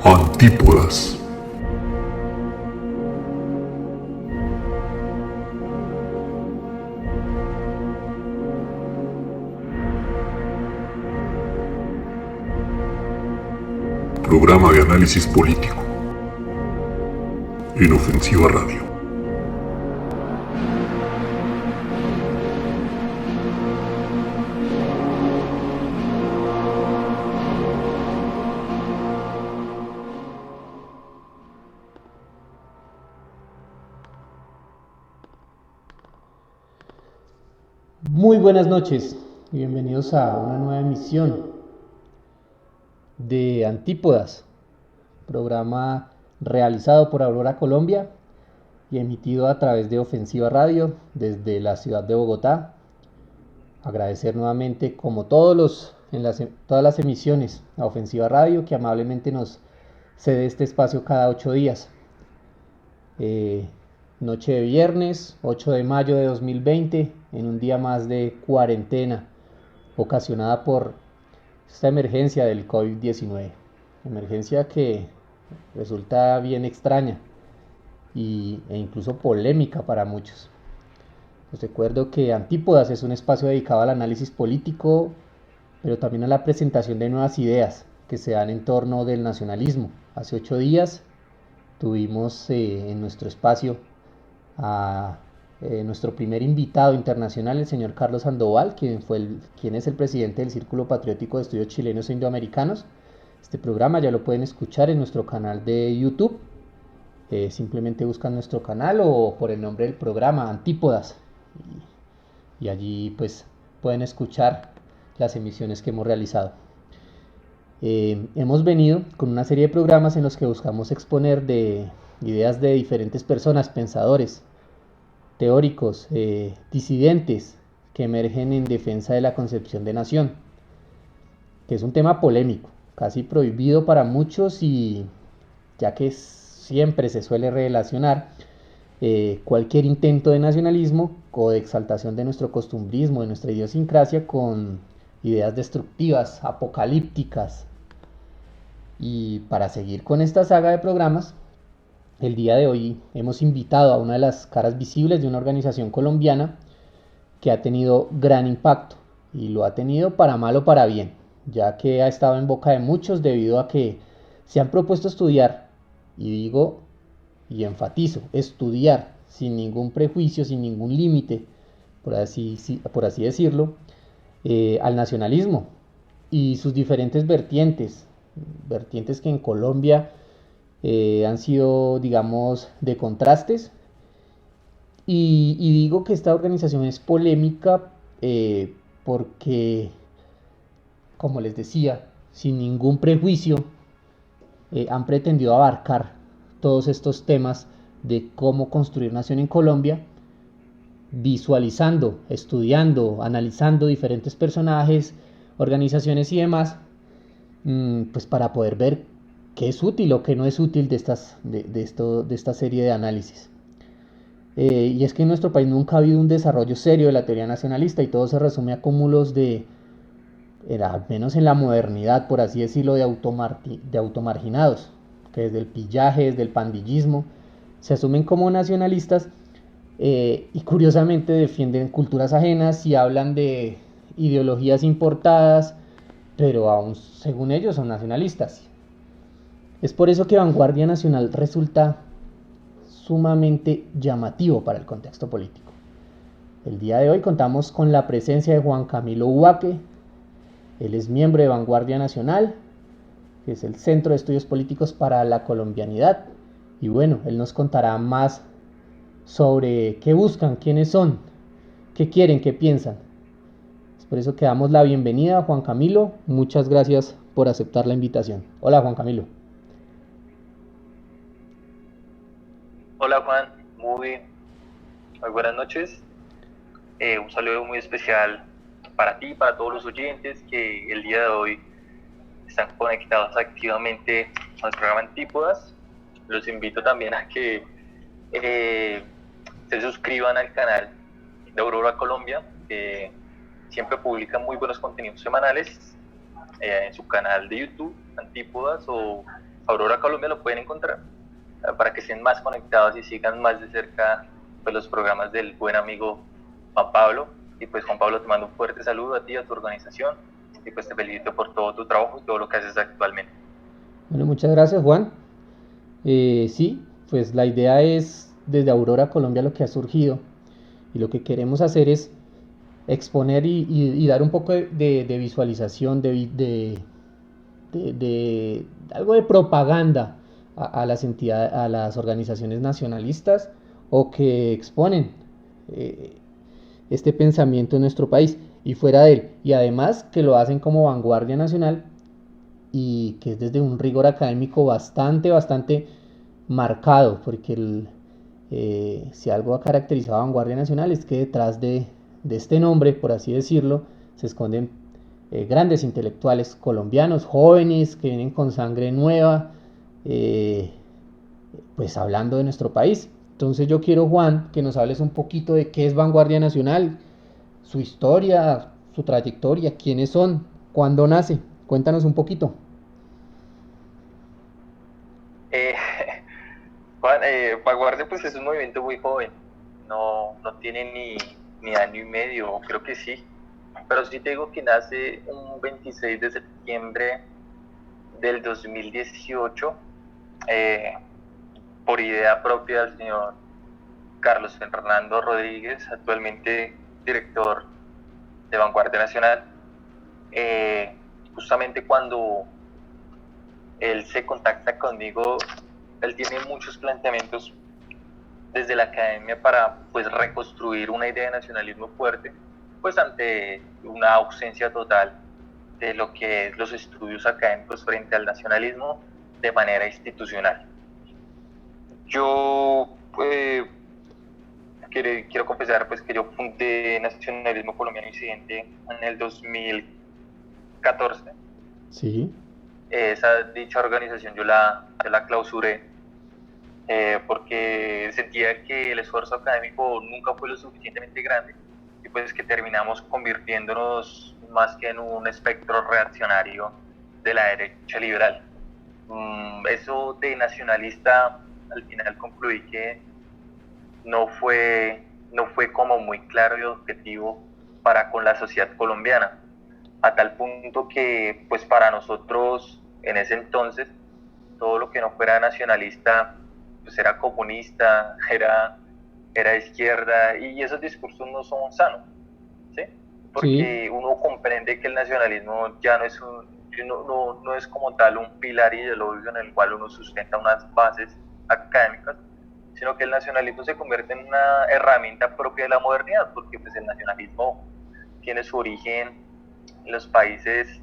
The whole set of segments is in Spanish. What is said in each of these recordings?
Antípodas. Programa de análisis político en Ofensiva Radio. Muy buenas noches y bienvenidos a una nueva emisión de Antípodas, programa realizado por Aurora Colombia y emitido a través de Ofensiva Radio desde la ciudad de Bogotá. Agradecer nuevamente, como todas las emisiones, a Ofensiva Radio, que amablemente nos cede este espacio cada 8 días. Noche de viernes, 8 de mayo de 2020, en un día más de cuarentena ocasionada por esta emergencia del COVID-19. Emergencia que resulta bien extraña e incluso polémica para muchos. Les recuerdo que Antípodas es un espacio dedicado al análisis político, pero también a la presentación de nuevas ideas que se dan en torno del nacionalismo. Hace 8 días tuvimos en nuestro espacio a nuestro primer invitado internacional, el señor Carlos Sandoval, quien es el presidente del Círculo Patriótico de Estudios Chilenos e Indoamericanos. Este programa ya lo pueden escuchar en nuestro canal de YouTube. Simplemente buscan nuestro canal o por el nombre del programa, Antípodas. Y allí pues pueden escuchar las emisiones que hemos realizado. Hemos venido con una serie de programas en los que buscamos exponer de ideas de diferentes personas, pensadores, teóricos, disidentes que emergen en defensa de la concepción de nación, que es un tema polémico, casi prohibido para muchos, y ya que siempre se suele relacionar cualquier intento de nacionalismo o de exaltación de nuestro costumbrismo, de nuestra idiosincrasia, con ideas destructivas, apocalípticas. Y para seguir con esta saga de programas, el día de hoy hemos invitado a una de las caras visibles de una organización colombiana que ha tenido gran impacto, y lo ha tenido para mal o para bien, ya que ha estado en boca de muchos debido a que se han propuesto estudiar, y digo y enfatizo, estudiar sin ningún prejuicio, sin ningún límite, por así decirlo, al nacionalismo y sus diferentes vertientes que en Colombia han sido, digamos, de contrastes. Y digo que esta organización es polémica porque, como les decía, sin ningún prejuicio, han pretendido abarcar todos estos temas de cómo construir nación en Colombia, visualizando, estudiando, analizando diferentes personajes, organizaciones y demás, pues para poder ver qué es útil o qué no es útil de esta serie de análisis. Y es que en nuestro país nunca ha habido un desarrollo serio de la teoría nacionalista, y todo se resume a cúmulos al menos en la modernidad, por así decirlo, de automarginados, que desde el pillaje, desde el pandillismo, se asumen como nacionalistas, y curiosamente defienden culturas ajenas y hablan de ideologías importadas, pero aún según ellos son nacionalistas. Es por eso que Vanguardia Nacional resulta sumamente llamativo para el contexto político. El día de hoy contamos con la presencia de Juan Camilo Ubaque. Él es miembro de Vanguardia Nacional, que es el Centro de Estudios Políticos para la Colombianidad. Y bueno, él nos contará más sobre qué buscan, quiénes son, qué quieren, qué piensan. Es por eso que damos la bienvenida a Juan Camilo. Muchas gracias por aceptar la invitación. Hola, Juan Camilo. Hola, Juan, muy buenas noches. Un saludo muy especial para ti, para todos los oyentes que el día de hoy están conectados activamente al programa Antípodas. Los invito también a que se suscriban al canal de Aurora Colombia, que siempre publica muy buenos contenidos semanales en su canal de YouTube, Antípodas, o Aurora Colombia lo pueden encontrar para que estén más conectados y sigan más de cerca pues, los programas del buen amigo Juan Pablo. Y pues Juan Pablo, te mando un fuerte saludo a ti, a tu organización, y pues te felicito por todo tu trabajo y todo lo que haces actualmente. Bueno, muchas gracias, Juan. Sí, pues la idea es desde Aurora Colombia lo que ha surgido y lo que queremos hacer es exponer y dar un poco de visualización, de algo de propaganda a las entidades, a las organizaciones nacionalistas o que exponen eh, este pensamiento en nuestro país y fuera de él. Y además que lo hacen como vanguardia nacional y que es desde un rigor académico bastante marcado, porque si algo ha caracterizado a Vanguardia Nacional es que detrás de este nombre, por así decirlo, se esconden grandes intelectuales colombianos, jóvenes que vienen con sangre nueva, pues hablando de nuestro país. Entonces yo quiero, Juan, que nos hables un poquito de qué es Vanguardia Nacional, su historia, su trayectoria, quiénes son, cuándo nace. Cuéntanos un poquito. Eh, Juan, Vanguardia pues es un movimiento muy joven, no tiene ni año y medio, creo que sí, pero sí te digo que nace un 26 de septiembre del 2018 por idea propia del señor Carlos Fernando Rodríguez, actualmente director de Vanguardia Nacional. Justamente cuando él se contacta conmigo, él tiene muchos planteamientos desde la academia para pues reconstruir una idea de nacionalismo fuerte, pues ante una ausencia total de lo que es los estudios académicos frente al nacionalismo de manera institucional. Yo quiero confesar pues que yo fundé Nacionalismo Colombiano Incidente en el 2014. Sí. Dicha organización yo la clausuré porque sentía que el esfuerzo académico nunca fue lo suficientemente grande y pues que terminamos convirtiéndonos más que en un espectro reaccionario de la derecha liberal. Eso de nacionalista al final concluí que no fue como muy claro y objetivo para con la sociedad colombiana, a tal punto que pues para nosotros en ese entonces todo lo que no fuera nacionalista pues era comunista, era izquierda, y esos discursos no son sanos, ¿sí? Porque sí, uno comprende que el nacionalismo ya no es no es como tal un pilar ideológico en el cual uno sustenta unas bases académicas, sino que el nacionalismo se convierte en una herramienta propia de la modernidad, porque pues el nacionalismo tiene su origen en los países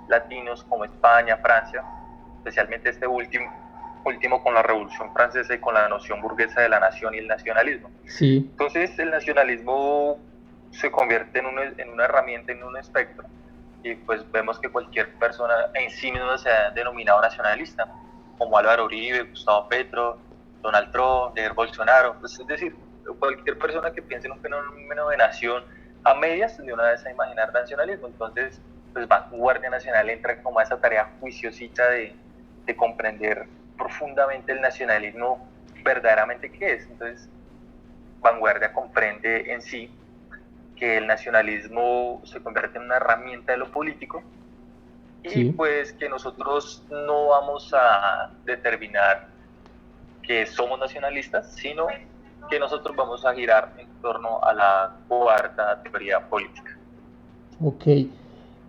latinos como España, Francia, especialmente este último con la Revolución Francesa y con la noción burguesa de la nación y el nacionalismo. Sí. Entonces el nacionalismo se convierte en una herramienta, en un espectro, y pues vemos que cualquier persona en sí misma se ha denominado nacionalista, como Álvaro Uribe, Gustavo Petro, Donald Trump, Jair Bolsonaro, pues es decir, cualquier persona que piense en un fenómeno de nación a medias de una vez a imaginar nacionalismo. Entonces pues Vanguardia Nacional entra como a esa tarea juiciosita de comprender profundamente el nacionalismo verdaderamente qué es. Entonces Vanguardia comprende en sí que el nacionalismo se convierte en una herramienta de lo político y sí, pues que nosotros no vamos a determinar que somos nacionalistas, sino que nosotros vamos a girar en torno a la cuarta teoría política. Ok.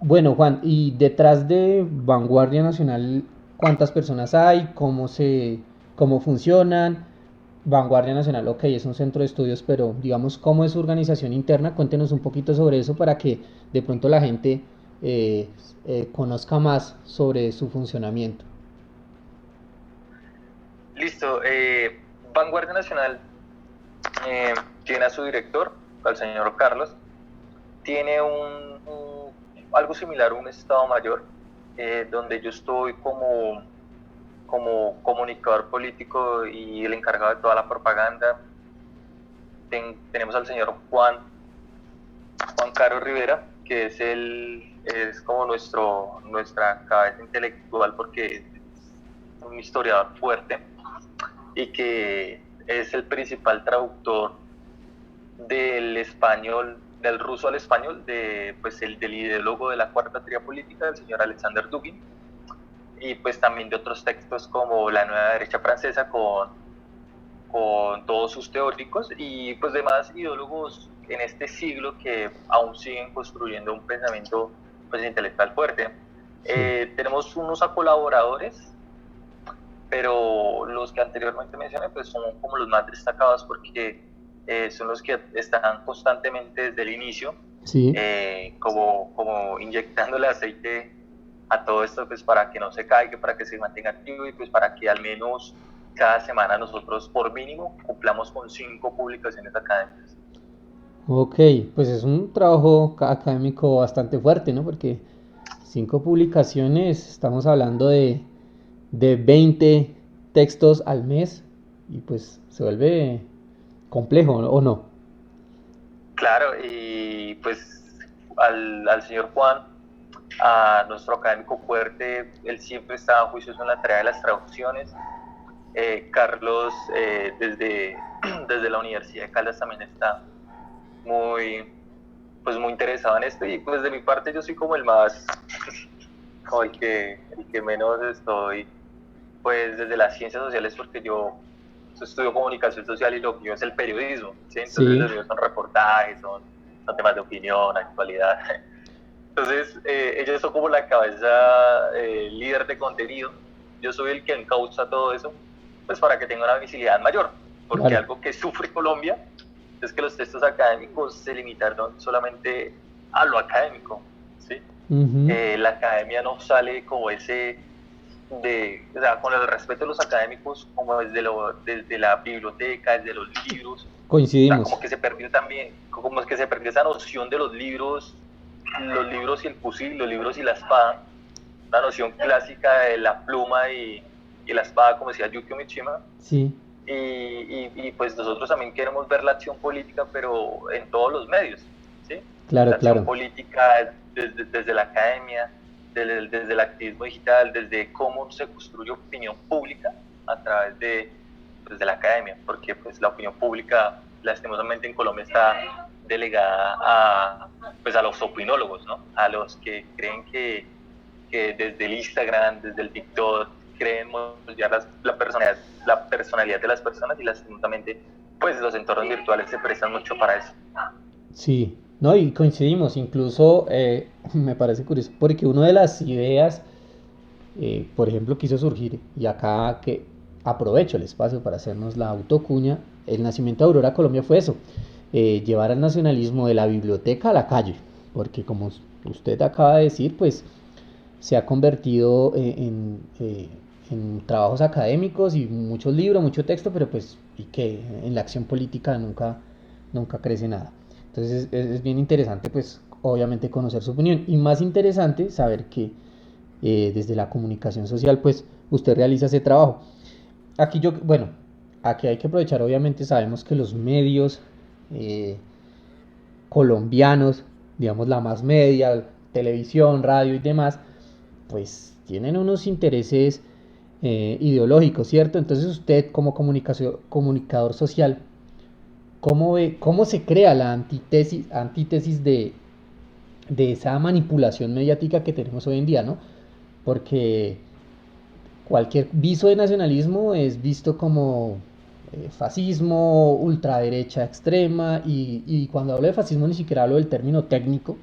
Bueno, Juan, y detrás de Vanguardia Nacional, ¿cuántas personas hay? ¿Cómo funcionan? Vanguardia Nacional, ok, es un centro de estudios, pero digamos, ¿cómo es su organización interna? Cuéntenos un poquito sobre eso para que de pronto la gente conozca más sobre su funcionamiento. Listo. Vanguardia Nacional tiene a su director, al señor Carlos, tiene algo similar a un Estado Mayor, donde yo estoy como comunicador político y el encargado de toda la propaganda. Tenemos al señor Juan Caro Rivera, que es como nuestra cabeza intelectual, porque un historiador fuerte y que es el principal traductor del español, del ruso al español, del ideólogo de la cuarta teoría política, del señor Alexander Dugin, y pues también de otros textos como la Nueva Derecha Francesa con todos sus teóricos y pues demás ideólogos en este siglo que aún siguen construyendo un pensamiento pues intelectual fuerte. Sí. Tenemos unos colaboradores, pero los que anteriormente mencioné pues son como los más destacados porque son los que están constantemente desde el inicio, Sí. como inyectándole aceite a todo esto pues para que no se caiga, para que se mantenga activo y pues para que al menos cada semana nosotros por mínimo cumplamos con 5 publicaciones académicas. Ok, pues es un trabajo académico bastante fuerte, ¿no? Porque 5 publicaciones, estamos hablando de 20 textos al mes y pues se vuelve complejo, ¿o no? Claro, y pues al señor Juan, a nuestro académico fuerte, él siempre estaba juicioso en la tarea de las traducciones. Carlos, desde la Universidad de Caldas también está muy interesado en esto y pues de mi parte yo soy como el más, como el que menos estoy, pues desde las ciencias sociales porque yo estudio comunicación social y lo mío es el periodismo, ¿sí? Entonces Sí. los míos son reportajes, son temas de opinión, actualidad. Entonces ellos son como la cabeza líder de contenido, yo soy el que encauza todo eso, pues para que tenga una visibilidad mayor, porque Claro. algo que sufre Colombia es que los textos académicos se limitaron solamente a lo académico, ¿sí? Ujú. La academia no sale como o sea, con el respeto de los académicos, como desde la biblioteca, desde los libros, o sea, Coincidimos. como que se perdió también, como que se perdió esa noción de los libros y el fusil, los libros y la espada, una noción clásica de la pluma y la espada, como decía Yukio Mishima. Sí, Y pues nosotros también queremos ver la acción política, pero en todos los medios, ¿sí? claro, La acción claro. política desde la academia, desde el activismo digital, desde cómo se construye opinión pública a través de la academia, porque pues la opinión pública lastimosamente en Colombia está delegada a los opinólogos, ¿no? A los que creen que desde el Instagram, desde el TikTok, creen moldear la personalidad de las personas y lastimosamente pues los entornos virtuales se prestan mucho para eso. Sí, no, y coincidimos, incluso me parece curioso, porque una de las ideas, por ejemplo, quiso surgir, y acá que aprovecho el espacio para hacernos la autocuña, el nacimiento de Aurora Colombia fue eso, llevar al nacionalismo de la biblioteca a la calle, porque como usted acaba de decir, pues se ha convertido en trabajos académicos y muchos libros, mucho texto, pero pues y que en la acción política nunca crece nada. Entonces es bien interesante pues obviamente conocer su opinión y más interesante saber que desde la comunicación social pues usted realiza ese trabajo. Aquí bueno, aquí hay que aprovechar, obviamente sabemos que los medios eh, colombianos, digamos la más media, televisión, radio y demás, pues tienen unos intereses ideológicos, ¿cierto? Entonces usted como comunicador social, cómo se crea la antítesis de esa manipulación mediática que tenemos hoy en día, ¿no? Porque cualquier viso de nacionalismo es visto como fascismo, ultraderecha extrema, y cuando hablo de fascismo ni siquiera hablo del término técnico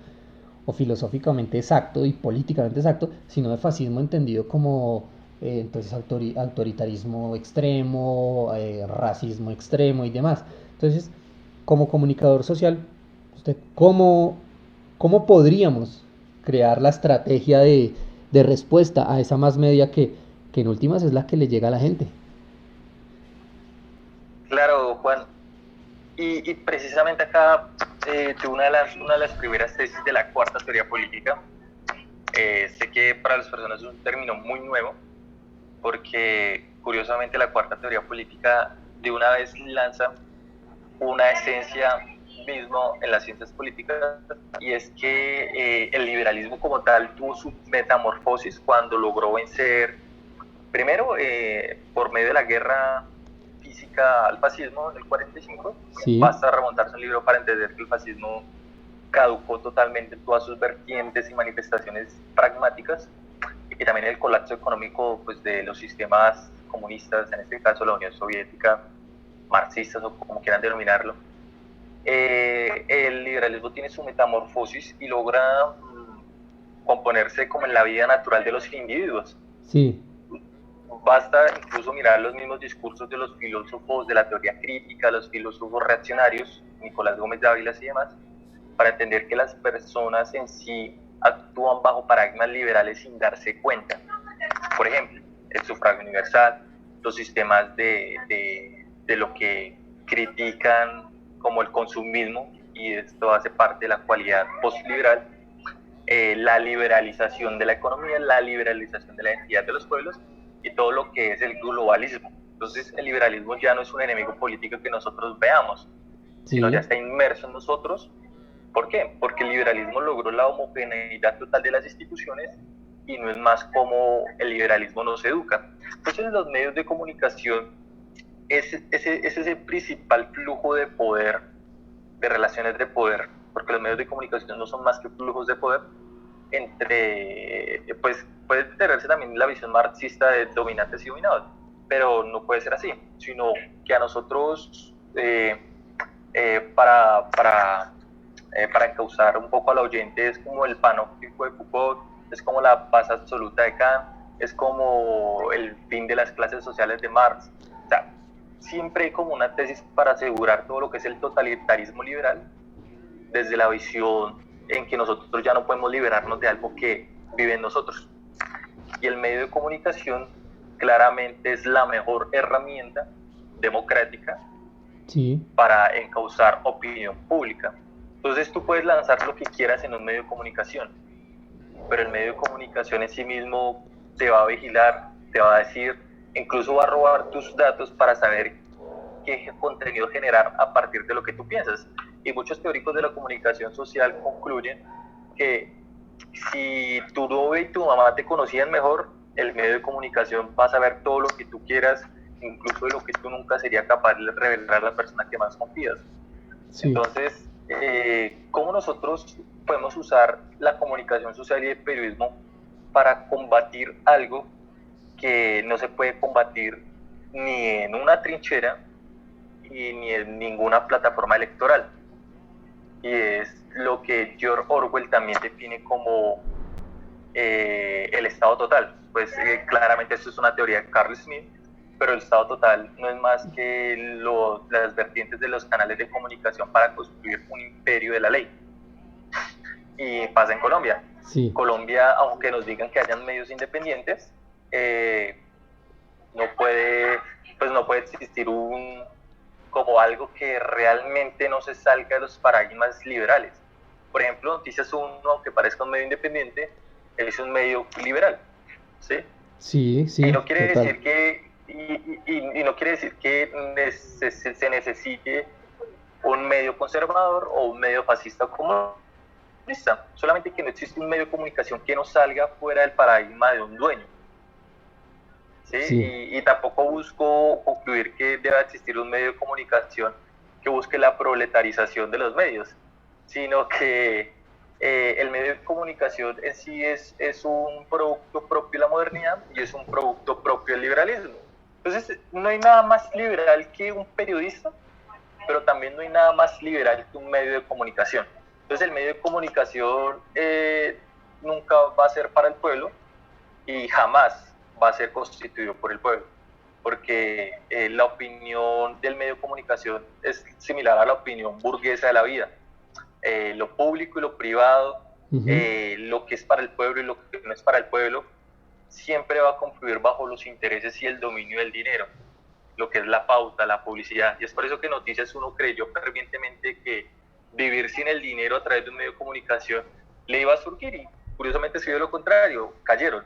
o filosóficamente exacto y políticamente exacto, sino de fascismo entendido como entonces autoritarismo extremo, racismo extremo y demás. Entonces, como comunicador social, ¿usted cómo podríamos crear la estrategia de respuesta a esa más media que en últimas es la que le llega a la gente? Claro, Juan. Y precisamente acá, de una de las primeras tesis de la cuarta teoría política, sé que para las personas es un término muy nuevo, porque curiosamente la cuarta teoría política de una vez lanza una esencia mismo en las ciencias políticas, y es que el liberalismo como tal tuvo su metamorfosis cuando logró vencer Primero, por medio de la guerra física al fascismo en el 45, Sí, basta remontarse un libro para entender que el fascismo caducó totalmente en todas sus vertientes y manifestaciones pragmáticas, y también el colapso económico pues, de los sistemas comunistas, en este caso la Unión Soviética, marxistas o como quieran denominarlo. El liberalismo tiene su metamorfosis y logra componerse como en la vida natural de los individuos. sí, Basta incluso mirar los mismos discursos de los filósofos de la teoría crítica, los filósofos reaccionarios, Nicolás Gómez Dávila y demás, para entender que las personas en sí actúan bajo paradigmas liberales sin darse cuenta. Por ejemplo, el sufragio universal, los sistemas de lo que critican como el consumismo, y esto hace parte de la cualidad postliberal, la liberalización de la economía, la liberalización de la identidad de los pueblos y todo lo que es el globalismo. Entonces el liberalismo ya no es un enemigo político que nosotros veamos, sino ya sí, está inmerso en nosotros. ¿Por qué? Porque el liberalismo logró la homogeneidad total de las instituciones y no es más como el liberalismo nos educa. Entonces los medios de comunicación es ese principal flujo de poder, de relaciones de poder, porque los medios de comunicación no son más que flujos de poder pues puede tenerse también la visión marxista de dominantes y dominados, pero no puede ser así, sino que a nosotros para encauzar un poco al oyente es como el panóptico de Foucault, es como la paz absoluta de Kant, es como el fin de las clases sociales de Marx. O sea, siempre hay como una tesis para asegurar todo lo que es el totalitarismo liberal desde la visión en que nosotros ya no podemos liberarnos de algo que vive en nosotros. Y el medio de comunicación claramente es la mejor herramienta democrática sí, para encauzar opinión pública. Entonces tú puedes lanzar lo que quieras en un medio de comunicación, pero el medio de comunicación en sí mismo te va a vigilar, te va a decir, incluso va a robar tus datos para saber qué contenido generar a partir de lo que tú piensas. Y muchos teóricos de la comunicación social concluyen que si tu novio y tu mamá te conocían mejor, el medio de comunicación va a saber todo lo que tú quieras, incluso de lo que tú nunca serías capaz de revelar a la persona que más confías. sí, Entonces, ¿cómo nosotros podemos usar la comunicación social y el periodismo para combatir algo que no se puede combatir ni en una trinchera y ni en ninguna plataforma electoral? Y es lo que George Orwell también define como el estado total. Pues claramente esto es una teoría de Carl Smith, pero el estado total no es más que las vertientes de los canales de comunicación para construir un imperio de la ley. Y pasa en Colombia. sí, Colombia, aunque nos digan que hayan medios independientes, no puede existir como algo que realmente no se salga de los paradigmas liberales. Por ejemplo, Noticias 1, aunque parezca un medio independiente, es un medio liberal, ¿sí? sí, sí, Y no quiere total. decir que no quiere decir que se necesite un medio conservador o un medio fascista comunista, solamente que no existe un medio de comunicación que no salga fuera del paradigma de un dueño. ¿Sí? Sí, Y tampoco busco concluir que deba existir un medio de comunicación que busque la proletarización de los medios, sino que el medio de comunicación en sí es un producto propio de la modernidad y es un producto propio del liberalismo. Entonces, no hay nada más liberal que un periodista, pero también no hay nada más liberal que un medio de comunicación. Entonces, el medio de comunicación nunca va a ser para el pueblo y jamás va a ser constituido por el pueblo, porque la opinión del medio de comunicación es similar a la opinión burguesa de la vida. Lo público y lo privado, lo que es para el pueblo y lo que no es para el pueblo, siempre va a confluir bajo los intereses y el dominio del dinero, lo que es la pauta, la publicidad. Y es por eso que Noticias 1 creyó fervientemente que vivir sin el dinero a través de un medio de comunicación le iba a surgir, y curiosamente se dio lo contrario, cayeron.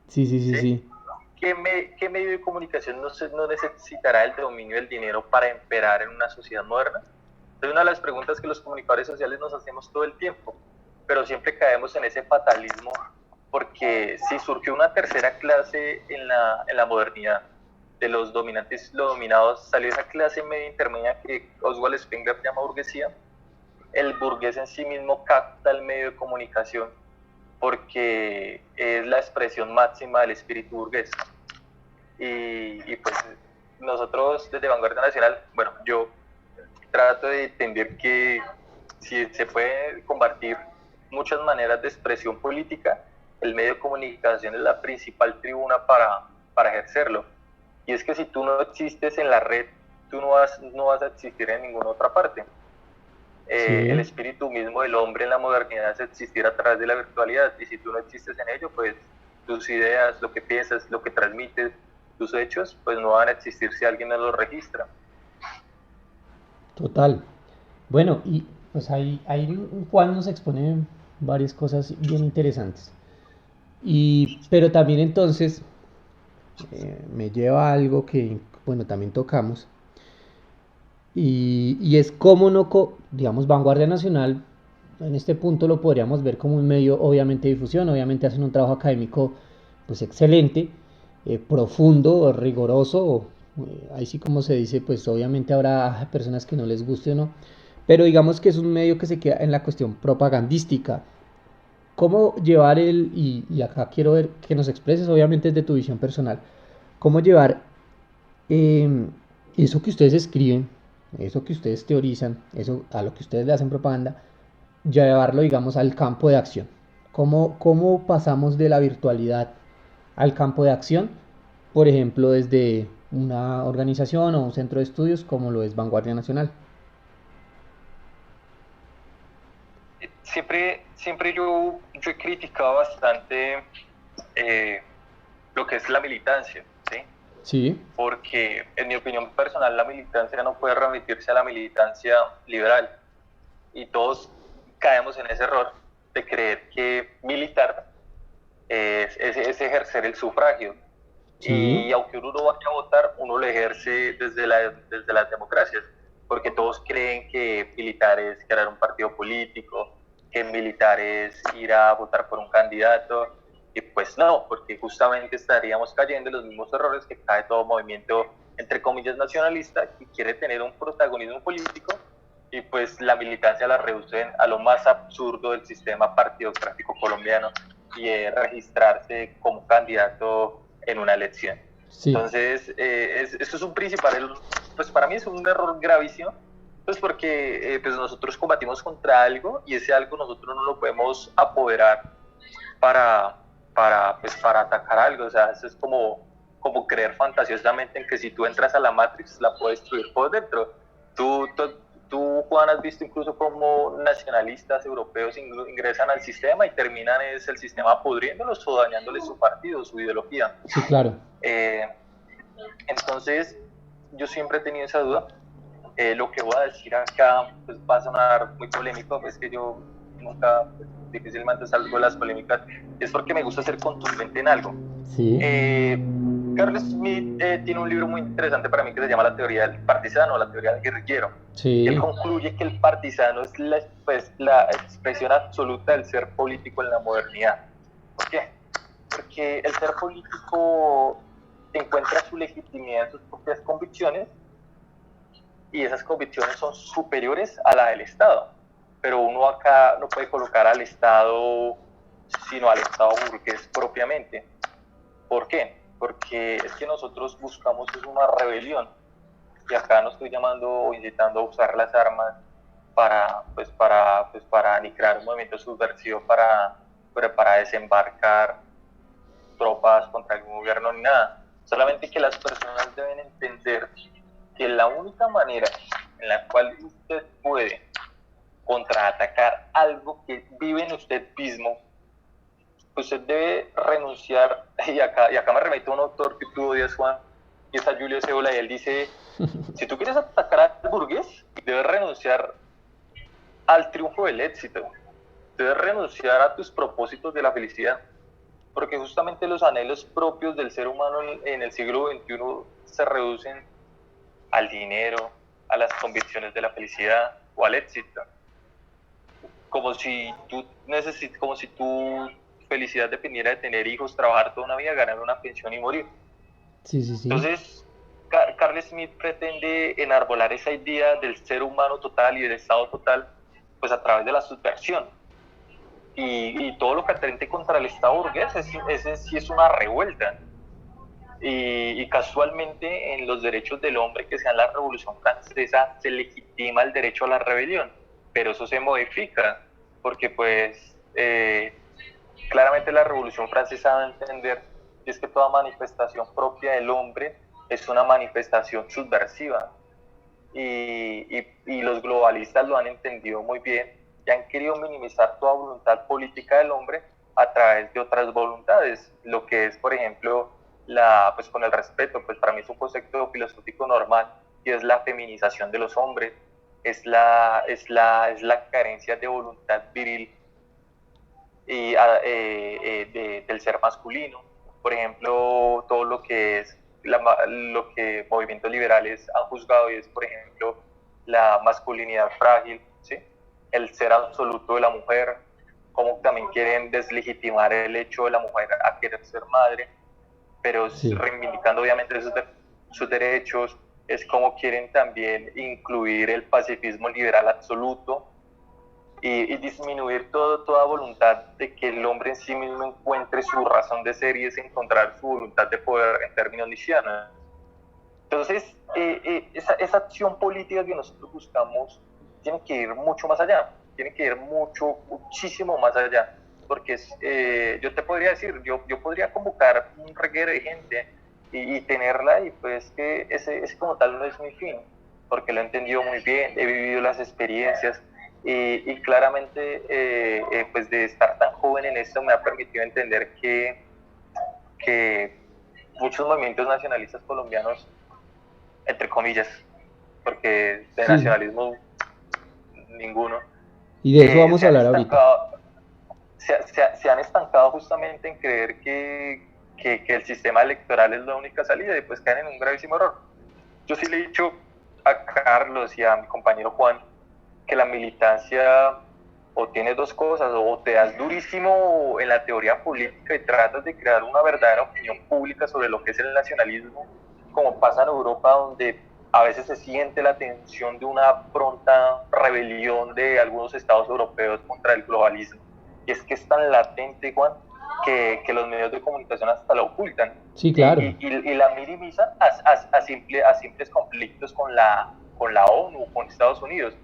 sí, sí, sí, ¿Sí? sí, ¿Qué medio de comunicación no necesitará el dominio del dinero para imperar en una sociedad moderna? Es una de las preguntas que los comunicadores sociales nos hacemos todo el tiempo, pero siempre caemos en ese fatalismo porque sí surgió una tercera clase en la modernidad. De los dominantes y los dominados salió esa clase media intermedia que Oswald Spengler llama burguesía. El burgués en sí mismo capta el medio de comunicación porque es la expresión máxima del espíritu burgués. Y pues nosotros desde Vanguardia Nacional, bueno, yo trato de entender que si se puede compartir muchas maneras de expresión política, el medio de comunicación es la principal tribuna para ejercerlo. Y es que si tú no existes en la red, tú no vas a existir en ninguna otra parte. El espíritu mismo del hombre en la modernidad es existir a través de la virtualidad, y si tú no existes en ello, pues tus ideas, lo que piensas, lo que transmites, tus hechos, pues no van a existir si alguien no los registra. Total. Bueno, y pues ahí Juan nos expone varias cosas bien interesantes. Pero también entonces me lleva a algo que, bueno, también tocamos, y es cómo no, digamos, Vanguardia Nacional, en este punto lo podríamos ver como un medio, obviamente, de difusión, obviamente hacen un trabajo académico, pues, excelente, profundo, riguroso, ahí sí como se dice, pues, obviamente habrá personas que no les guste o no, pero digamos que es un medio que se queda en la cuestión propagandística. ¿Cómo llevar y acá quiero ver que nos expreses, obviamente desde tu visión personal, cómo llevar eh, eso que ustedes escriben, eso que ustedes teorizan, eso a lo que ustedes le hacen propaganda, llevarlo, digamos, al campo de acción? ¿Cómo pasamos de la virtualidad al campo de acción? Por ejemplo, desde una organización o un centro de estudios como lo es Vanguardia Nacional. Siempre yo he criticado bastante lo que es la militancia, ¿sí? Sí, Porque en mi opinión personal la militancia no puede remitirse a la militancia liberal, y todos caemos en ese error de creer que militar es ejercer el sufragio, sí, y aunque uno no vaya a votar, uno lo ejerce desde las democracias, porque todos creen que militar es crear un partido político, que militar es ir a votar por un candidato, y pues no, porque justamente estaríamos cayendo en los mismos errores que cae todo movimiento, entre comillas, nacionalista, que quiere tener un protagonismo político, y pues la militancia la reducen a lo más absurdo del sistema partidocrático colombiano, y registrarse como candidato en una elección. sí. Entonces, esto es un principal, pues para mí es un error gravísimo, pues porque pues nosotros combatimos contra algo, y ese algo nosotros no lo podemos apoderar para, para atacar algo. O sea, eso es como creer fantasiosamente en que si tú entras a la Matrix la puedes destruir por dentro. Tú, Juan, has visto incluso cómo nacionalistas europeos ingresan al sistema y terminan es el sistema pudriéndolos o dañándoles su partido, su ideología. Sí, claro. Entonces, yo siempre he tenido esa duda. Lo que voy a decir acá pues, va a sonar muy polémico, es que yo nunca, pues, difícilmente salgo de las polémicas, es porque me gusta ser contundente en algo. Sí, Carl Smith tiene un libro muy interesante para mí que se llama La teoría del partisano, la teoría del guerrillero. sí, Él concluye que el partisano es la expresión absoluta del ser político en la modernidad. ¿Por qué? Porque el ser político encuentra su legitimidad en sus propias convicciones, y esas convicciones son superiores a la del Estado. Pero uno acá no puede colocar al Estado, sino al Estado burgués propiamente. ¿Por qué? Porque es que nosotros buscamos es una rebelión, y acá no estoy llamando o incitando a usar las armas para aniquilar un movimiento subversivo, para desembarcar tropas contra el gobierno ni nada. Solamente que las personas deben entender que la única manera en la cual usted puede contraatacar algo que vive en usted mismo, usted debe renunciar, y acá me remito a un autor que tú odias, Juan, y es a Julio Cébola, y él dice, si tú quieres atacar al burgués, debes renunciar al triunfo del éxito, debes renunciar a tus propósitos de la felicidad, porque justamente los anhelos propios del ser humano en el siglo XXI se reducen al dinero, a las convicciones de la felicidad o al éxito. Como si tu felicidad dependiera de tener hijos, trabajar toda una vida, ganar una pensión y morir. Sí, sí, sí. Entonces, Carl Smith pretende enarbolar esa idea del ser humano total y del Estado total, pues a través de la subversión. Y todo lo que atente contra el Estado burgués, ese sí es una revuelta. Y casualmente en los derechos del hombre que sea en la Revolución Francesa se legitima el derecho a la rebelión, pero eso se modifica, porque pues claramente la Revolución Francesa va a entender que es que toda manifestación propia del hombre es una manifestación subversiva, y los globalistas lo han entendido muy bien y han querido minimizar toda voluntad política del hombre a través de otras voluntades, lo que es, por ejemplo, pues con el respeto, pues para mí es un concepto filosófico normal, y es la feminización de los hombres, es la carencia de voluntad viril y, del ser masculino. Por ejemplo, todo lo que es lo que movimientos liberales han juzgado, y es, por ejemplo, la masculinidad frágil, ¿sí? El ser absoluto de la mujer, como también quieren deslegitimar el hecho de la mujer a querer ser madre, pero sí, reivindicando obviamente sus derechos. Es como quieren también incluir el pacifismo liberal absoluto y disminuir toda voluntad de que el hombre en sí mismo encuentre su razón de ser, y es encontrar su voluntad de poder en términos nietzscheanos. Entonces, esa acción política que nosotros buscamos tiene que ir mucho más allá, tiene que ir muchísimo más allá, porque yo te podría decir, yo podría convocar un reguero de gente y tenerla, y pues que ese como tal no es mi fin, porque lo he entendido muy bien, he vivido las experiencias, y claramente pues de estar tan joven en esto me ha permitido entender que muchos movimientos nacionalistas colombianos, entre comillas, porque de nacionalismo ninguno, y de eso vamos a hablar ahorita. Se han estancado justamente en creer que el sistema electoral es la única salida, y pues caen en un gravísimo error. Yo sí le he dicho a Carlos y a mi compañero Juan que la militancia o tiene dos cosas: o te das durísimo en la teoría política y tratas de crear una verdadera opinión pública sobre lo que es el nacionalismo, como pasa en Europa, donde a veces se siente la tensión de una pronta rebelión de algunos estados europeos contra el globalismo, y es que es tan latente, Juan, que los medios de comunicación hasta la ocultan. Sí, claro. Y la minimizan a simples conflictos con la ONU, con Estados Unidos,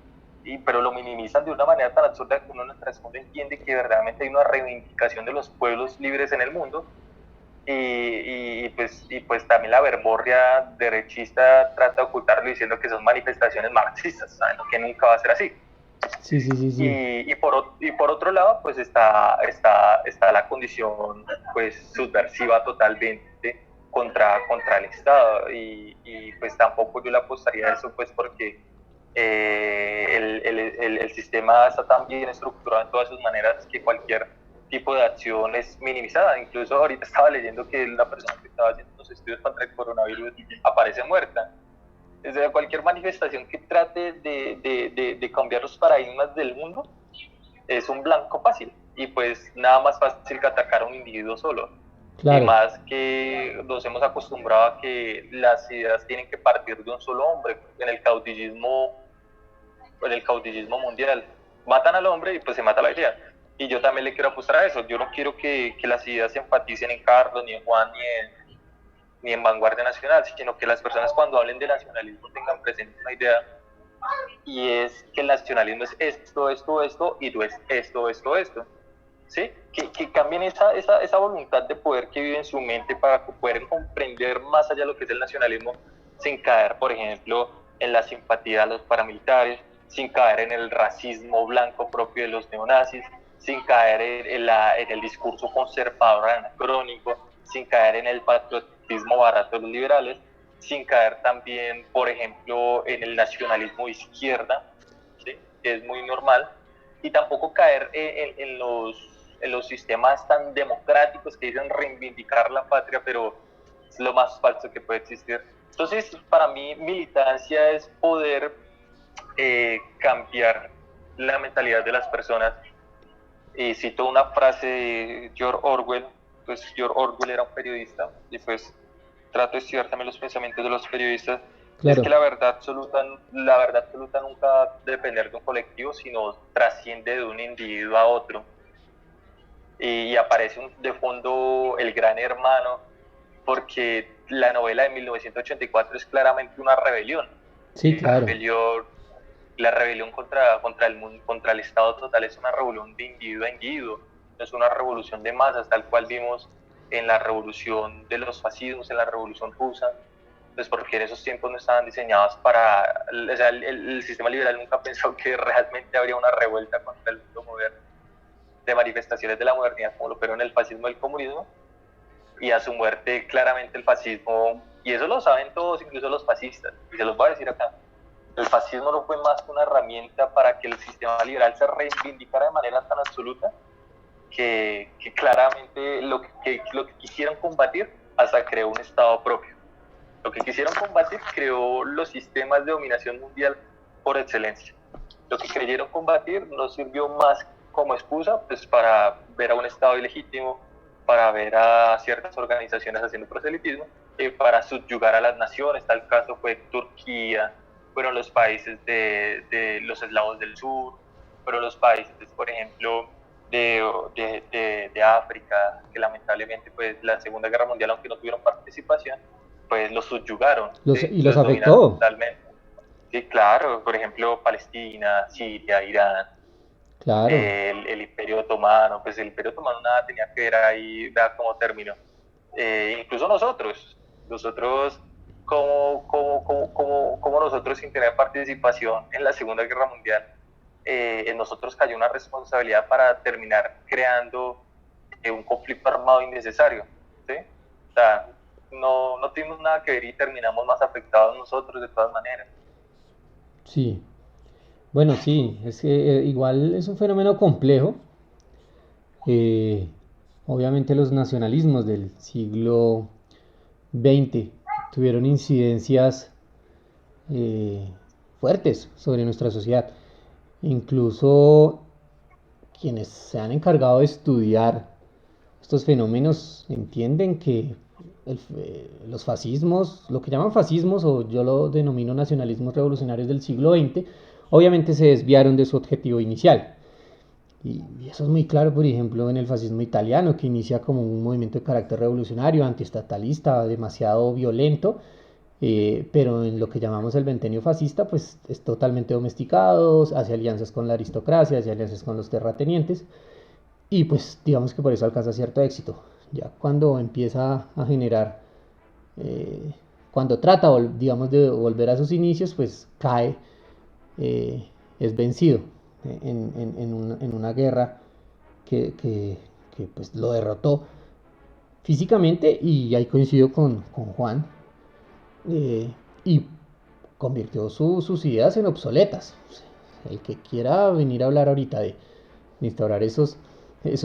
pero lo minimizan de una manera tan absurda que uno en el trasfondo entiende que verdaderamente hay una reivindicación de los pueblos libres en el mundo, y pues también la verborrea derechista trata de ocultarlo diciendo que son manifestaciones marxistas, sabiendo que nunca va a ser así. Sí. Y por otro lado, pues está la condición pues subversiva totalmente contra el Estado, y pues tampoco yo le apostaría a eso, pues porque el sistema está tan bien estructurado en todas sus maneras que cualquier tipo de acción es minimizada. Incluso ahorita estaba leyendo que la persona que estaba haciendo los estudios contra el coronavirus aparece muerta. O sea, cualquier manifestación que trate de cambiar los paradigmas del mundo es un blanco fácil, y pues nada más fácil que atacar a un individuo solo. Claro. Y más que nos hemos acostumbrado a que las ideas tienen que partir de un solo hombre. En el caudillismo mundial matan al hombre y pues se mata la idea. Y yo también le quiero apostar a eso. Yo no quiero que las ideas se enfaticen en Carlos, ni en Juan, ni en Vanguardia Nacional, sino que las personas cuando hablen de nacionalismo tengan presente una idea, y es que el nacionalismo es esto, y no es esto. ¿Sí? Que cambien esa voluntad de poder que vive en su mente para poder comprender más allá de lo que es el nacionalismo, sin caer, por ejemplo, en la simpatía a los paramilitares, sin caer en el racismo blanco propio de los neonazis, sin caer en el discurso conservador anacrónico, sin caer en el patriotismo barato de los liberales, sin caer también, por ejemplo, en el nacionalismo de izquierda, ¿sí? Que es muy normal, y tampoco caer en los sistemas tan democráticos que dicen reivindicar la patria, pero es lo más falso que puede existir. Entonces, para mí, militancia es poder cambiar la mentalidad de las personas cito una frase de George Orwell. Pues George Orwell era un periodista y pues trato de estudiar también los pensamientos de los periodistas. Es Claro. que la verdad absoluta nunca va a depender de un colectivo, sino trasciende de un individuo a otro. Y aparece de fondo el Gran Hermano, porque la novela de 1984 es claramente una rebelión. Sí, claro. La rebelión contra el mundo, contra el Estado total, es una revolución de individuo a individuo, no es una revolución de masas, tal cual vimos en la revolución de los fascismos, en la revolución rusa. Pues porque en esos tiempos no estaban diseñados para, o sea, el sistema liberal nunca pensó que realmente habría una revuelta contra el mundo moderno, de manifestaciones de la modernidad como lo fueron el fascismo y el comunismo, y a su muerte claramente el fascismo, y eso lo saben todos, incluso los fascistas, y se los voy a decir acá, el fascismo no fue más que una herramienta para que el sistema liberal se reivindicara de manera tan absoluta que claramente lo que quisieron combatir hasta creó un Estado propio. Lo que quisieron combatir creó los sistemas de dominación mundial por excelencia. Lo que creyeron combatir no sirvió más como excusa pues, para ver a un Estado ilegítimo, para ver a ciertas organizaciones haciendo proselitismo, para subyugar a las naciones. Tal caso fue Turquía, fueron los países de los eslavos del sur, fueron los países, por ejemplo, de África, que lamentablemente pues, la Segunda Guerra Mundial, aunque no tuvieron participación, pues los subyugaron, ¿sí? Y los Los dominaron afectó. totalmente. Sí, claro, por ejemplo, Palestina, Siria, Irán, Claro. el Imperio Otomano, pues el Imperio Otomano nada tenía que ver ahí, vea cómo terminó. Incluso nosotros como nosotros sin tener participación en la Segunda Guerra Mundial, en nosotros cayó una responsabilidad para terminar creando un conflicto armado innecesario, ¿sí? O sea, no tuvimos nada que ver y terminamos más afectados nosotros de todas maneras. Sí. Bueno, sí, es que igual es un fenómeno complejo. Eh, Obviamente los nacionalismos del siglo XX tuvieron incidencias eh, fuertes sobre nuestra sociedad. Incluso quienes se han encargado de estudiar estos fenómenos entienden que los fascismos, lo que llaman fascismos o yo lo denomino nacionalismos revolucionarios del siglo XX, obviamente se desviaron de su objetivo inicial. Y eso es muy claro, por ejemplo, en el fascismo italiano, que inicia como un movimiento de carácter revolucionario, antiestatalista, demasiado violento, pero en lo que llamamos el ventenio fascista, pues es totalmente domesticado, hace alianzas con la aristocracia, hace alianzas con los terratenientes, y pues digamos que por eso alcanza cierto éxito. Ya cuando empieza a generar, eh, cuando trata, digamos, de volver a sus inicios, pues cae, es vencido en una guerra que pues lo derrotó físicamente, y ahí coincido con Juan, eh, y convirtió sus ideas en obsoletas. El que quiera venir a hablar ahorita de instaurar esos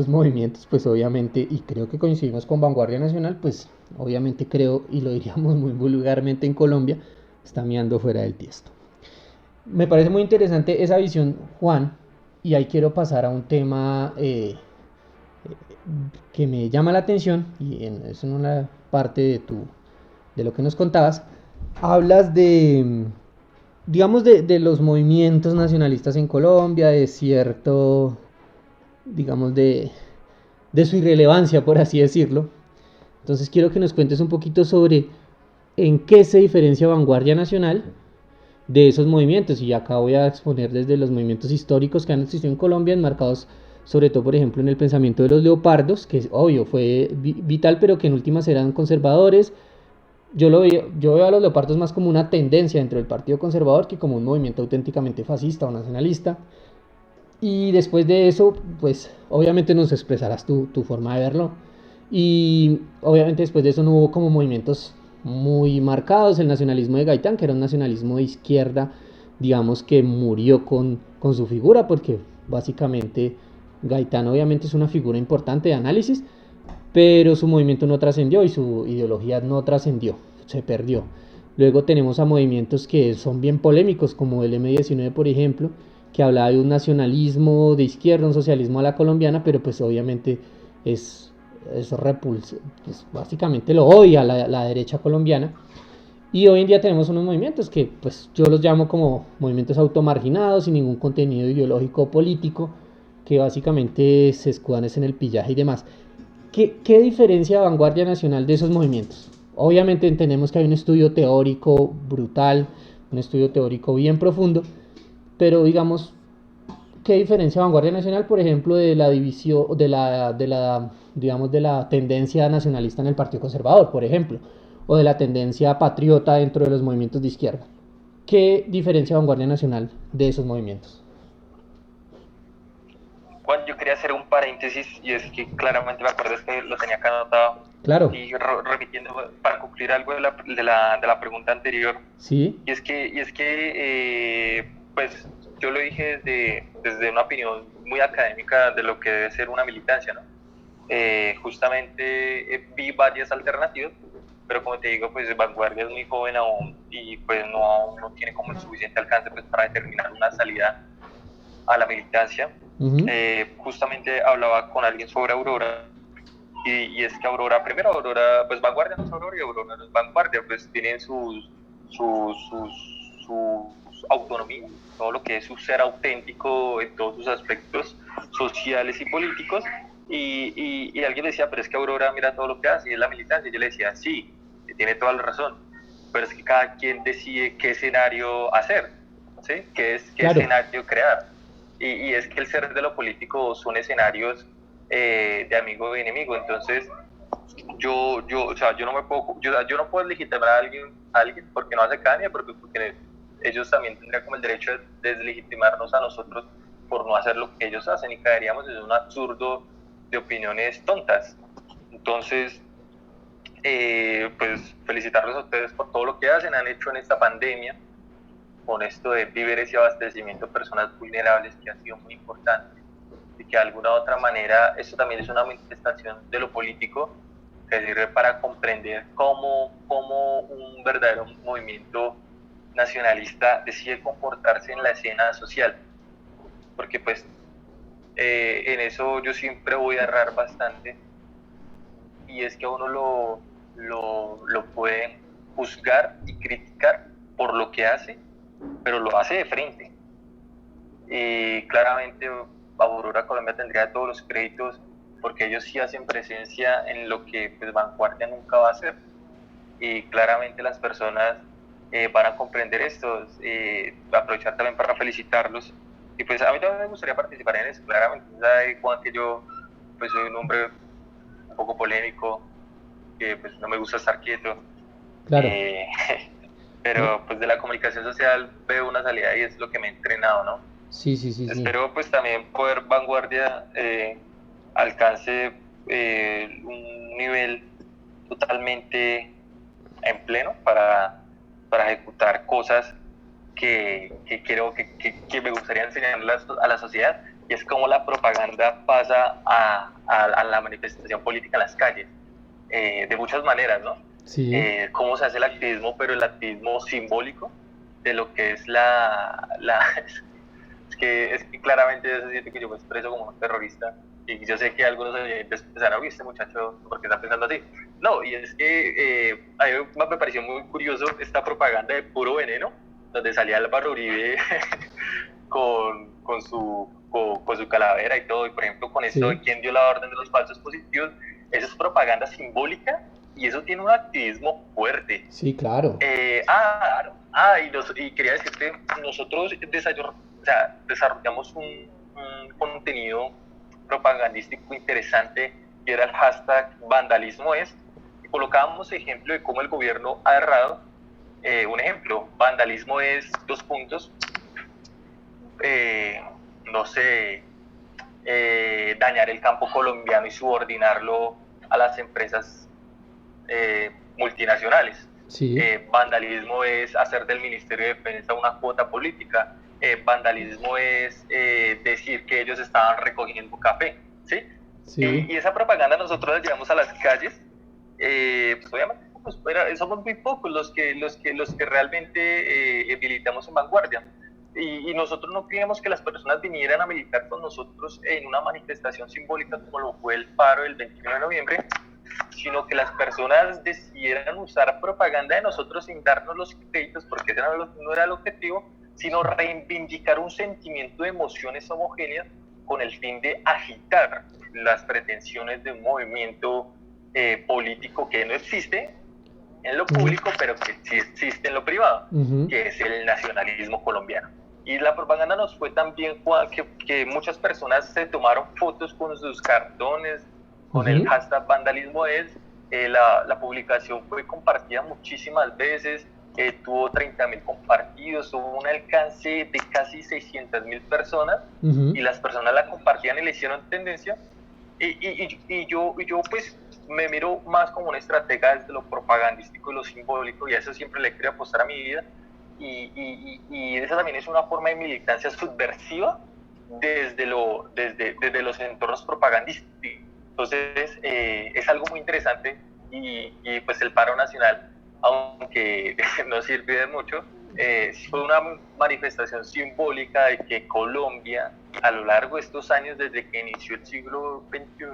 movimientos, pues obviamente, y creo que coincidimos con Vanguardia Nacional, pues obviamente creo, y lo diríamos muy vulgarmente en Colombia, está meando fuera del tiesto. Me parece muy interesante esa visión, Juan, y ahí quiero pasar a un tema que me llama la atención, y es en una parte de lo que nos contabas. Hablas de, digamos, de los movimientos nacionalistas en Colombia, de cierto, digamos, de su irrelevancia, por así decirlo. Entonces quiero que nos cuentes un poquito sobre en qué se diferencia Vanguardia Nacional de esos movimientos. Y acá voy a exponer desde los movimientos históricos que han existido en Colombia, enmarcados sobre todo, por ejemplo, en el pensamiento de los leopardos, que es obvio, fue vital, pero que en últimas eran conservadores. Yo veo a los leopardos más como una tendencia dentro del Partido Conservador que como un movimiento auténticamente fascista o nacionalista. Y después de eso, pues obviamente nos expresarás tu forma de verlo. Y obviamente después de eso no hubo como movimientos muy marcados. El nacionalismo de Gaitán, que era un nacionalismo de izquierda, digamos que murió con su figura, porque básicamente Gaitán obviamente es una figura importante de análisis, pero su movimiento no trascendió y su ideología no trascendió, se perdió. Luego tenemos a movimientos que son bien polémicos, como el M19, por ejemplo, que hablaba de un nacionalismo de izquierda, un socialismo a la colombiana, pero pues obviamente es repulsivo, pues básicamente lo odia la derecha colombiana. Y hoy en día tenemos unos movimientos que pues yo los llamo como movimientos automarginados, sin ningún contenido ideológico o político, que básicamente se escudan en el pillaje y demás. ¿Qué diferencia Vanguardia Nacional de esos movimientos? Obviamente entendemos que hay un estudio teórico brutal, un estudio teórico bien profundo, pero digamos, ¿qué diferencia Vanguardia Nacional, por ejemplo, de la división, digamos, de la tendencia nacionalista en el Partido Conservador, por ejemplo, o de la tendencia patriota dentro de los movimientos de izquierda? ¿Qué diferencia Vanguardia Nacional de esos movimientos? Juan, yo quería hacer un paréntesis y es que claramente me acuerdo que lo tenía acá anotado. Claro. Y repitiendo para concluir algo de la pregunta anterior. Sí. Y es que pues yo lo dije desde una opinión muy académica de lo que debe ser una militancia, ¿no? Justamente vi varias alternativas, pero como te digo, pues Vanguardia es muy joven aún y pues aún no tiene como el suficiente alcance pues, para determinar una salida a la militancia. Justamente hablaba con alguien sobre Aurora y es que Aurora, pues Vanguardia no es Aurora y Aurora no es Vanguardia, pues tienen sus autonomía, todo lo que es su ser auténtico en todos sus aspectos sociales y políticos. Y alguien decía, pero es que Aurora mira todo lo que hace y es la militancia. Y yo le decía, sí, tiene toda la razón, pero es que cada quien decide qué escenario hacer, ¿sí? ¿Qué claro. escenario crear? Y es que el ser de lo político son escenarios de amigo y enemigo. Entonces, yo no puedo legitimar a alguien porque no hace caña, porque ellos también tendrían como el derecho de deslegitimarnos a nosotros por no hacer lo que ellos hacen y caeríamos en un absurdo de opiniones tontas. Entonces, pues felicitarlos a ustedes por todo lo que han hecho en esta pandemia, con esto de víveres y abastecimiento a personas vulnerables, que ha sido muy importante, y que de alguna u otra manera esto también es una manifestación de lo político que sirve para comprender cómo un verdadero movimiento nacionalista decide comportarse en la escena social, porque pues en eso yo siempre voy a errar bastante, y es que a uno lo pueden juzgar y criticar por lo que hace, pero lo hace de frente. Y claramente Aurora Colombia tendría todos los créditos porque ellos sí hacen presencia en lo que pues Vanguardia nunca va a hacer, y claramente las personas van a comprender esto. Aprovechar también para felicitarlos, y pues a mí también me gustaría participar en eso. Claramente sabe Juan que yo pues soy un hombre un poco polémico, que pues no me gusta estar quieto. Claro. Pero pues de la comunicación social veo una salida y es lo que me he entrenado, ¿no? Sí. Espero pues también poder Vanguardia alcance un nivel totalmente en pleno para ejecutar cosas que creo que me gustaría enseñarlas a la sociedad, y es cómo la propaganda pasa a la manifestación política en las calles, de muchas maneras, ¿no? Sí. Cómo se hace el activismo, pero el activismo simbólico de lo que es es que claramente se siente que yo me expreso como un terrorista, y yo sé que algunos oyentes pensarán, oye, este muchacho, ¿por qué está pensando así? No, y es que a mí me pareció muy curioso esta propaganda de Puro Veneno, donde salía Álvaro Uribe con su calavera y todo, y por ejemplo con esto de quién dio la orden de los falsos positivos. Eso es propaganda simbólica y eso tiene un activismo fuerte. Sí, claro. Y quería decirte, nosotros desarrollamos un contenido propagandístico interesante, que era el hashtag vandalismoes, y colocábamos ejemplo de cómo el gobierno ha errado. Un ejemplo, vandalismo es : dañar el campo colombiano y subordinarlo a las empresas multinacionales. Sí. Vandalismo es hacer del Ministerio de Defensa una cuota política. Vandalismo es decir que ellos estaban recogiendo café, ¿sí? Sí. Y esa propaganda nosotros la llevamos a las calles. Pues obviamente somos muy pocos los que realmente militamos en Vanguardia. y nosotros no queríamos que las personas vinieran a militar con nosotros en una manifestación simbólica como lo fue el paro del 21 de noviembre, sino que las personas decidieran usar propaganda de nosotros sin darnos los créditos, porque ese no era el objetivo, sino reivindicar un sentimiento de emociones homogéneas con el fin de agitar las pretensiones de un movimiento político que no existe en lo público, pero que sí existe en lo privado, que es el nacionalismo colombiano. Y la propaganda nos fue tan bien que muchas personas se tomaron fotos con sus cartones, con el hashtag vandalismo es, la publicación fue compartida muchísimas veces, tuvo 30.000 compartidos, tuvo un alcance de casi 600.000 personas, y las personas la compartían y le hicieron tendencia, y yo pues me miro más como una estratega desde lo propagandístico y lo simbólico, y a eso siempre le quería apostar a mi vida, y esa también es una forma de militancia subversiva desde los entornos propagandísticos. Entonces es algo muy interesante, y pues el paro nacional, aunque no sirve de mucho, fue una manifestación simbólica de que Colombia, a lo largo de estos años, desde que inició el siglo XXI,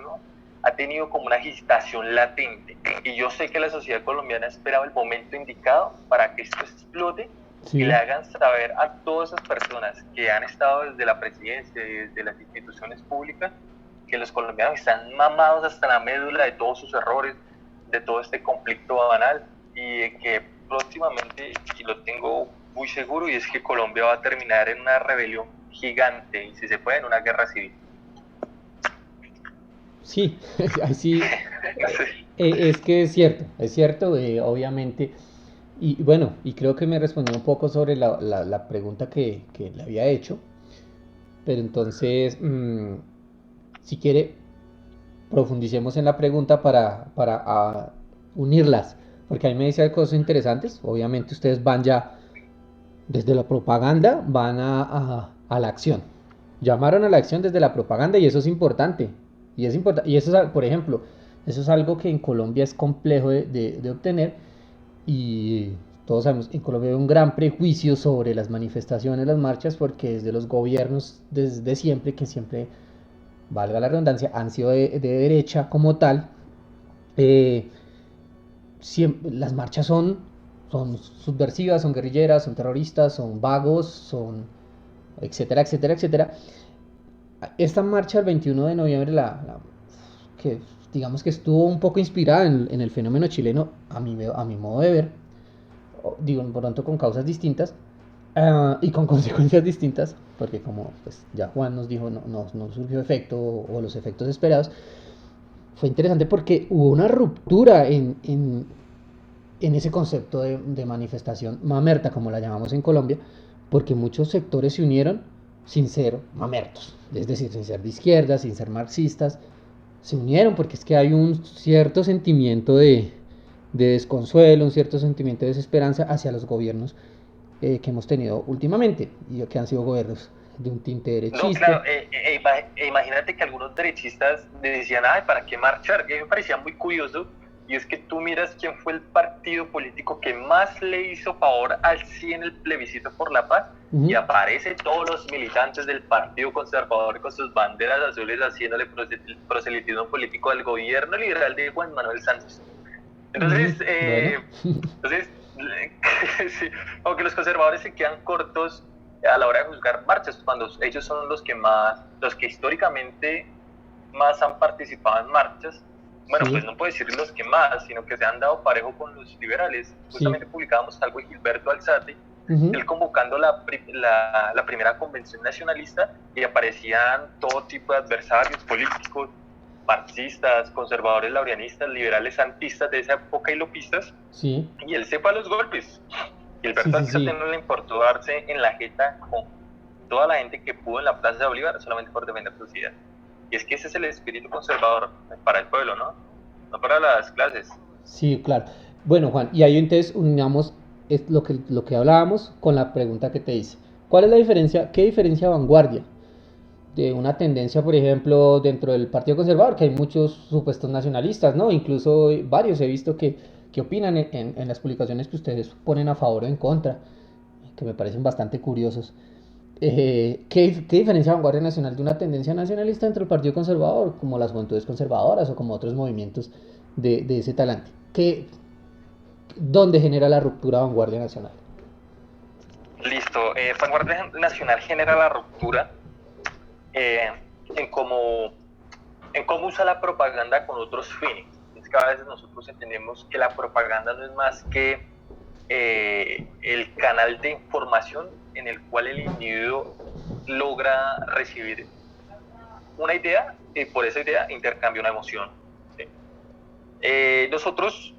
ha tenido como una agitación latente, y yo sé que la sociedad colombiana esperaba el momento indicado para que esto explote, y le hagan saber a todas esas personas que han estado desde la presidencia y desde las instituciones públicas que los colombianos están mamados hasta la médula de todos sus errores, de todo este conflicto banal, y que próximamente, y lo tengo muy seguro, y es que Colombia va a terminar en una rebelión gigante, y si se puede, en una guerra civil. Sí, así es que es cierto, obviamente, y bueno, y creo que me respondió un poco sobre la pregunta que le había hecho, pero entonces, si quiere, profundicemos en la pregunta para unirlas, porque a mí me dice cosas interesantes. Obviamente ustedes van ya desde la propaganda, van a la acción, llamaron a la acción desde la propaganda, y eso es importante. Y eso es, por ejemplo, eso es algo que en Colombia es complejo de obtener, y todos sabemos, en Colombia hay un gran prejuicio sobre las manifestaciones, las marchas, porque desde los gobiernos, desde siempre, que siempre, valga la redundancia, han sido de derecha como tal, las marchas son subversivas, son guerrilleras, son terroristas, son vagos, son etcétera, etcétera, etcétera. Esta marcha del 21 de noviembre, que digamos que estuvo un poco inspirada en el fenómeno chileno, a mi modo de ver, digo, por tanto con causas distintas, y con consecuencias distintas, porque como pues ya Juan nos dijo, no surgió efecto o los efectos esperados. Fue interesante porque hubo una ruptura en ese concepto de manifestación mamerta, como la llamamos en Colombia, porque muchos sectores se unieron sin ser mamertos, es decir, sin ser de izquierda, sin ser marxistas, se unieron porque es que hay un cierto sentimiento de desconsuelo, un cierto sentimiento de desesperanza hacia los gobiernos que hemos tenido últimamente, y que han sido gobiernos de un tinte derechista. No, claro, imagínate que algunos derechistas decían, ay, ¿para qué marchar? Y a mí me parecía muy curioso, y es que tú miras quién fue el partido político que más le hizo favor al sí en el plebiscito por la paz, y aparecen todos los militantes del Partido Conservador con sus banderas azules haciéndole proselitismo político al gobierno liberal de Juan Manuel Santos. Entonces, sí, aunque los conservadores se quedan cortos a la hora de juzgar marchas, cuando ellos son los que históricamente más han participado en marchas. Bueno, pues no puedo decir los que más, sino que se han dado parejo con los liberales. Justamente publicábamos algo de Gilberto Alzate, él convocando la primera convención nacionalista, y aparecían todo tipo de adversarios políticos, marxistas, conservadores laureanistas, liberales santistas de esa época y lopistas, y él se fue a los golpes. Gilberto Alzate no le importó darse en la jeta con toda la gente que pudo en la Plaza de Bolívar solamente por defender sus ideas. Y es que ese es el espíritu conservador para el pueblo, ¿no? No para las clases. Sí, claro. Bueno, Juan, y ahí entonces unamos lo que hablábamos con la pregunta que te hice. ¿Cuál es la diferencia? ¿Qué diferencia vanguardia de una tendencia, por ejemplo, dentro del Partido Conservador, que hay muchos supuestos nacionalistas, ¿no? Incluso varios he visto que opinan en las publicaciones que ustedes ponen a favor o en contra, que me parecen bastante curiosos. ¿qué diferencia Vanguardia Nacional de una tendencia nacionalista dentro del Partido Conservador, como las Juventudes Conservadoras o como otros movimientos de ese talante? ¿Dónde genera la ruptura Vanguardia Nacional? Listo. Vanguardia Nacional genera la ruptura en cómo usa la propaganda con otros fines. Es que a veces nosotros entendemos que la propaganda no es más que el canal de información en el cual el individuo logra recibir una idea y por esa idea intercambia una emoción. ¿Sí? Nosotros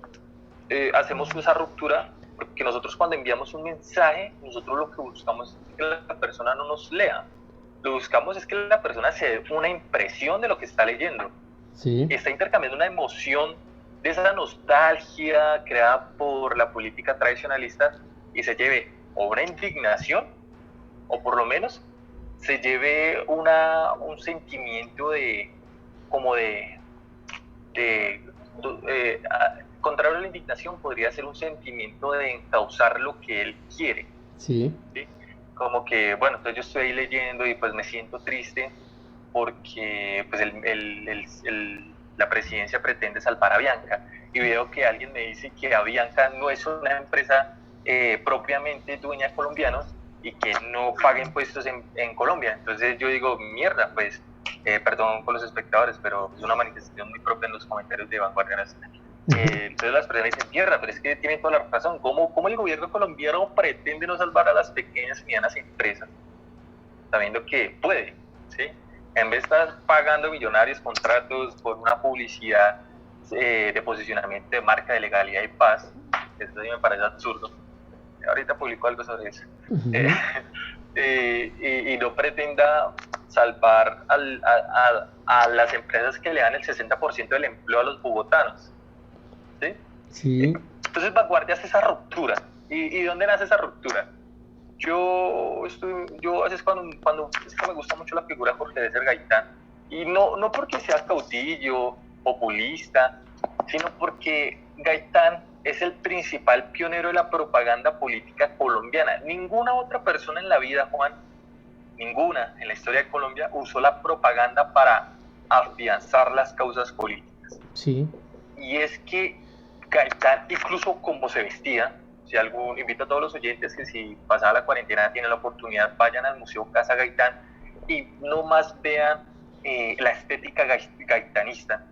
hacemos esa ruptura porque nosotros cuando enviamos un mensaje, nosotros lo que buscamos es que la persona no nos lea. Lo que buscamos es que la persona se dé una impresión de lo que está leyendo. Sí. Está intercambiando una emoción de esa nostalgia creada por la política tradicionalista y se lleve o una indignación o por lo menos se lleve un sentimiento contrario a la indignación podría ser un sentimiento de encauzar lo que él quiere. Sí. ¿Sí? Como que, bueno, entonces yo estoy ahí leyendo y pues me siento triste porque pues la presidencia pretende salvar a Avianca y veo que alguien me dice que Avianca no es una empresa propiamente dueña de colombianos y que no paga impuestos en Colombia. Entonces yo digo, mierda, pues, perdón por los espectadores, pero es una manifestación muy propia en los comentarios de Vanguardia Nacional. Entonces las personas dicen, mierda, pero es que tienen toda la razón. ¿Cómo el gobierno colombiano pretende no salvar a las pequeñas y medianas empresas? Sabiendo que puede, ¿sí? En vez de estar pagando millonarios contratos por una publicidad de posicionamiento de marca de legalidad y paz, eso sí me parece absurdo. Ahorita publico algo sobre eso. Y no pretenda salvar a las empresas que le dan el 60% del empleo a los bogotanos. ¿Sí? Sí. Entonces Vanguardia hace esa ruptura. ¿Y dónde nace esa ruptura? Yo a veces cuando es que me gusta mucho la figura de Jorge Eliezer Gaitán, y no porque sea caudillo, populista, sino porque Gaitán es el principal pionero de la propaganda política colombiana. Ninguna otra persona en la vida, Juan, ninguna en la historia de Colombia usó la propaganda para afianzar las causas políticas. Sí. Y es que Gaitán, incluso como se vestía, invito a todos los oyentes que si pasada la cuarentena tienen la oportunidad, vayan al Museo Casa Gaitán y no más vean la estética gaitanista.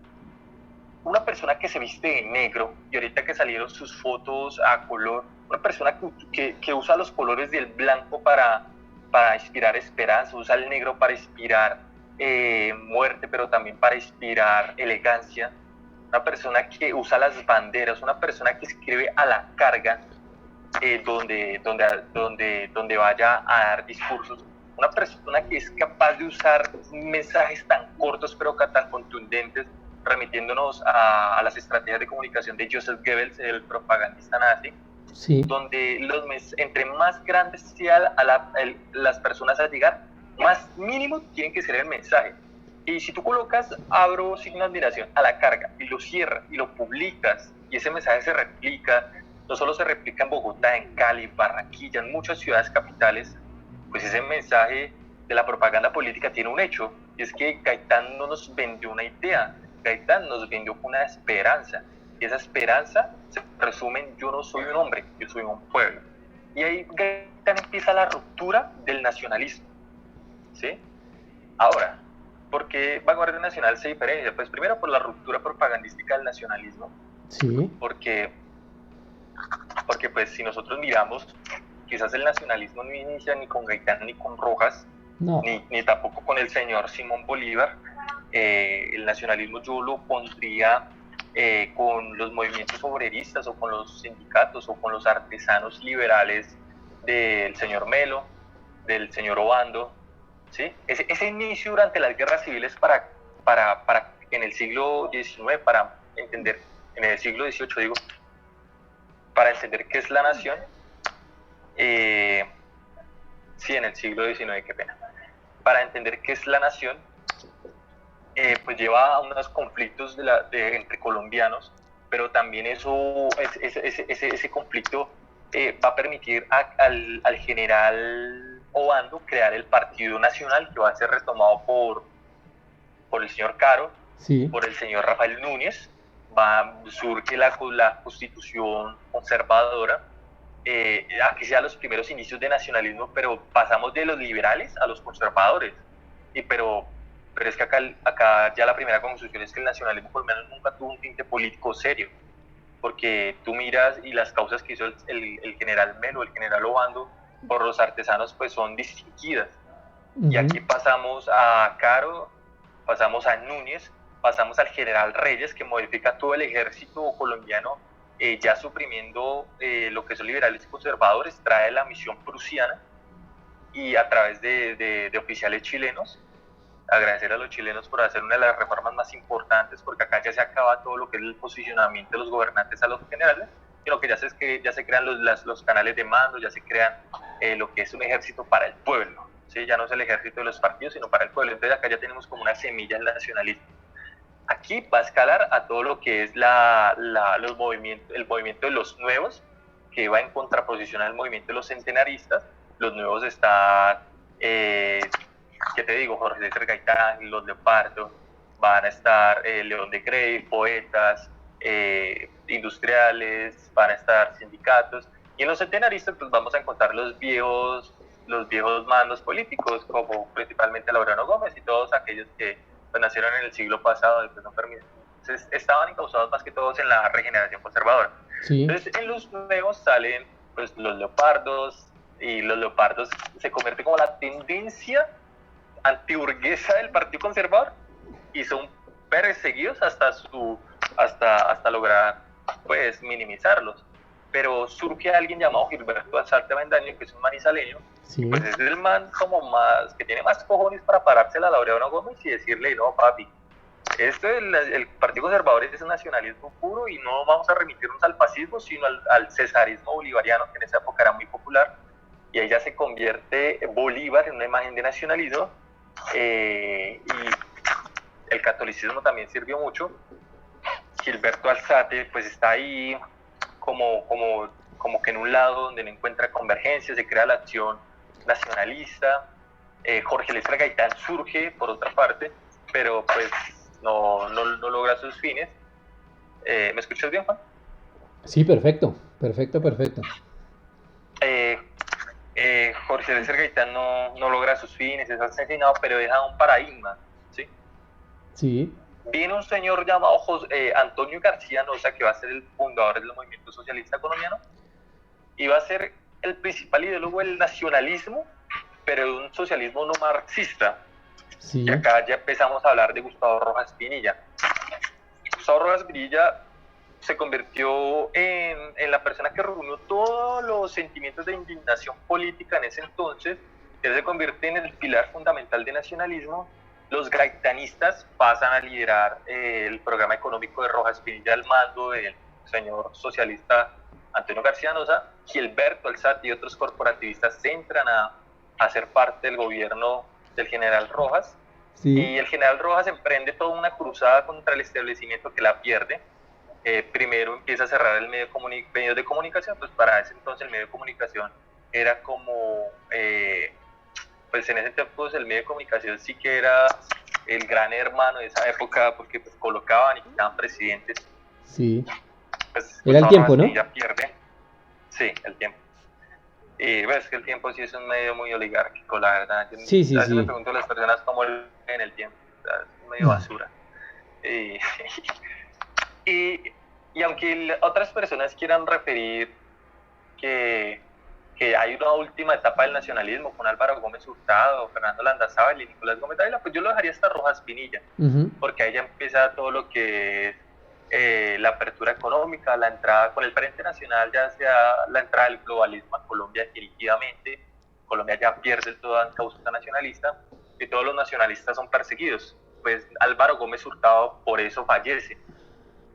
Una persona que se viste de negro, y ahorita que salieron sus fotos a color, una persona que usa los colores del blanco para inspirar esperanza, usa el negro para inspirar muerte, pero también para inspirar elegancia. Una persona que usa las banderas, una persona que escribe a la carga donde vaya a dar discursos, una persona que es capaz de usar mensajes tan cortos pero tan contundentes, remitiéndonos a las estrategias de comunicación de Joseph Goebbels, el propagandista nazi, sí. donde entre más grandes sean las personas a llegar, más mínimo tienen que ser el mensaje. Y si tú colocas, abro signo de admiración a la carga y lo cierras y lo publicas y ese mensaje se replica, no solo se replica en Bogotá, en Cali, Barranquilla, en muchas ciudades capitales, pues ese mensaje de la propaganda política tiene un hecho, y es que Gaitán no nos vendió una idea, Gaitán nos vendió una esperanza, y esa esperanza se resume en yo no soy un hombre, yo soy un pueblo. Y ahí Gaitán empieza la ruptura del nacionalismo, ¿sí? Ahora, ¿por qué Vanguardia Nacional se diferencia? Pues primero por la ruptura propagandística del nacionalismo, sí. porque pues si nosotros miramos, quizás el nacionalismo no inicia ni con Gaitán ni con Rojas, no. ni tampoco con el señor Simón Bolívar. El nacionalismo yo lo pondría con los movimientos obreristas o con los sindicatos o con los artesanos liberales del señor Melo, del señor Obando, ¿sí? Ese inicio durante las guerras civiles para en el siglo XIX, para entender, en el siglo XVIII digo, para entender qué es la nación, sí, en el siglo XIX, qué pena, para entender qué es la nación, pues lleva a unos conflictos entre colombianos, pero también ese conflicto va a permitir al general Obando crear el Partido Nacional, que va a ser retomado por el señor Caro, Sí. por el señor Rafael Núñez. Surge la Constitución conservadora. Aquí se dan los primeros inicios de nacionalismo, pero pasamos de los liberales a los conservadores. Pero es que acá ya la primera conclusión es que el nacionalismo colombiano nunca tuvo un tinte político serio, porque tú miras y las causas que hizo el general Melo, el general Obando, por los artesanos, pues son distinguidas. Y aquí pasamos a Caro, pasamos a Núñez, pasamos al general Reyes, que modifica todo el ejército colombiano, ya suprimiendo lo que son liberales y conservadores, trae la misión prusiana, y a través de oficiales chilenos, agradecer a los chilenos por hacer una de las reformas más importantes, porque acá ya se acaba todo lo que es el posicionamiento de los gobernantes a los generales, sino que ya se crean los canales de mando, ya se crean lo que es un ejército para el pueblo, ¿sí? Ya no es el ejército de los partidos, sino para el pueblo. Entonces acá ya tenemos como una semilla del nacionalismo. Aquí va a escalar a todo lo que es el movimiento de los nuevos, que va en contraposición al movimiento de los centenaristas. Los nuevos están, ¿qué te digo? Jorge César Gaitán, Los Leopardo, van a estar León de Grey, poetas, industriales, van a estar sindicatos. Y en los centenaristas pues vamos a encontrar los viejos mandos políticos, como principalmente Laureano Gómez y todos aquellos que pues nacieron en el siglo pasado, después no permiten. Entonces estaban encausados más que todos en la regeneración conservadora. Sí. Entonces en los nuevos salen pues los leopardos, y los leopardos se convierte como la tendencia antiburguesa del Partido Conservador, y son perseguidos hasta lograr pues minimizarlos. Pero surge alguien llamado Gilberto Alzate Avendaño, que es un manizaleño, Sí. pues es el man como más, que tiene más cojones para parársela a Laureano Gómez y decirle, no papi, el Partido Conservador es un nacionalismo puro y no vamos a remitirnos al fascismo, sino al cesarismo bolivariano, que en esa época era muy popular, y ahí ya se convierte Bolívar en una imagen de nacionalismo, y el catolicismo también sirvió mucho. Gilberto Alzate pues está ahí como que en un lado donde no encuentra convergencia, se crea la Acción Nacionalista. Jorge César Gaitán surge por otra parte, pero pues no logra sus fines. ¿Me escuchas bien, Juan? Sí, perfecto. Jorge César Gaitán no logra sus fines, es asesinado, pero deja un paradigma, ¿sí? Sí. Viene un señor llamado Antonio García Nosa, que va a ser el fundador del movimiento socialista colombiano, y va a ser el principal ideólogo del nacionalismo, pero de un socialismo no marxista. Sí. Y acá ya empezamos a hablar de Gustavo Rojas Pinilla. Gustavo Rojas Pinilla se convirtió en la persona que reunió todos los sentimientos de indignación política en ese entonces. Él se convierte en el pilar fundamental del nacionalismo. Los gaitanistas pasan a liderar el programa económico de Rojas Pinilla al mando del señor socialista Antonio García Nosa. Gilberto Alzate y otros corporativistas entran a ser parte del gobierno del general Rojas. Sí. Y el general Rojas emprende toda una cruzada contra el establecimiento, que la pierde. Primero empieza a cerrar el medio de comunicación, pues para ese entonces el medio de comunicación era como, pues en ese tiempo el medio de comunicación sí que era el gran hermano de esa época, porque pues colocaban y quitaban presidentes. Sí. Pues, era el tiempo, ¿no? Ya pierde. Sí, el tiempo. Y ves que el tiempo sí es un medio muy oligárquico, la verdad. Sí. A veces me pregunto a las personas cómo en el tiempo, es medio basura. Y aunque otras personas quieran referir que hay una última etapa del nacionalismo con Álvaro Gómez Hurtado, Fernando Landazábal y Nicolás Gómez Dávila, pues yo lo dejaría hasta Rojas Pinilla, porque ahí ya empieza todo lo que es la apertura económica, la entrada con el Frente Nacional, ya sea la entrada del globalismo a Colombia definitivamente. Colombia ya pierde toda causa nacionalista y todos los nacionalistas son perseguidos. Pues Álvaro Gómez Hurtado por eso fallece.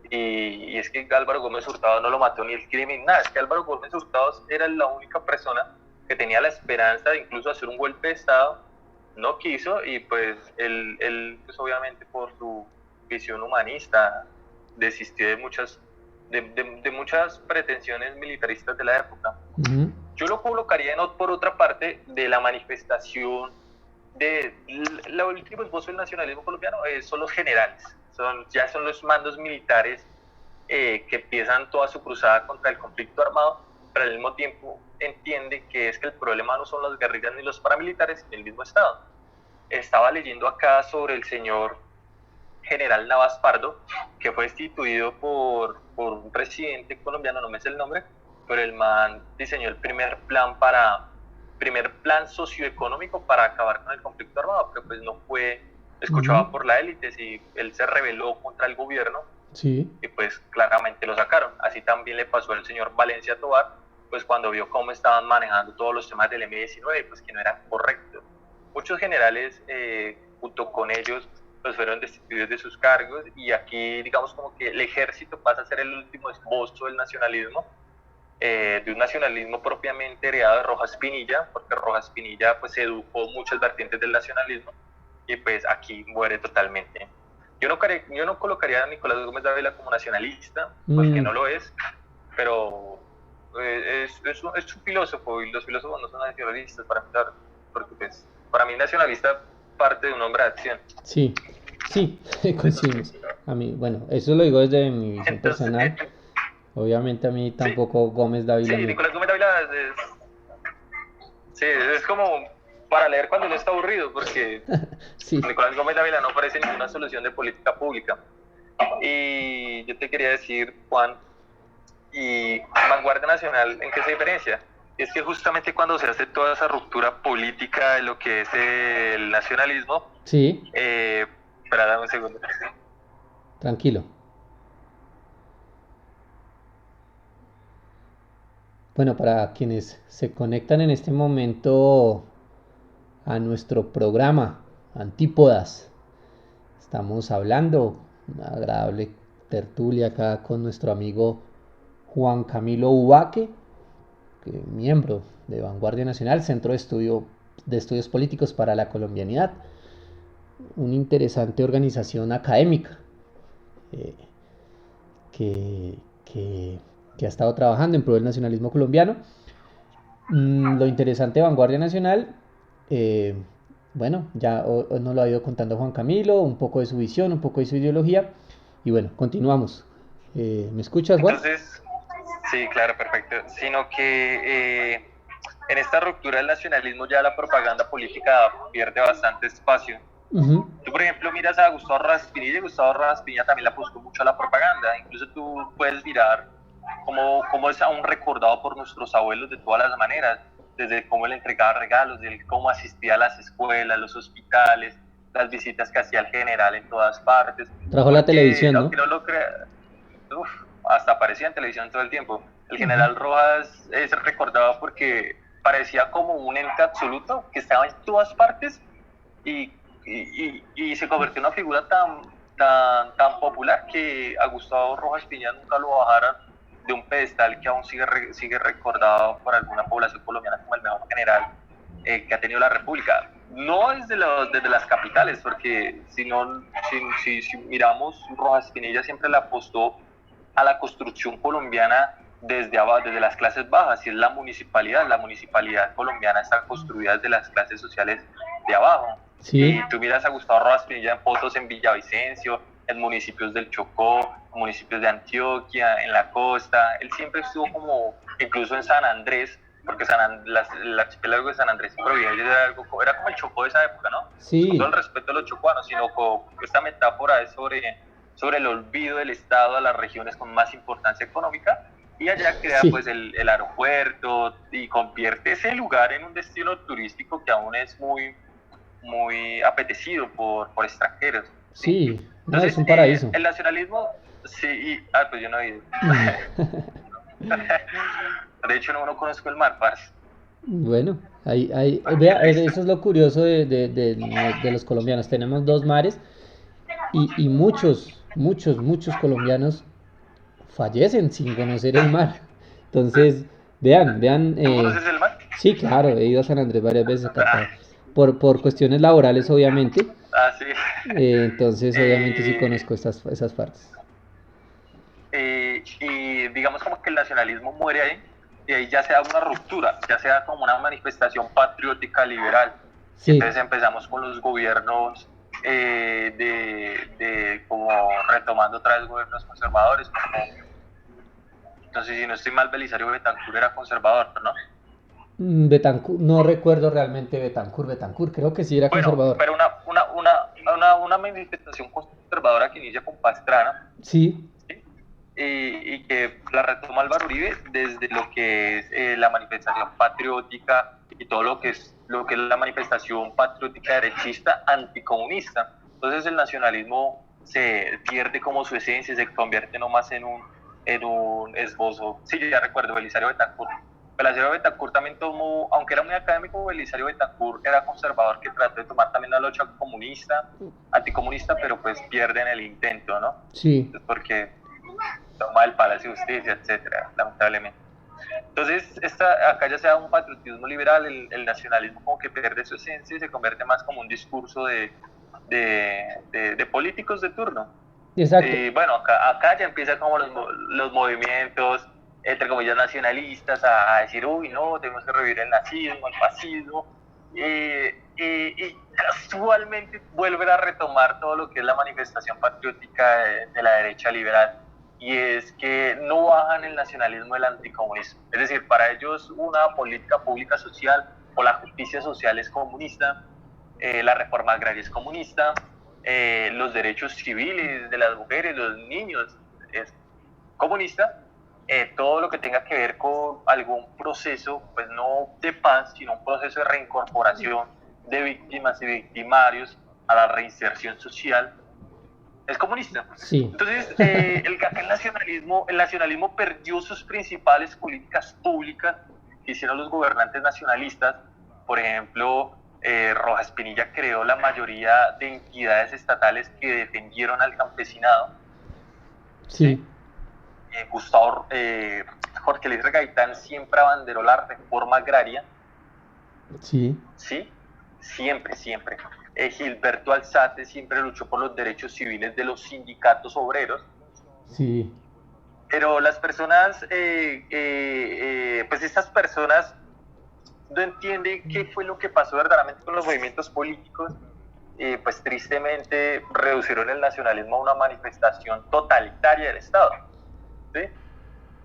Y es que Álvaro Gómez Hurtado no lo mató ni el crimen, nada. Es que Álvaro Gómez Hurtado era la única persona que tenía la esperanza de incluso hacer un golpe de Estado. No quiso, y pues él pues obviamente por su visión humanista desistió de muchas pretensiones militaristas de la época. yo lo colocaría por otra parte de la manifestación de el último esbozo del nacionalismo colombiano, son los generales, ya son los mandos militares que empiezan toda su cruzada contra el conflicto armado, pero al mismo tiempo entiende que es que el problema no son las guerrillas ni los paramilitares, sino el mismo Estado. Estaba leyendo acá sobre el señor general Navas Pardo, que fue instituido por un presidente colombiano, no me sé el nombre, pero el man diseñó el primer plan socioeconómico para acabar con el conflicto armado, pero pues no fue escuchado por la élite, y él se rebeló contra el gobierno, sí, y pues claramente lo sacaron. Así también le pasó al señor Valencia Tovar, pues cuando vio cómo estaban manejando todos los temas del M-19, pues que no eran correctos. Muchos generales, junto con ellos, pues fueron destituidos de sus cargos, y aquí digamos como que el ejército pasa a ser el último esbozo del nacionalismo, de un nacionalismo propiamente heredado de Rojas Pinilla, porque Rojas Pinilla pues educó muchas vertientes del nacionalismo, y pues aquí muere totalmente. Yo no colocaría a Nicolás Gómez Dávila como nacionalista, pues que no lo es, pero es un filósofo, y los filósofos no son nacionalistas para empezar, porque pues para mí nacionalista parte de un hombre de acción. Sí, coincidimos. A mí, bueno, eso lo digo desde mi visión personal. Obviamente a mí tampoco Gómez Dávila. Sí, Nicolás Gómez Dávila es como para leer cuando uno está aburrido, porque sí. Nicolás Gómez Dávila no ofrece ninguna solución de política pública. Y yo te quería decir, Juan, y Vanguardia Nacional, ¿en qué se diferencia? Es que justamente cuando se hace toda esa ruptura política de lo que es el nacionalismo, sí. Espera, dame un segundo. Tranquilo. Bueno, para quienes se conectan en este momento a nuestro programa Antípodas, estamos hablando, una agradable tertulia acá con nuestro amigo Juan Camilo Ubaque, miembro de Vanguardia Nacional, Centro de Estudios Políticos para la Colombianidad, una interesante organización académica que ha estado trabajando en pro del nacionalismo colombiano. Lo interesante de Vanguardia Nacional, bueno, ya nos lo ha ido contando Juan Camilo, un poco de su visión, un poco de su ideología, y bueno, continuamos. ¿Me escuchas, Juan? Entonces, sí, claro, perfecto. Sino que en esta ruptura del nacionalismo ya la propaganda política pierde bastante espacio. Uh-huh. Tú, por ejemplo, miras a Gustavo Rojas Pinilla, y Gustavo Rojas Pinilla también le apostó mucho a la propaganda. Incluso tú puedes mirar cómo es aún recordado por nuestros abuelos de todas las maneras, desde cómo le entregaba regalos, desde cómo asistía a las escuelas, los hospitales, las visitas que hacía el general en todas partes. Trajo la televisión, ¿no? Aunque no lo crea, hasta aparecía en televisión todo el tiempo. El general Rojas es recordado porque parecía como un ente absoluto que estaba en todas partes, y se convirtió en una figura tan popular que a Gustavo Rojas Pinilla nunca lo bajaron de un pedestal que aún sigue recordado por alguna población colombiana como el mejor general que ha tenido la República. No desde las capitales, porque si miramos, Rojas Pinilla siempre le apostó a la construcción colombiana desde abajo, desde las clases bajas, y es la municipalidad. La municipalidad colombiana está construida desde las clases sociales de abajo. Sí. Y tú miras a Gustavo Rojas Pinilla en fotos en Villavicencio, en municipios del Chocó, municipios de Antioquia, en la costa. Él siempre estuvo como, incluso en San Andrés, porque el archipiélago de San Andrés y Providencia era como el Chocó de esa época, ¿no? Sí. Con todo el respeto a los chocuanos, sino con esta metáfora es sobre el olvido del Estado a las regiones con más importancia económica, y allá crea pues el aeropuerto y convierte ese lugar en un destino turístico que aún es muy apetecido por extranjeros. Sí, no, entonces, es un paraíso. El nacionalismo, sí, pues yo no he ido. De hecho, no conozco el mar, parce. Bueno, vea, eso es lo curioso de los colombianos. Tenemos dos mares, y muchos colombianos fallecen sin conocer el mar. Entonces, vean. ¿Tú conoces el mar? Sí, claro, he ido a San Andrés varias veces acá, por cuestiones laborales, obviamente. Sí. Entonces, obviamente sí conozco esas partes. Y digamos como que el nacionalismo muere ahí, y ahí ya se da una ruptura, ya se da como una manifestación patriótica liberal. Sí. Entonces empezamos con los gobiernos como retomando otra vez gobiernos conservadores. Entonces, si no estoy mal, Belisario Betancur era conservador, ¿no? Betancur, no recuerdo realmente Betancur, creo que sí era conservador. Pero una manifestación conservadora que inicia con Pastrana. Sí. ¿Sí? Y que la retoma Álvaro Uribe desde lo que es la manifestación patriótica y todo lo que es la manifestación patriótica derechista anticomunista. Entonces el nacionalismo se pierde como su esencia, se convierte nomás en un esbozo. Sí, yo ya recuerdo, Belisario Betancur. Belisario Betancur también tomó, aunque era muy académico, Belisario Betancur era conservador que trató de tomar también la lucha comunista, anticomunista, pero pues pierde en el intento, ¿no? Sí. Es porque toma el Palacio de Justicia, etcétera, lamentablemente. Entonces, acá ya se da un patriotismo liberal, el nacionalismo como que pierde su esencia y se convierte más como un discurso de políticos de turno. Exacto. Y bueno, acá ya empiezan como los movimientos, entre comillas, nacionalistas a decir, uy, no, tenemos que revivir el nazismo, el fascismo, y casualmente vuelven a retomar todo lo que es la manifestación patriótica de la derecha liberal, y es que no bajan el nacionalismo del anticomunismo. Es decir, para ellos una política pública social o la justicia social es comunista, la reforma agraria es comunista, los derechos civiles de las mujeres, los niños es comunista, todo lo que tenga que ver con algún proceso, pues no de paz, sino un proceso de reincorporación de víctimas y victimarios a la reinserción social, es comunista. Sí. Entonces, el nacionalismo perdió sus principales políticas públicas que hicieron los gobernantes nacionalistas. Por ejemplo, Rojas Pinilla creó la mayoría de entidades estatales que defendieron al campesinado. Sí. Jorge Luis Gaitán siempre abanderó la reforma agraria. Sí. Sí, siempre. Gilberto Alzate siempre luchó por los derechos civiles de los sindicatos obreros. Sí. Pero las personas, pues estas personas no entienden qué fue lo que pasó verdaderamente con los movimientos políticos. Pues tristemente reducieron el nacionalismo a una manifestación totalitaria del Estado.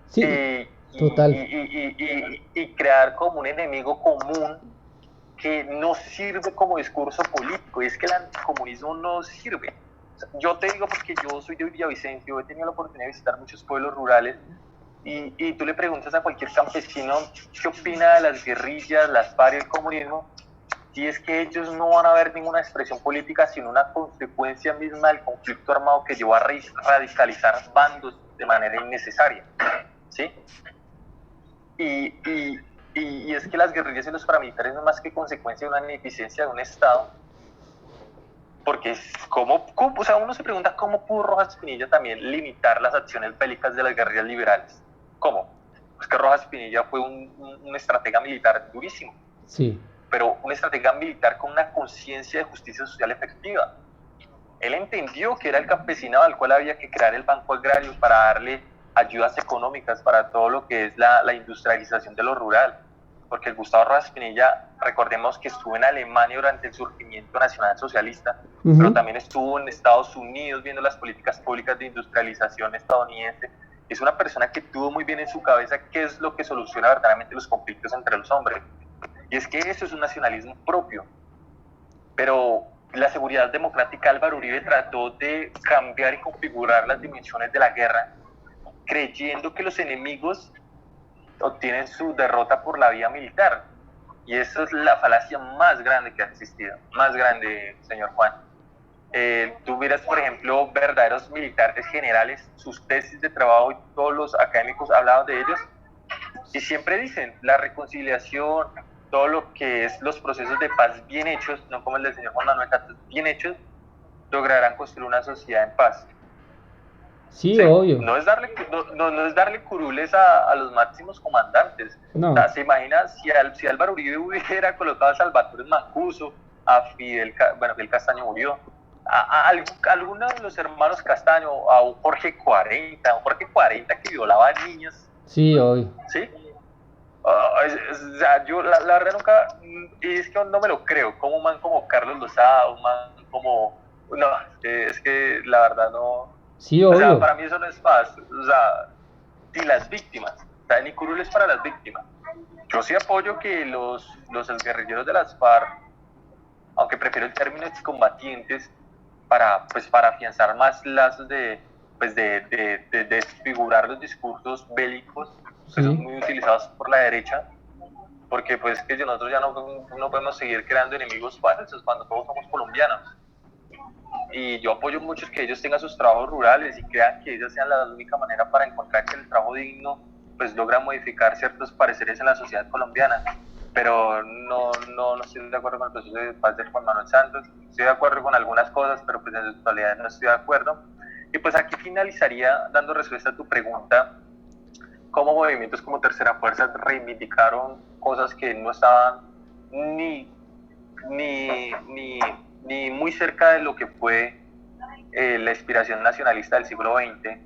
¿Sí? Total. Y crear como un enemigo común que no sirve como discurso político, y es que el anticomunismo no sirve. O sea, yo te digo porque yo soy de Villavicencio, he tenido la oportunidad de visitar muchos pueblos rurales, y tú le preguntas a cualquier campesino qué opina de las guerrillas, las FARC y el comunismo, y es que ellos no van a ver ninguna expresión política, sino una consecuencia misma del conflicto armado que llevó a radicalizar bandos de manera innecesaria, ¿sí? Y es que las guerrillas y los paramilitares no es más que consecuencia de una ineficiencia de un Estado, porque es o sea, uno se pregunta cómo pudo Rojas Pinilla también limitar las acciones bélicas de las guerrillas liberales. ¿Cómo? Pues que Rojas Pinilla fue un estratega militar durísimo. Sí. Pero un estratega militar con una conciencia de justicia social efectiva. Él entendió que era el campesinado al cual había que crear el Banco Agrario para darle ayudas económicas para todo lo que es la industrialización de lo rural. Porque Gustavo Rojas Pinilla, recordemos que estuvo en Alemania durante el surgimiento nacional socialista, pero también estuvo en Estados Unidos viendo las políticas públicas de industrialización estadounidense. Es una persona que tuvo muy bien en su cabeza qué es lo que soluciona verdaderamente los conflictos entre los hombres. Y es que eso es un nacionalismo propio. Pero la seguridad democrática, Álvaro Uribe trató de cambiar y configurar las dimensiones de la guerra, creyendo que los enemigos obtienen su derrota por la vía militar. Y esa es la falacia más grande que ha existido, más grande, señor Juan. Tú miras, por ejemplo, verdaderos militares generales, sus tesis de trabajo y todos los académicos hablaban de ellos, y siempre dicen la reconciliación, todo lo que es los procesos de paz bien hechos, no como el del señor Juan Manuel Santos, bien hechos, lograrán construir una sociedad en paz. Sí, obvio. No es darle curules a los máximos comandantes. No. O sea, se imagina si Álvaro Uribe hubiera colocado a Salvatore Mancuso, a Fidel Castaño murió, a alguno de los hermanos Castaño, a un Jorge 40 que violaba niñas. Sí, obvio. ¿Sí? O sea, yo la verdad nunca, y es que no me lo creo, como un man como Carlos Lozada, un man como, no, es que la verdad no, Sí, o sea, obvio. para mí eso no es paz, o sea, y las víctimas, o sea, ni curul es para las víctimas. Yo sí apoyo que los guerrilleros de las FARC, aunque prefiero el término excombatientes, pues, para afianzar más lazos pues de desfigurar los discursos bélicos que son Sí, muy utilizados por la derecha, porque pues que nosotros ya no podemos seguir creando enemigos falsos cuando todos somos colombianos. Y yo apoyo mucho que ellos tengan sus trabajos rurales y crean que esa sea la única manera para encontrar que el trabajo digno pues logra modificar ciertos pareceres en la sociedad colombiana. Pero no estoy de acuerdo con el proceso de paz de Juan Manuel Santos. Estoy de acuerdo con algunas cosas, pero pues en su totalidad no estoy de acuerdo. Y pues aquí finalizaría dando respuesta a tu pregunta, cómo movimientos como Tercera Fuerza reivindicaron cosas que no estaban ni, ni, ni, ni muy cerca de lo que fue la inspiración nacionalista del siglo XX.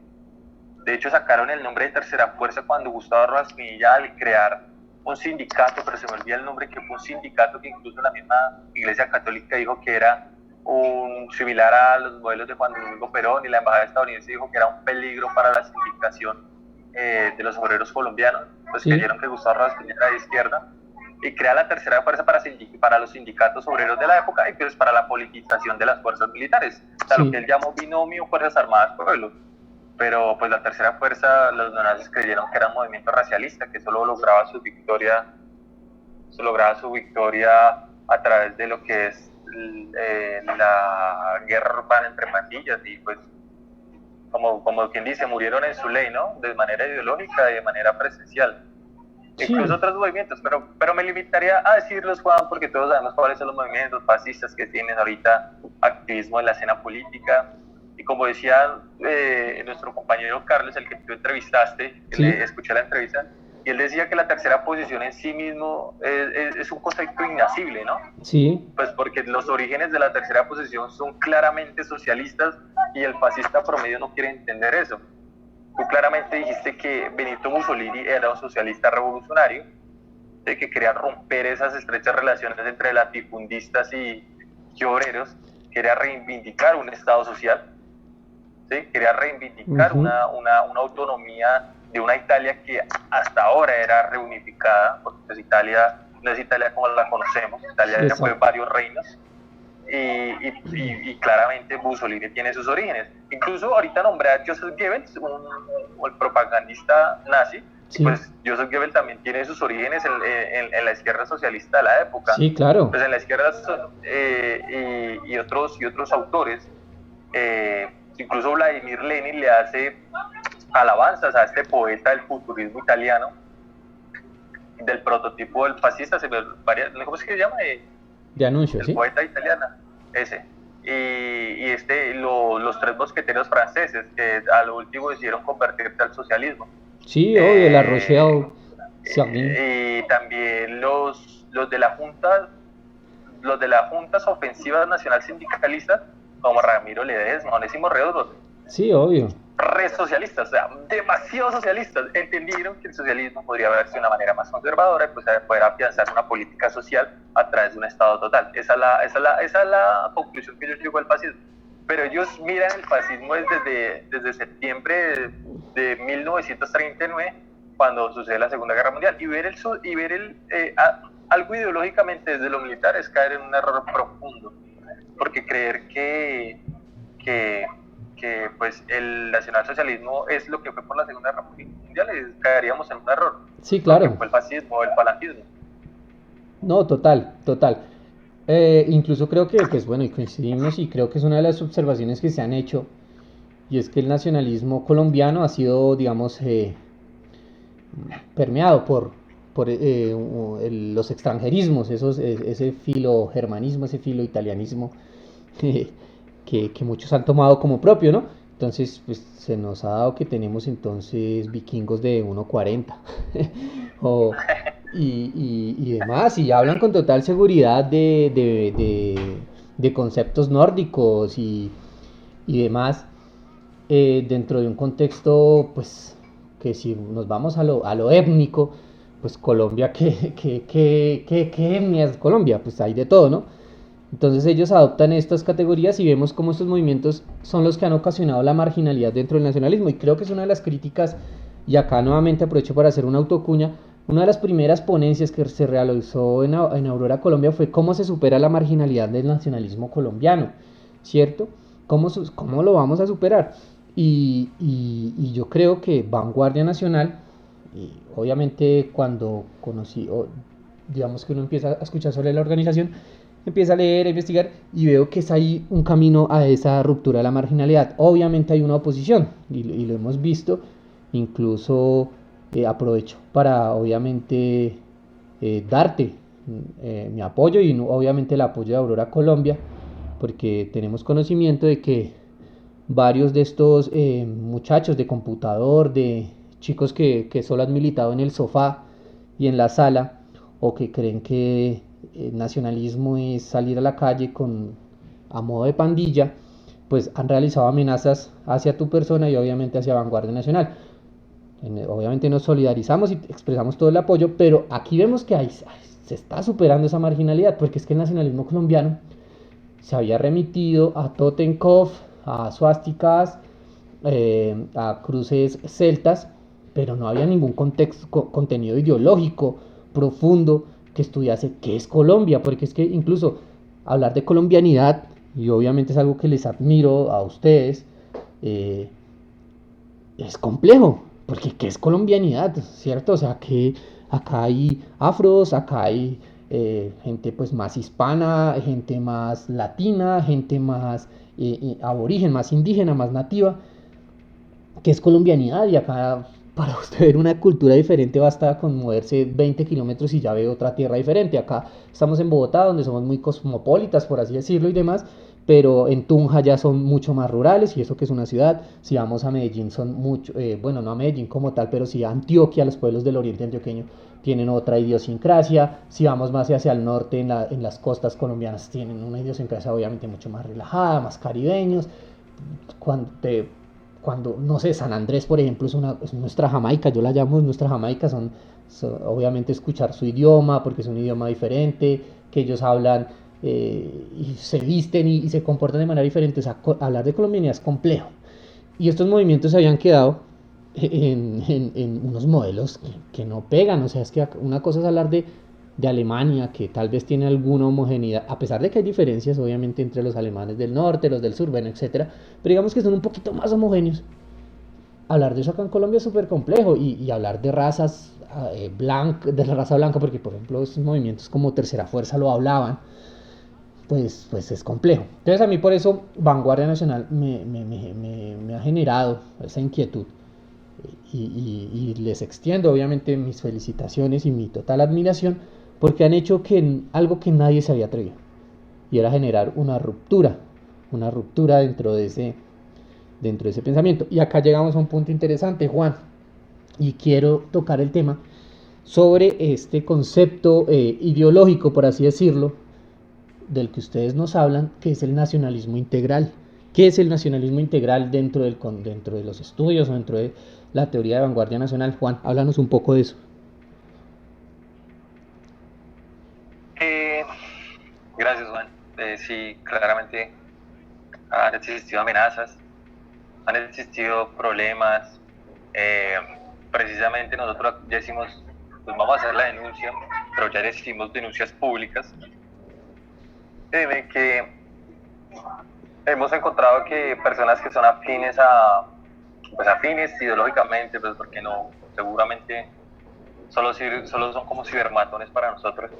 De hecho, sacaron el nombre de Tercera Fuerza cuando Gustavo Rojas Pinilla, al crear un sindicato, pero se me olvida el nombre, que fue un sindicato que incluso la misma Iglesia Católica dijo que era un similar a los modelos de Juan Domingo Perón, y la embajada estadounidense dijo que era un peligro para la sindicación de los obreros colombianos. Pues sí, creyeron que Gustavo Rojas Pinilla era de izquierda y crea la Tercera Fuerza para los sindicatos obreros de la época y pues para la politización de las fuerzas militares, o sea, lo que sí, él llamó binomio Fuerzas Armadas Pueblo. Pero pues la Tercera Fuerza, los neonazis creyeron que era un movimiento racialista, que solo lograba su victoria a través de lo que es la guerra urbana entre pandillas, y pues como quien dice, murieron en su ley, ¿no? De manera ideológica y de manera presencial. Incluso sí, otros movimientos, pero me limitaría a decirlos, Juan, porque todos sabemos cuáles son los movimientos fascistas que tienen ahorita activismo en la escena política. Y como decía nuestro compañero Carlos, el que tú entrevistaste, que sí, le escuché la entrevista, y él decía que la tercera posición en sí mismo es un concepto innacible, ¿no? sí, Pues porque los orígenes de la tercera posición son claramente socialistas y el fascista promedio no quiere entender eso. Tú claramente dijiste que Benito Mussolini era un socialista revolucionario, de que quería romper esas estrechas relaciones entre latifundistas y obreros, quería reivindicar un Estado social, ¿sí? Quería reivindicar ujú, una autonomía de una Italia que hasta ahora era reunificada, porque pues Italia no es Italia como la conocemos, Italia sí, ya fue exacto. varios reinos, y claramente Mussolini tiene sus orígenes. Incluso ahorita nombré a Joseph Goebbels, el propagandista nazi, y Sí, pues Joseph Goebbels también tiene sus orígenes en la izquierda socialista de la época. sí, claro. Pues en la izquierda y otros autores, incluso Vladimir Lenin le hace alabanzas a este poeta del futurismo italiano, del prototipo del fascista, ¿cómo es que se llama? De anuncio, El ¿sí? poeta italiano, ese. Los tres mosqueteros franceses, que a lo último decidieron convertirse al socialismo. Sí, obvio, La Eh, Rochelle, Servin. y también los de las juntas ofensivas nacional sindicalistas, como Ramiro Ledesma, Onésimo Redros, Sí, obvio. re socialistas, o sea, demasiado socialistas, entendieron que el socialismo podría verse de una manera más conservadora y pues poder afianzar una política social a través de un Estado total. Esa es la conclusión que yo llego al fascismo. Pero ellos miran el fascismo desde septiembre de 1939, cuando sucede la Segunda Guerra Mundial, y ver algo ideológicamente desde lo militar es caer en un error profundo, porque creer que pues el nacionalsocialismo es lo que fue por la Segunda Guerra Mundial, caeríamos en un error, Sí, lo que claro. fue el fascismo o el falangismo. No, total, total. Incluso creo que, pues bueno, y coincidimos y creo que es una de las observaciones que se han hecho, y es que el nacionalismo colombiano ha sido, digamos, permeado por los extranjerismos, ese filo germanismo, ese filo italianismo que muchos han tomado como propio, ¿no? Entonces, pues se nos ha dado que tenemos entonces vikingos de 1,40 o, y demás, y hablan con total seguridad de conceptos nórdicos y demás, dentro de un contexto, pues, que si nos vamos a lo étnico, pues Colombia, ¿qué etnia es Colombia? Pues hay de todo, ¿no? Entonces ellos adoptan estas categorías y vemos cómo estos movimientos son los que han ocasionado la marginalidad dentro del nacionalismo. Y creo que es una de las críticas, y acá nuevamente aprovecho para hacer una autocuña, una de las primeras ponencias que se realizó en Aurora, Colombia, fue cómo se supera la marginalidad del nacionalismo colombiano, ¿cierto? ¿Cómo lo vamos a superar? Y yo creo que Vanguardia Nacional, y obviamente cuando conocí, digamos que uno empieza a escuchar sobre la organización, empieza a leer, a investigar y veo que es ahí un camino a esa ruptura de la marginalidad. Obviamente hay una oposición y lo hemos visto, incluso aprovecho para obviamente darte mi apoyo y obviamente el apoyo de Aurora Colombia, porque tenemos conocimiento de que varios de estos muchachos de computador, de chicos que solo han militado en el sofá y en la sala, o que creen que el nacionalismo es salir a la calle a modo de pandilla, pues han realizado amenazas hacia tu persona y obviamente hacia Vanguardia Nacional. Obviamente nos solidarizamos y expresamos todo el apoyo, pero aquí vemos que se está superando esa marginalidad, porque es que el nacionalismo colombiano se había remitido a Totenkopf, a suásticas, a cruces celtas, pero no había ningún contenido ideológico profundo que estudiase qué es Colombia, porque es que incluso hablar de colombianidad, y obviamente es algo que les admiro a ustedes, es complejo, porque ¿qué es colombianidad? ¿Cierto? O sea, que acá hay afros, acá hay gente pues más hispana, gente más latina, gente más aborigen, más indígena, más nativa, que es colombianidad. Y acá para usted ver una cultura diferente basta con moverse 20 kilómetros y ya ve otra tierra diferente. Acá estamos en Bogotá, donde somos muy cosmopolitas, por así decirlo, y demás, pero en Tunja ya son mucho más rurales, y eso que es una ciudad. Si vamos a Medellín son mucho, bueno, no a Medellín como tal, pero sí a Antioquia, los pueblos del oriente antioqueño tienen otra idiosincrasia. Si vamos más hacia el norte, en las costas colombianas, tienen una idiosincrasia obviamente mucho más relajada, más caribeños. Cuando no sé, San Andrés, por ejemplo, es nuestra Jamaica, yo la llamo nuestra Jamaica, obviamente escuchar su idioma, porque es un idioma diferente, que ellos hablan y se visten y se comportan de manera diferente. O sea, hablar de colombianidad es complejo. Y estos movimientos se habían quedado en unos modelos que no pegan. O sea, es que una cosa es hablar de Alemania, que tal vez tiene alguna homogeneidad, a pesar de que hay diferencias obviamente entre los alemanes del norte, los del sur, bueno, etcétera, pero digamos que son un poquito más homogéneos. Hablar de eso acá en Colombia es súper complejo, y hablar de razas de la raza blanca, porque por ejemplo estos movimientos como Tercera Fuerza lo hablaban, pues es complejo. Entonces a mí por eso Vanguardia Nacional me ha generado esa inquietud, y les extiendo obviamente mis felicitaciones y mi total admiración, porque han hecho algo que nadie se había atrevido, y era generar una ruptura dentro de ese pensamiento. Y acá llegamos a un punto interesante, Juan, y quiero tocar el tema sobre este concepto ideológico, por así decirlo, del que ustedes nos hablan, que es el nacionalismo integral. ¿Qué es el nacionalismo integral dentro de los estudios o dentro de la teoría de Vanguardia Nacional? Juan, háblanos un poco de eso. Gracias, Juan. Sí, claramente han existido amenazas, han existido problemas. Precisamente nosotros ya decimos, pues vamos a hacer la denuncia, pero ya decimos denuncias públicas. Que hemos encontrado que personas que son afines afines ideológicamente, pues porque no, seguramente solo son como cibermatones para nosotros.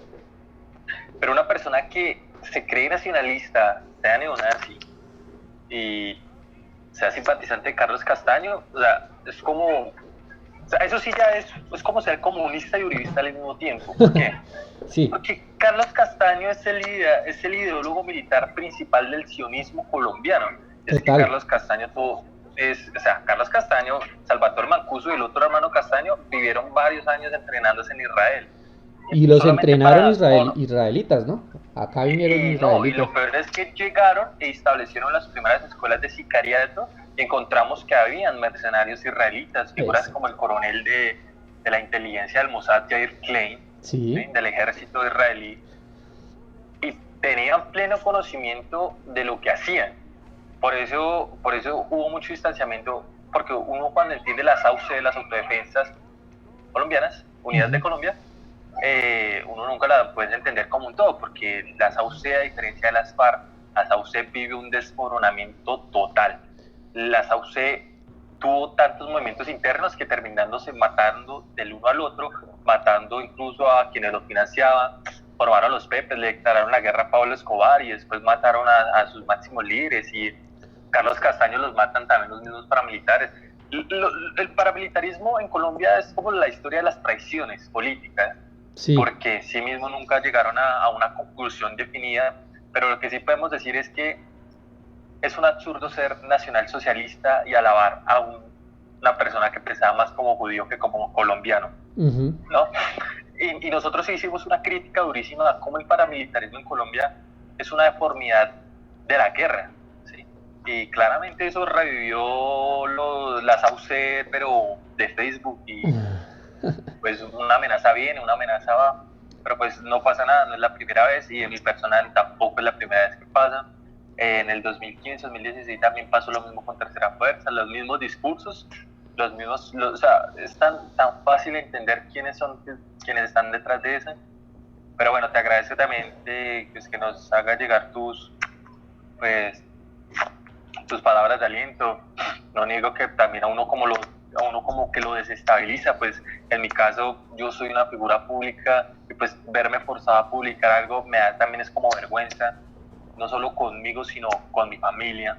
Pero una persona que se cree nacionalista, sea neonazi y sea simpatizante de Carlos Castaño, o sea, es como, o sea, eso sí ya es como ser comunista y uribista al mismo tiempo. ¿Por qué? Sí. Porque Carlos Castaño es el ideólogo militar principal del sionismo colombiano. Es que Carlos Castaño Carlos Castaño, Salvatore Mancuso y el otro hermano Castaño vivieron varios años entrenándose en Israel. Y los entrenaron israelitas, ¿no? Acá vinieron israelitas. Y lo peor es que llegaron e establecieron las primeras escuelas de sicariato, y encontramos que habían mercenarios israelitas, figuras como el coronel de la inteligencia del Mossad, Yair Klein, Sí. ¿sí? Del ejército israelí, y tenían pleno conocimiento de lo que hacían. Por eso hubo mucho distanciamiento, porque uno cuando entiende las AUC, las autodefensas colombianas, Unidas de Colombia, uno nunca la puede entender como un todo, porque las AUC, a diferencia de las FARC, las AUC vive un desmoronamiento total. Las AUC tuvo tantos movimientos internos que terminándose matando del uno al otro, matando incluso a quienes lo financiaban, formaron los Pepes, le declararon la guerra a Pablo Escobar y después mataron a sus máximos líderes, y Carlos Castaño los matan también los mismos paramilitares. El paramilitarismo en Colombia es como la historia de las traiciones políticas, Sí. porque sí mismo nunca llegaron a una conclusión definida, pero lo que sí podemos decir es que es un absurdo ser nacionalsocialista y alabar a una persona que pensaba más como judío que como colombiano, ¿no? Y nosotros sí hicimos una crítica durísima a cómo el paramilitarismo en Colombia es una deformidad de la guerra, ¿sí? Y claramente eso revivió las AUC, pero de Facebook, y pues una amenaza viene, una amenaza va, pero pues no pasa nada, no es la primera vez, y en mi personal tampoco es la primera vez que pasa. En el 2015, 2016 también pasó lo mismo con Tercera Fuerza, los mismos discursos, los mismos, o sea, es tan fácil entender quiénes son quienes están detrás de eso. Pero bueno, te agradezco también pues, que nos hagas llegar tus palabras de aliento. No niego que también a uno como que lo desestabiliza, pues en mi caso yo soy una figura pública y pues verme forzado a publicar algo me da también es como vergüenza, no solo conmigo sino con mi familia,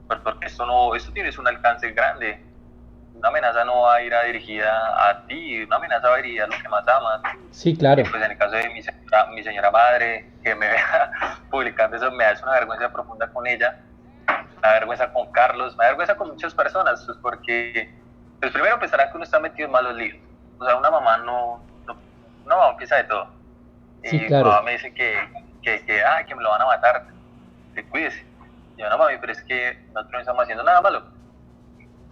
porque esto tiene un alcance grande. Una amenaza no va a ir dirigida a ti, una amenaza va dirigida a lo que más amas. Sí, claro. Y pues en el caso de mi señora madre, que me vea publicando eso, me da una vergüenza profunda con ella, me da vergüenza con Carlos, me da vergüenza con muchas personas, pues porque, pues primero pensarán que uno está metido en malos líos. O sea, una mamá no empieza de todo. Sí, y claro. Mi mamá me dice que me lo van a matar, que cuídese. Y yo, no mami, pero es que nosotros no estamos haciendo nada malo.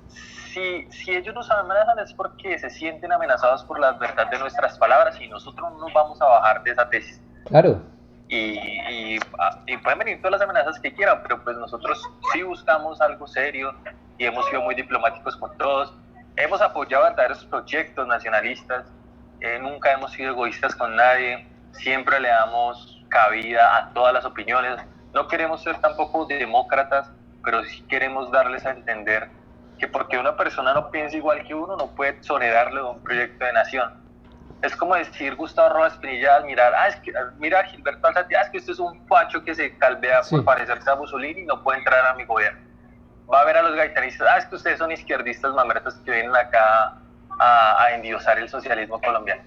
Si ellos nos amenazan es porque se sienten amenazados por la verdad de nuestras palabras, y nosotros no nos vamos a bajar de esa tesis. Claro. Y pueden venir todas las amenazas que quieran, pero pues nosotros sí buscamos algo serio y hemos sido muy diplomáticos con todos. Hemos apoyado verdaderos proyectos nacionalistas, nunca hemos sido egoístas con nadie, siempre le damos cabida a todas las opiniones. No queremos ser tampoco demócratas, pero sí queremos darles a entender que porque una persona no piensa igual que uno, no puede exonerarle de un proyecto de nación. Es como decir Gustavo Rojas Pinilla al mirar, mira a Gilberto Alzate, es que usted es un facho que se calvea por parecerse a Mussolini y no puede entrar a mi gobierno. Va a ver a los gaitanistas, es que ustedes son izquierdistas mamertos que vienen acá a endiosar el socialismo colombiano.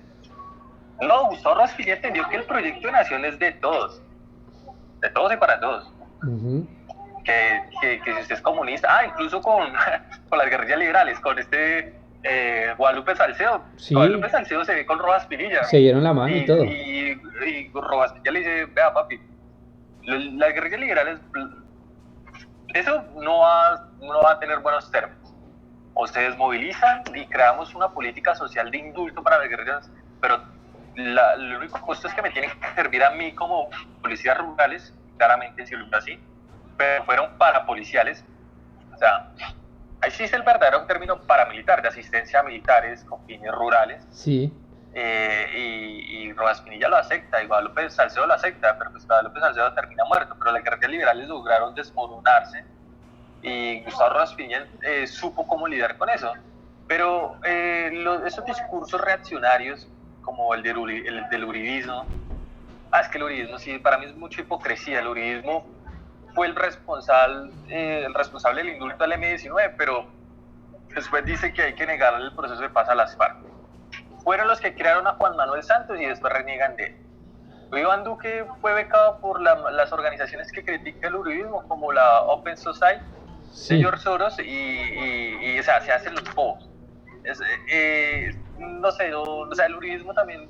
No, Gustavo Rojas Pinilla entendió que el proyecto de nación es de todos y para todos. Que si usted es comunista, incluso con las guerrillas liberales, con Guadalupe Salcedo. Sí. Guadalupe Salcedo se ve con Rojas Pinilla. Se dieron la mano y todo. Y Rojas Pinilla le dice, vea papi, las guerrillas liberales, eso no va a tener buenos términos. O se desmovilizan y creamos una política social de indulto para las guerrillas, pero lo único puesto es que me tienen que servir a mí como policías rurales, claramente si lo digo así, pero fueron parapoliciales. O sea, ahí sí es el verdadero término paramilitar, de asistencia a militares con fines rurales. Sí. Y Rojas Pinilla lo acepta, y Guadalupe Salcedo lo acepta, pero pues Guadalupe Salcedo termina muerto, pero las guerrillas liberales lograron desmoronarse, y Gustavo Rojas Pinilla supo cómo lidiar con eso. Pero esos discursos reaccionarios, como el del uribismo, es que el uribismo sí, para mí es mucha hipocresía. El uribismo fue el responsable del indulto al M-19, pero después dice que hay que negar el proceso de paz a las FARC. Fueron los que crearon a Juan Manuel Santos y después reniegan de él. Iván Duque fue becado por las organizaciones que critican el uribismo, como la Open Society de George Soros, y o sea, se hacen los pobres. No sé, o sea, el uribismo también,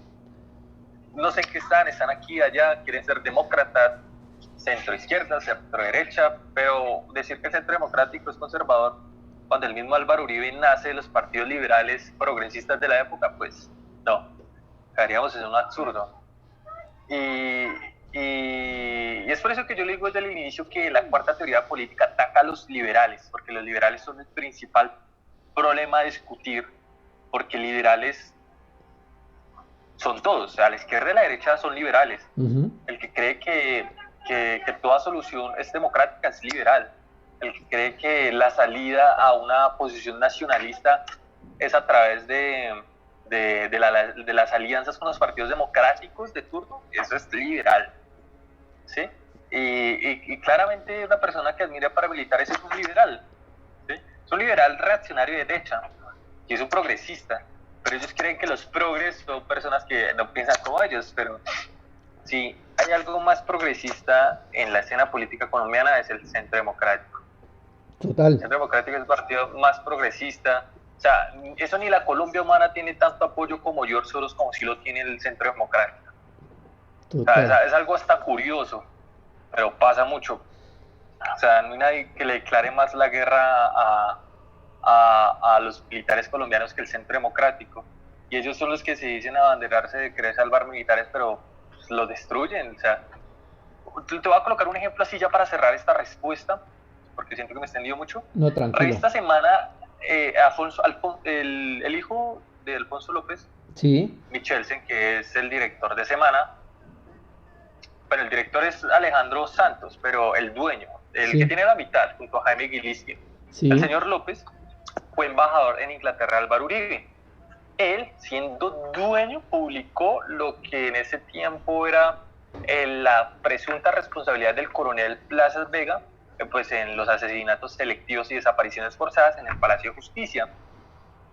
no sé en qué están aquí, allá, quieren ser demócratas, centro izquierda, centro derecha, pero decir que el centro democrático es conservador cuando el mismo Álvaro Uribe nace de los partidos liberales progresistas de la época, pues no, caeríamos en un absurdo. Y es por eso que yo le digo desde el inicio que la cuarta teoría política ataca a los liberales, porque los liberales son el principal problema a discutir, porque liberales son todos, o sea, la izquierda y la derecha son liberales. El que cree que toda solución es democrática es liberal. El que cree que la salida a una posición nacionalista es a través de las alianzas con los partidos democráticos de turno, eso es liberal, ¿sí? Y claramente una persona que admira paramilitares es un liberal, ¿sí? Es un liberal reaccionario de derecha, y es un progresista, pero ellos creen que los progres son personas que no piensan como ellos, pero si hay algo más progresista en la escena política colombiana es el Centro Democrático. Total. El Centro Democrático es el partido más progresista. O sea, eso ni la Colombia humana tiene tanto apoyo como George Soros, como si lo tiene el Centro Democrático. O sea, es algo hasta curioso, pero pasa mucho. O sea, no hay nadie que le declare más la guerra a los militares colombianos que el Centro Democrático. Y ellos son los que se dicen abanderarse de querer salvar militares, pero pues, los destruyen. O sea, te voy a colocar un ejemplo así ya para cerrar esta respuesta, porque siento que me he extendido mucho. No, tranquilo. Esta semana, el hijo de Alfonso López, sí, Michelsen, que es el director de Semana, pero el director es Alejandro Santos, pero el dueño, el que tiene la mitad, junto a Jaime Gilisky, el señor López, fue embajador en Inglaterra de Álvaro Uribe. Él, siendo dueño, publicó lo que en ese tiempo era la presunta responsabilidad del coronel Plazas Vega, pues en los asesinatos selectivos y desapariciones forzadas en el Palacio de Justicia.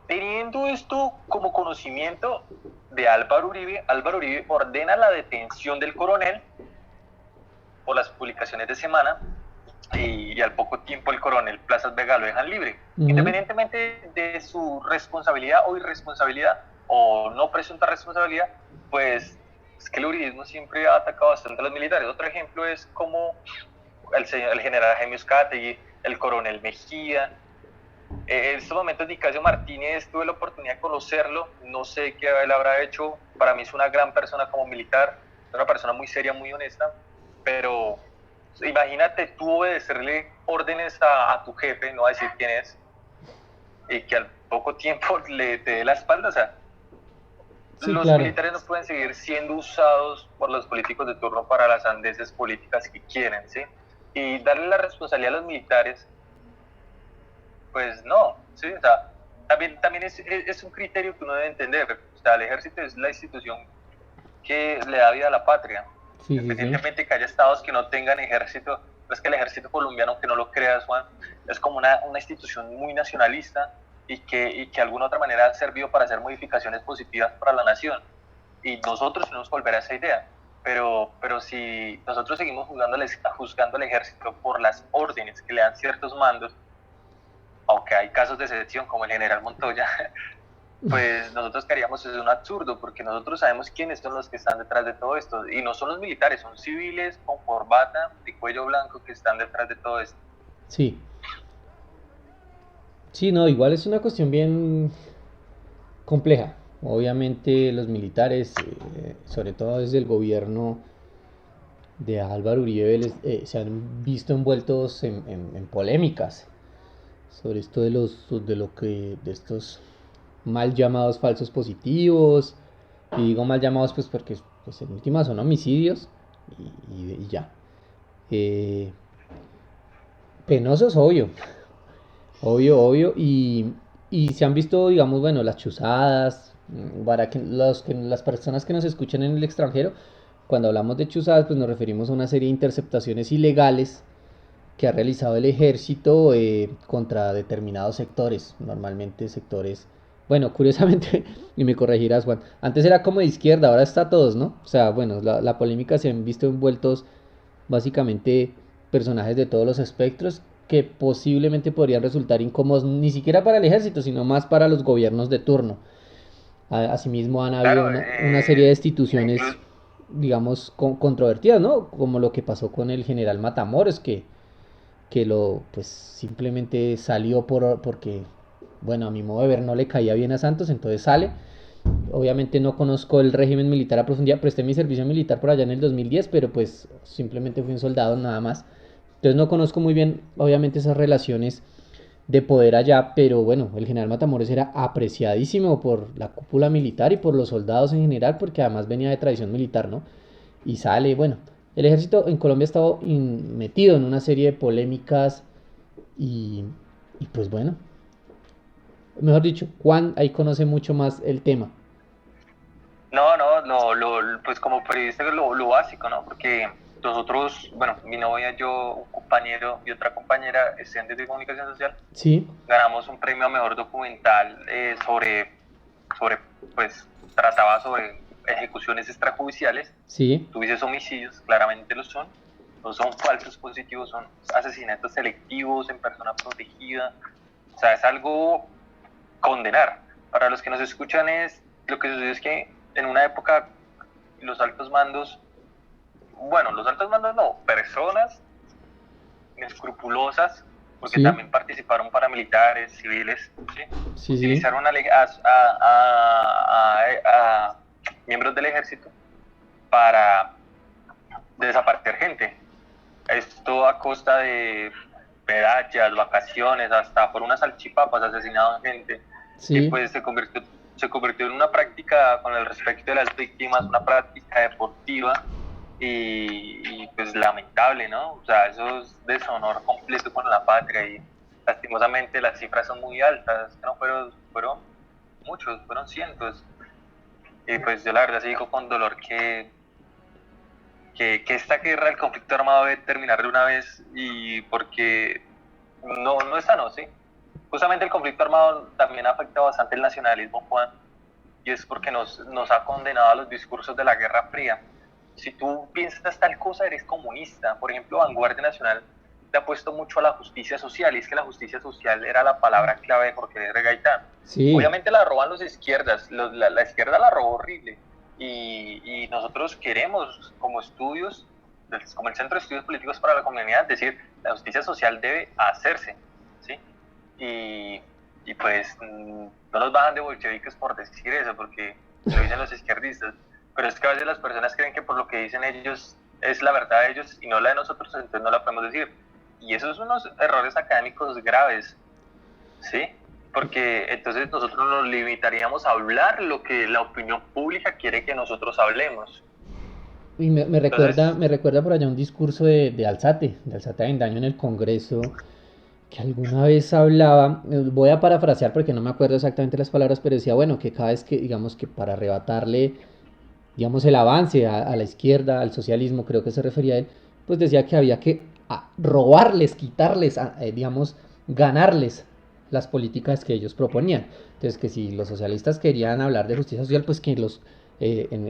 Teniendo esto como conocimiento de Álvaro Uribe ordena la detención del coronel por las publicaciones de Semana y al poco tiempo el coronel Plazas Vega lo dejan libre. Independientemente de su responsabilidad o irresponsabilidad o no presunta responsabilidad, pues es que el uribismo siempre ha atacado bastante a los militares. Otro ejemplo es como el general Jaime Uzcategui, el coronel Mejía. En estos momentos Nicasio Martínez tuve la oportunidad de conocerlo, no sé qué él habrá hecho, para mí es una gran persona como militar, es una persona muy seria, muy honesta, pero imagínate tú obedecerle órdenes a tu jefe, no a decir quién es, y que al poco tiempo te dé la espalda. O sea, los militares no pueden seguir siendo usados por los políticos de turno para las sandeces políticas que quieren, ¿sí? Y darle la responsabilidad a los militares, pues no, ¿sí? O sea, también es un criterio que uno debe entender. O sea, el ejército es la institución que le da vida a la patria. Independientemente que haya estados que no tengan ejército, es que el ejército colombiano, que no lo creas, Juan, es como una institución muy nacionalista y que de alguna otra manera ha servido para hacer modificaciones positivas para la nación. Y nosotros tenemos que volver a esa idea. Pero si nosotros seguimos juzgando al ejército por las órdenes que le dan ciertos mandos, aunque hay casos de excepción como el general Montoya, pues nosotros queríamos es un absurdo, porque nosotros sabemos quiénes son los que están detrás de todo esto, y no son los militares, son civiles con corbata de cuello blanco que están detrás de todo esto. Sí, no, igual es una cuestión bien compleja. Obviamente los militares, sobre todo desde el gobierno de Álvaro Uribe, se han visto envueltos en polémicas sobre esto de estos mal llamados falsos positivos. Y digo mal llamados pues porque pues en última son homicidios y ya. Penosos, obvio, y se han visto, digamos, bueno, las chuzadas, para las personas que nos escuchan en el extranjero, cuando hablamos de chuzadas, pues nos referimos a una serie de interceptaciones ilegales que ha realizado el ejército contra determinados sectores, normalmente sectores, bueno, curiosamente, y me corregirás, Juan, antes era como de izquierda, ahora está todos, ¿no? O sea, bueno, la polémica, se han visto envueltos básicamente personajes de todos los espectros que posiblemente podrían resultar incómodos ni siquiera para el ejército, sino más para los gobiernos de turno. Asimismo han habido una serie de destituciones, digamos, controvertidas, ¿no? Como lo que pasó con el general Matamoros, que que pues simplemente salió porque, bueno, a mi modo de ver no le caía bien a Santos, entonces sale. Obviamente no conozco el régimen militar a profundidad, presté mi servicio militar por allá en el 2010, pero pues simplemente fui un soldado nada más. Entonces no conozco muy bien, obviamente, esas relaciones de poder allá, pero bueno, el general Matamoros era apreciadísimo por la cúpula militar y por los soldados en general, porque además venía de tradición militar, ¿no? Y sale, bueno, el ejército en Colombia ha estado metido en una serie de polémicas y, y pues bueno, mejor dicho, Juan ahí conoce mucho más el tema. Pues como periodista lo básico, ¿no? Porque nosotros, bueno, mi novia, yo, un compañero y otra compañera, estudiantes de comunicación social, Sí, ganamos un premio a mejor documental sobre, pues, trataba sobre ejecuciones extrajudiciales. sí, Tú dices homicidios, claramente lo son. No son falsos positivos, son asesinatos selectivos en persona protegida. O sea, es algo condenar. Para los que nos escuchan, lo que sucede es que en una época los altos mandos no, personas inescrupulosas, porque sí, también participaron paramilitares, civiles, ¿sí? sí, sí, Utilizaron a miembros del ejército para desaparecer gente. Esto a costa de medallas, vacaciones, hasta por unas salchipapas asesinaban gente. Y sí. pues se convirtió en una práctica, con el respeto de las víctimas, una práctica deportiva y pues lamentable, ¿no? O sea, eso es deshonor completo con la patria y lastimosamente las cifras son muy altas, no fueron muchos, fueron cientos. Y pues yo la verdad sí digo con dolor que esta guerra, el conflicto armado debe terminar de una vez y porque no es sano, ¿sí? Justamente el conflicto armado también ha afectado bastante el nacionalismo, Juan, y es porque nos ha condenado a los discursos de la Guerra Fría. Si tú piensas tal cosa, eres comunista. Por ejemplo, Vanguardia Nacional te ha puesto mucho a la justicia social, y es que la justicia social era la palabra clave de Jorge R. Gaitán. Sí, Obviamente la roban los izquierdas, la izquierda la robó horrible, y nosotros queremos, como estudios, como el Centro de Estudios Políticos para la Comunidad, decir, la justicia social debe hacerse, ¿sí? Y pues no nos bajan de bolcheviques por decir eso, porque lo dicen los izquierdistas, pero es que a veces las personas creen que por lo que dicen ellos es la verdad de ellos y no la de nosotros, entonces no la podemos decir. Y esos son unos errores académicos graves, ¿sí? Porque entonces nosotros nos limitaríamos a hablar lo que la opinión pública quiere que nosotros hablemos. y Entonces, me recuerda por allá un discurso de Alzate Avendaño en el Congreso, que alguna vez hablaba, voy a parafrasear porque no me acuerdo exactamente las palabras, pero decía, bueno, que cada vez que, digamos que para arrebatarle, digamos, el avance a la izquierda, al socialismo, creo que se refería a él, pues decía que había que robarles, quitarles, digamos, ganarles las políticas que ellos proponían. Entonces, que si los socialistas querían hablar de justicia social, pues que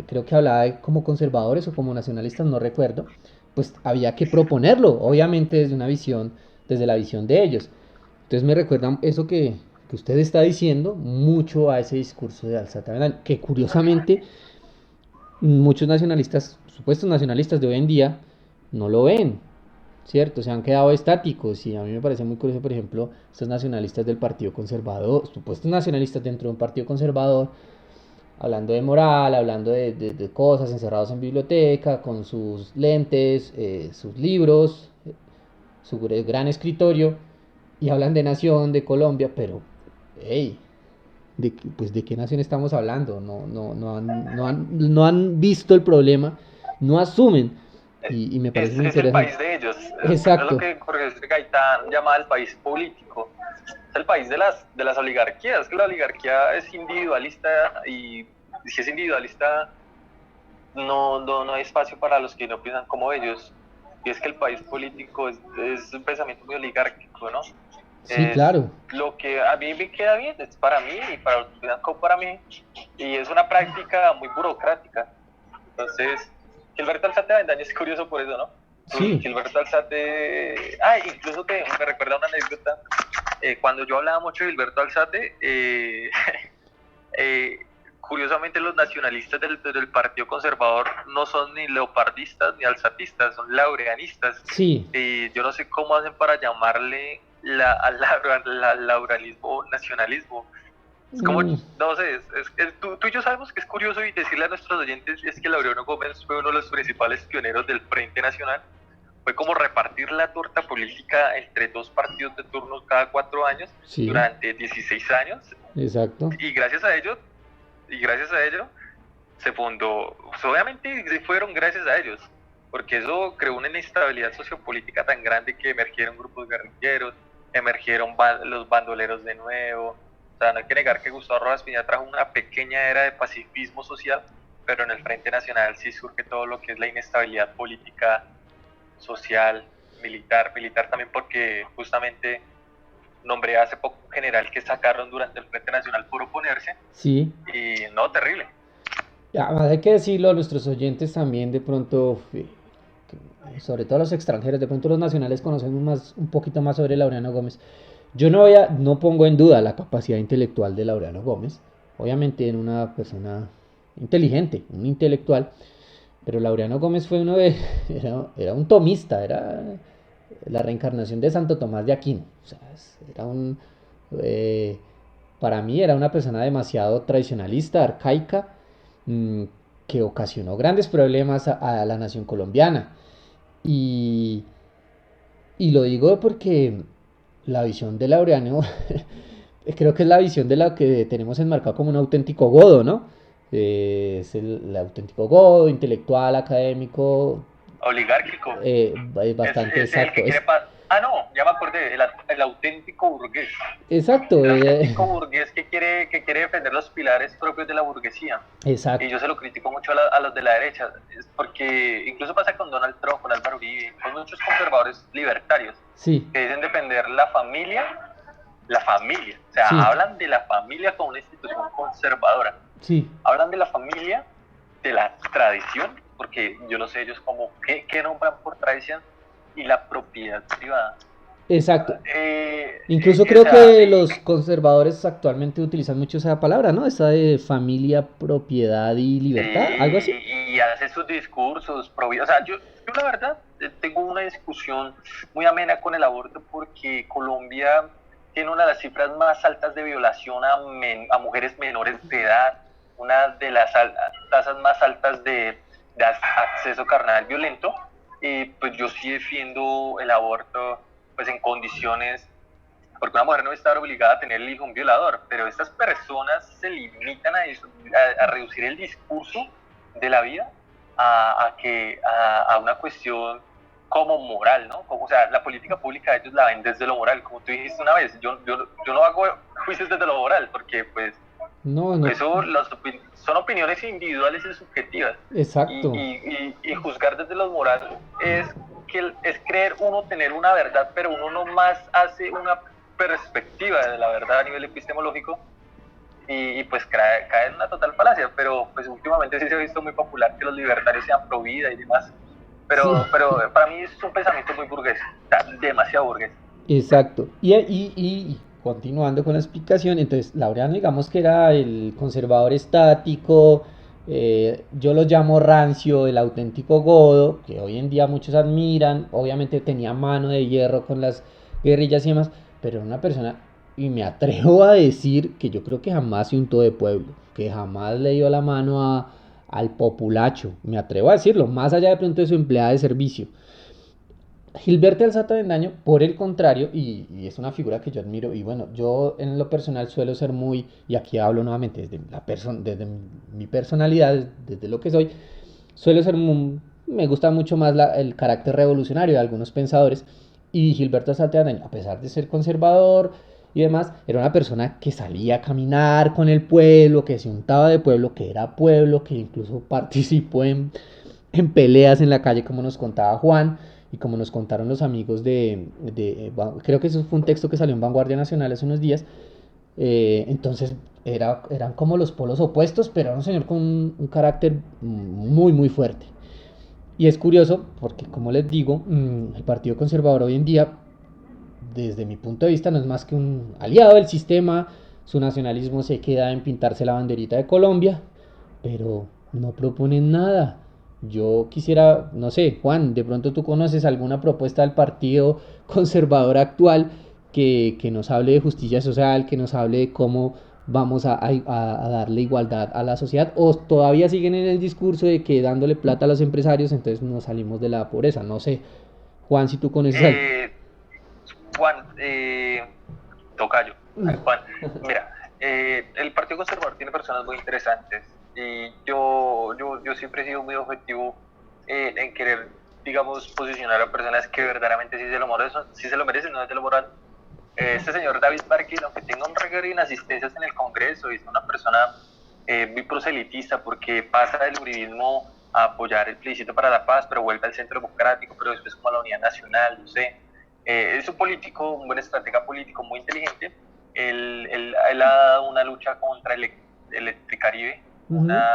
creo que hablaba de como conservadores o como nacionalistas, no recuerdo, pues había que proponerlo, obviamente desde la visión de ellos. Entonces me recuerda eso que usted está diciendo mucho a ese discurso de Alzate Avendaño, que curiosamente muchos nacionalistas, supuestos nacionalistas de hoy en día, no lo ven, ¿cierto? Se han quedado estáticos y a mí me parece muy curioso, por ejemplo, estos nacionalistas del Partido Conservador, supuestos nacionalistas dentro de un partido conservador, hablando de moral, hablando de cosas, encerrados en biblioteca, con sus lentes, sus libros, su gran escritorio, y hablan de nación, de Colombia, pero, hey, pues de qué nación estamos hablando, no han visto el problema, no asumen, y me parece muy es el interesante. país de ellos, es lo Exacto, que Jorge Gaitán llamaba el país político, es el país de las oligarquías, que la oligarquía es individualista y si es individualista no hay espacio para los que no piensan como ellos. Y es que el país político es un pensamiento muy oligárquico, ¿no? sí, Es claro, lo que a mí me queda bien, es para mí y para los que piensan como para mí, y es una práctica muy burocrática. Entonces, Gilberto Alzate Avendaño es curioso por eso, ¿no? sí, Gilberto Alzate, incluso me recuerda una cuando yo hablaba mucho de Gilberto Alzate, curiosamente los nacionalistas del Partido Conservador no son ni leopardistas ni alzatistas, son laureanistas. Sí. Yo no sé cómo hacen para llamarle al lauralismo nacionalismo. Es como, no sé, tú y yo sabemos que es curioso, y decirle a nuestros oyentes es que Laureano Gómez fue uno de los principales pioneros del Frente Nacional. Fue como repartir la torta política entre dos partidos de turnos cada 4 años, sí, durante 16 años. Exacto. Y gracias a ello se fundó, pues obviamente fueron gracias a ellos, porque eso creó una inestabilidad sociopolítica tan grande que emergieron grupos guerrilleros, emergieron los bandoleros de nuevo. O sea, no hay que negar que Gustavo Rojas Pinilla trajo una pequeña era de pacifismo social, pero en el Frente Nacional sí surge todo lo que es la inestabilidad política, social, militar también, porque justamente nombré hace poco un general que sacaron durante el Frente Nacional por oponerse. Sí. Y no, terrible. Además hay que decirlo a nuestros oyentes también, de pronto, sobre todo los extranjeros, de pronto los nacionales conocemos un poquito más sobre Laureano Gómez. Yo no pongo en duda la capacidad intelectual de Laureano Gómez, obviamente en una persona inteligente, un intelectual, pero Laureano Gómez fue era un tomista, era la reencarnación de Santo Tomás de Aquino. O sea, para mí era una persona demasiado tradicionalista, arcaica, que ocasionó grandes problemas a la nación colombiana. Y lo digo porque la visión de Laureano creo que es la visión de la que tenemos enmarcado como un auténtico godo, ¿no? Es el auténtico godo, intelectual, académico, oligárquico. Bastante exacto. Ya me acordé, el auténtico burgués. Exacto. El auténtico burgués que quiere defender los pilares propios de la burguesía. Exacto. Y yo se lo critico mucho a los de la derecha, porque incluso pasa con Donald Trump, con Álvaro Uribe, con muchos conservadores libertarios, sí, que dicen defender la familia, o sea, sí, hablan de la familia como una institución conservadora. Sí. Hablan de la familia, de la tradición, porque yo no sé ellos como qué nombran por tradición, y la propiedad privada. Exacto. Incluso creo que los conservadores actualmente utilizan mucho esa palabra, ¿no? Esa de familia, propiedad y libertad, algo así. Y hace sus discursos, o sea, yo la verdad tengo una discusión muy amena con el aborto, porque Colombia tiene una de las cifras más altas de violación a mujeres menores de edad, una de las tasas más altas de acceso carnal violento. Y pues yo sí defiendo el aborto pues en condiciones, porque una mujer no está obligada a tener el hijo un violador, pero estas personas se limitan a reducir el discurso de la vida a una cuestión como moral, ¿no? O sea, la política pública ellos la ven desde lo moral, como tú dijiste una vez. Yo no hago juicios desde lo moral, porque pues no. Eso son opiniones individuales y subjetivas. Exacto. Y juzgar desde lo moral es creer uno tener una verdad, pero uno nomás hace una perspectiva de la verdad a nivel epistemológico, y pues cae en una total falacia. Pero pues últimamente sí se ha visto muy popular que los libertarios sean pro vida y demás. Pero para mí es un pensamiento muy burgués, o sea, demasiado burgués. Exacto. Y continuando con la explicación, entonces Laureano, digamos que era el conservador estático, yo lo llamo rancio, el auténtico godo, que hoy en día muchos admiran. Obviamente tenía mano de hierro con las guerrillas y demás, pero era una persona, y me atrevo a decir que yo creo que jamás se untó de pueblo, que jamás le dio la mano al populacho, me atrevo a decirlo, más allá de pronto de su empleada de servicio. Gilberto Alzate Avendaño, por el contrario, y es una figura que yo admiro, y bueno, yo en lo personal suelo ser muy, y aquí hablo nuevamente desde mi personalidad, desde lo que soy, suelo ser me gusta mucho más el carácter revolucionario de algunos pensadores, y Gilberto Alzate Avendaño, a pesar de ser conservador y demás, era una persona que salía a caminar con el pueblo, que se untaba de pueblo, que era pueblo, que incluso participó en peleas en la calle, como nos contaba Juan, y como nos contaron los amigos creo que eso fue un texto que salió en Vanguardia Nacional hace unos días. Entonces eran como los polos opuestos, pero era un señor con un carácter muy muy fuerte. Y es curioso porque, como les digo, el Partido Conservador hoy en día, desde mi punto de vista, no es más que un aliado del sistema, su nacionalismo se queda en pintarse la banderita de Colombia, pero no proponen nada. Yo quisiera, no sé, Juan, de pronto tú conoces alguna propuesta del Partido Conservador actual que nos hable de justicia social, que nos hable de cómo vamos a darle igualdad a la sociedad, o todavía siguen en el discurso de que dándole plata a los empresarios, entonces nos salimos de la pobreza. No sé, Juan, si tú conoces algo. Juan, tocayo, Juan, mira, el Partido Conservador tiene personas muy interesantes y yo siempre he sido muy objetivo en querer, digamos, posicionar a personas que verdaderamente sí se lo merecen, no se lo moran. Este señor David Barquín, aunque tenga un récord de inasistencias en el Congreso, es una persona muy proselitista porque pasa del uribismo a apoyar el plebiscito para la paz, pero vuelve al centro democrático, pero después como a la unidad nacional, no sé. Es un político, un buen estratega político, muy inteligente. Él ha dado una lucha contra Electricaribe, una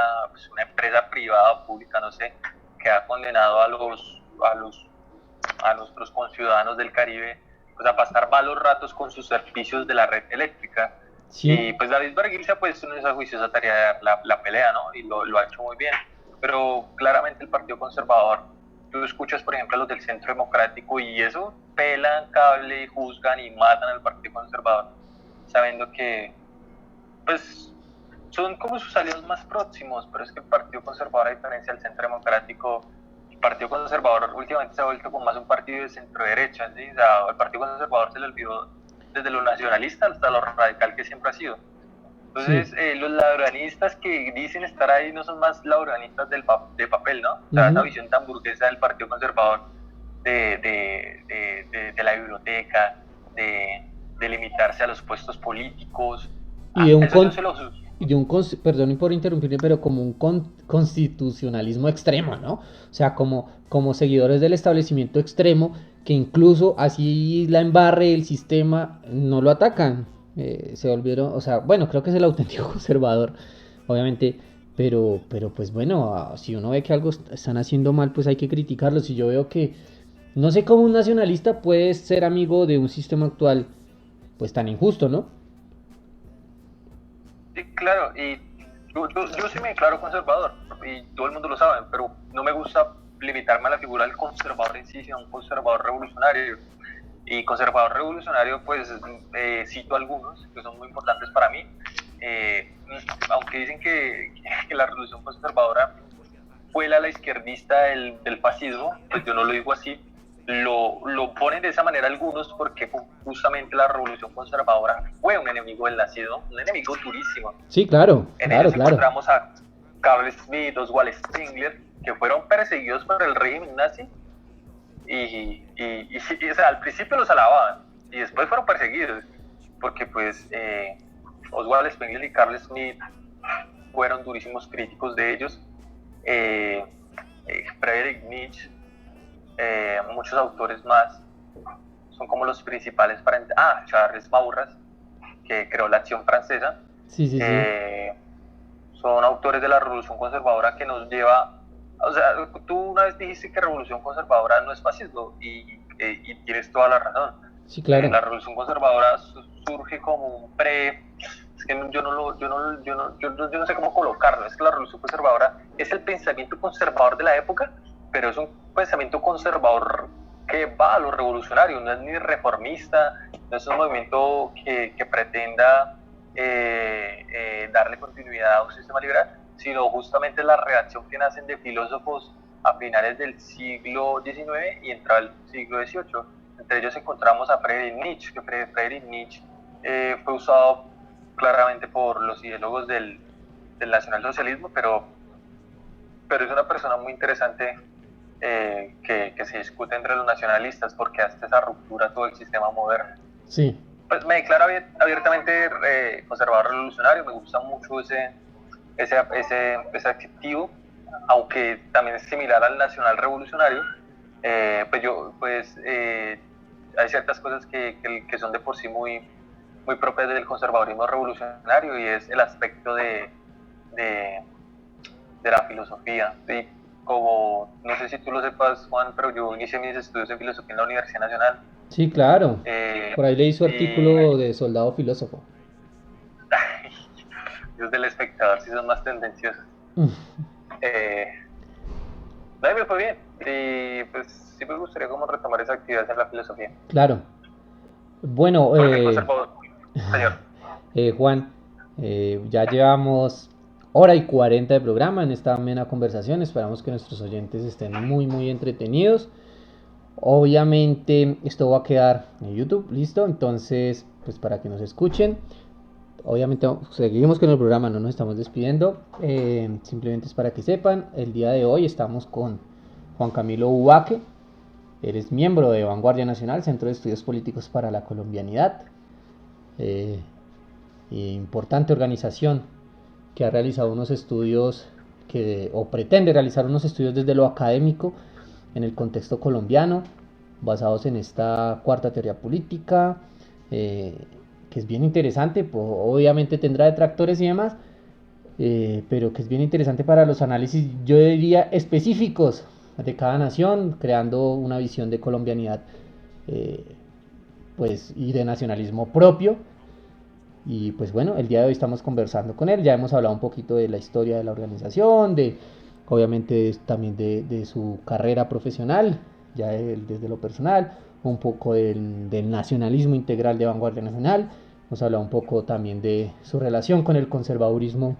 empresa privada o pública, no sé, que ha condenado a nuestros conciudadanos del Caribe pues, a pasar malos ratos con sus servicios de la red eléctrica. Sí. Y pues David Barguil se ha puesto en esa juiciosa tarea de dar la pelea, ¿no? Y lo ha hecho muy bien. Pero claramente el Partido Conservador, tú escuchas, por ejemplo, a los del Centro Democrático y eso, pelan cable y juzgan y matan al Partido Conservador, sabiendo que, pues, son como sus aliados más próximos, pero es que el Partido Conservador, a diferencia del Centro Democrático, el Partido Conservador últimamente se ha vuelto como más un partido de centro-derecha, ¿sí? O sea, el Partido Conservador se le olvidó desde lo nacionalista hasta lo radical que siempre ha sido. Entonces, sí. Los laureanistas que dicen estar ahí no son más laureanistas de papel, ¿no? O sea, esa visión tan burguesa del Partido Conservador de la biblioteca, de limitarse a los puestos políticos. Y de un perdón por interrumpirme, pero como un constitucionalismo extremo, ¿no? O sea, como seguidores del establecimiento extremo, que incluso así la embarre el sistema, no lo atacan. Se volvieron, o sea, bueno, creo que es el auténtico conservador, obviamente, pero pues bueno, si uno ve que algo están haciendo mal, pues hay que criticarlo. Si yo veo que, no sé cómo un nacionalista puede ser amigo de un sistema actual, pues tan injusto, ¿no? Sí, claro, y yo sí me declaro conservador, y todo el mundo lo sabe, pero no me gusta limitarme a la figura del conservador en sí, sino un conservador revolucionario. Y conservador revolucionario, pues cito algunos que son muy importantes para mí, aunque dicen que la revolución conservadora fue la izquierdista del fascismo, pues yo no lo digo así, lo ponen de esa manera algunos porque justamente la revolución conservadora fue un enemigo del nazismo, un enemigo durísimo. Sí, claro. Encontramos a Carl Schmitt, Oswald Spengler, que fueron perseguidos por el régimen nazi y o sea, al principio los alababan y después fueron perseguidos porque pues Oswald Spengler y Carl Schmitt fueron durísimos críticos de ellos. Friedrich Nietzsche, muchos autores más son como los principales para Charles Maurras, que creó la Acción Francesa. Sí. Son autores de la Revolución Conservadora que nos lleva, o sea, tú una vez dijiste que Revolución Conservadora no es fascismo y tienes toda la razón. Sí, claro. La Revolución Conservadora surge como un es que yo no sé cómo colocarlo. Es que la Revolución Conservadora es el pensamiento conservador de la época, pero es un pensamiento conservador que va a lo revolucionario, no es ni reformista, no es un movimiento que pretenda darle continuidad a un sistema liberal, sino justamente la reacción que nacen de filósofos a finales del siglo XIX y entrado al siglo XVIII. Entre ellos encontramos a Friedrich Nietzsche, que Friedrich Nietzsche fue usado claramente por los ideólogos del nacionalsocialismo, pero es una persona muy interesante que se discute entre los nacionalistas porque hace esa ruptura a todo el sistema moderno. Sí. Pues me declaro abiertamente conservador revolucionario, me gusta mucho ese adjetivo, aunque también es similar al nacional revolucionario. Hay ciertas cosas que son de por sí muy propias del conservadurismo revolucionario y es el aspecto de la filosofía. ¿Sí? Como, no sé si tú lo sepas, Juan, pero yo inicié mis estudios en filosofía en la Universidad Nacional. Sí, claro. Por ahí leí su artículo de soldado filósofo. desde el espectador sí son más tendenciosos. No, me fue bien, y pues sí me gustaría como retomar esa actividad en la filosofía. Claro. Bueno, Señor. Juan, ya llevamos hora y 40 de programa en esta amena conversación. Esperamos que nuestros oyentes estén muy, muy entretenidos. Obviamente esto va a quedar en YouTube, listo. Entonces, pues para que nos escuchen. Obviamente seguimos con el programa, no nos estamos despidiendo. Simplemente es para que sepan, el día de hoy estamos con Juan Camilo Ubaque. Eres miembro de Vanguardia Nacional, Centro de Estudios Políticos para la Colombianidad. Importante organización que ha realizado unos estudios o pretende realizar unos estudios desde lo académico en el contexto colombiano, basados en esta cuarta teoría política, que es bien interesante. Pues, obviamente tendrá detractores y demás, pero que es bien interesante para los análisis, yo diría, específicos de cada nación, creando una visión de colombianidad pues, y de nacionalismo propio. Y pues bueno, el día de hoy estamos conversando con él, ya hemos hablado un poquito de la historia de la organización, obviamente también de su carrera profesional, ya desde lo personal, un poco del nacionalismo integral de Vanguardia Nacional, hemos hablado un poco también de su relación con el conservadurismo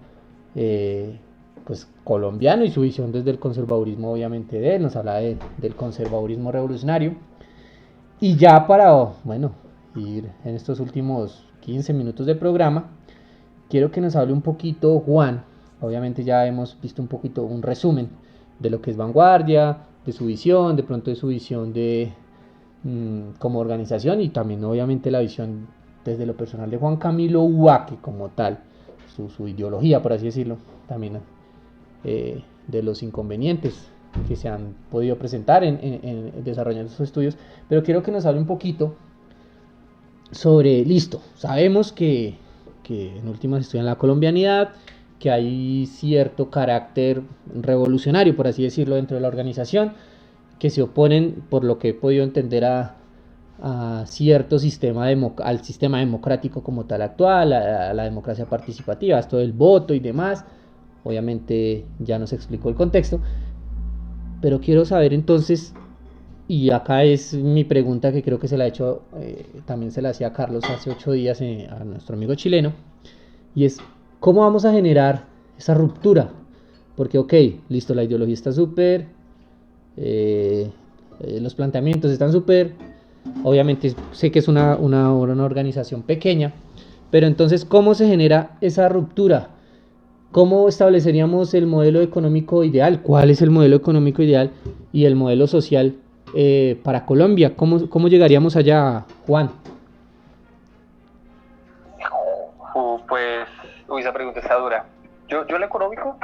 pues colombiano y su visión desde el conservadurismo obviamente de él, nos habla del conservadurismo revolucionario. Y ya para, bueno, ir en estos últimos 15 minutos de programa, quiero que nos hable un poquito Juan. Obviamente ya hemos visto un poquito un resumen de lo que es Vanguardia, de su visión, de pronto de su visión como organización, y también obviamente la visión desde lo personal de Juan Camilo Ubaque como tal, su ideología, por así decirlo, también de los inconvenientes que se han podido presentar en desarrollando sus estudios. Pero quiero que nos hable un poquito sobre, listo, sabemos que en últimas estudian la colombianidad, que hay cierto carácter revolucionario, por así decirlo, dentro de la organización, que se oponen, por lo que he podido entender, a cierto sistema al sistema democrático como tal actual, a la democracia participativa, esto del voto y demás. Obviamente ya nos explicó el contexto, pero quiero saber entonces, y acá es mi pregunta que creo que se la he hecho, también se la hacía a Carlos hace 8 días a nuestro amigo chileno, y es, ¿cómo vamos a generar esa ruptura? Porque, ok, listo, la ideología está súper, los planteamientos están súper, obviamente sé que es una organización pequeña, pero entonces, ¿cómo se genera esa ruptura? ¿Cómo estableceríamos el modelo económico ideal? ¿Cuál es el modelo económico ideal y el modelo social para Colombia? ¿Cómo llegaríamos allá, Juan? Pues, esa pregunta está dura. Yo el económico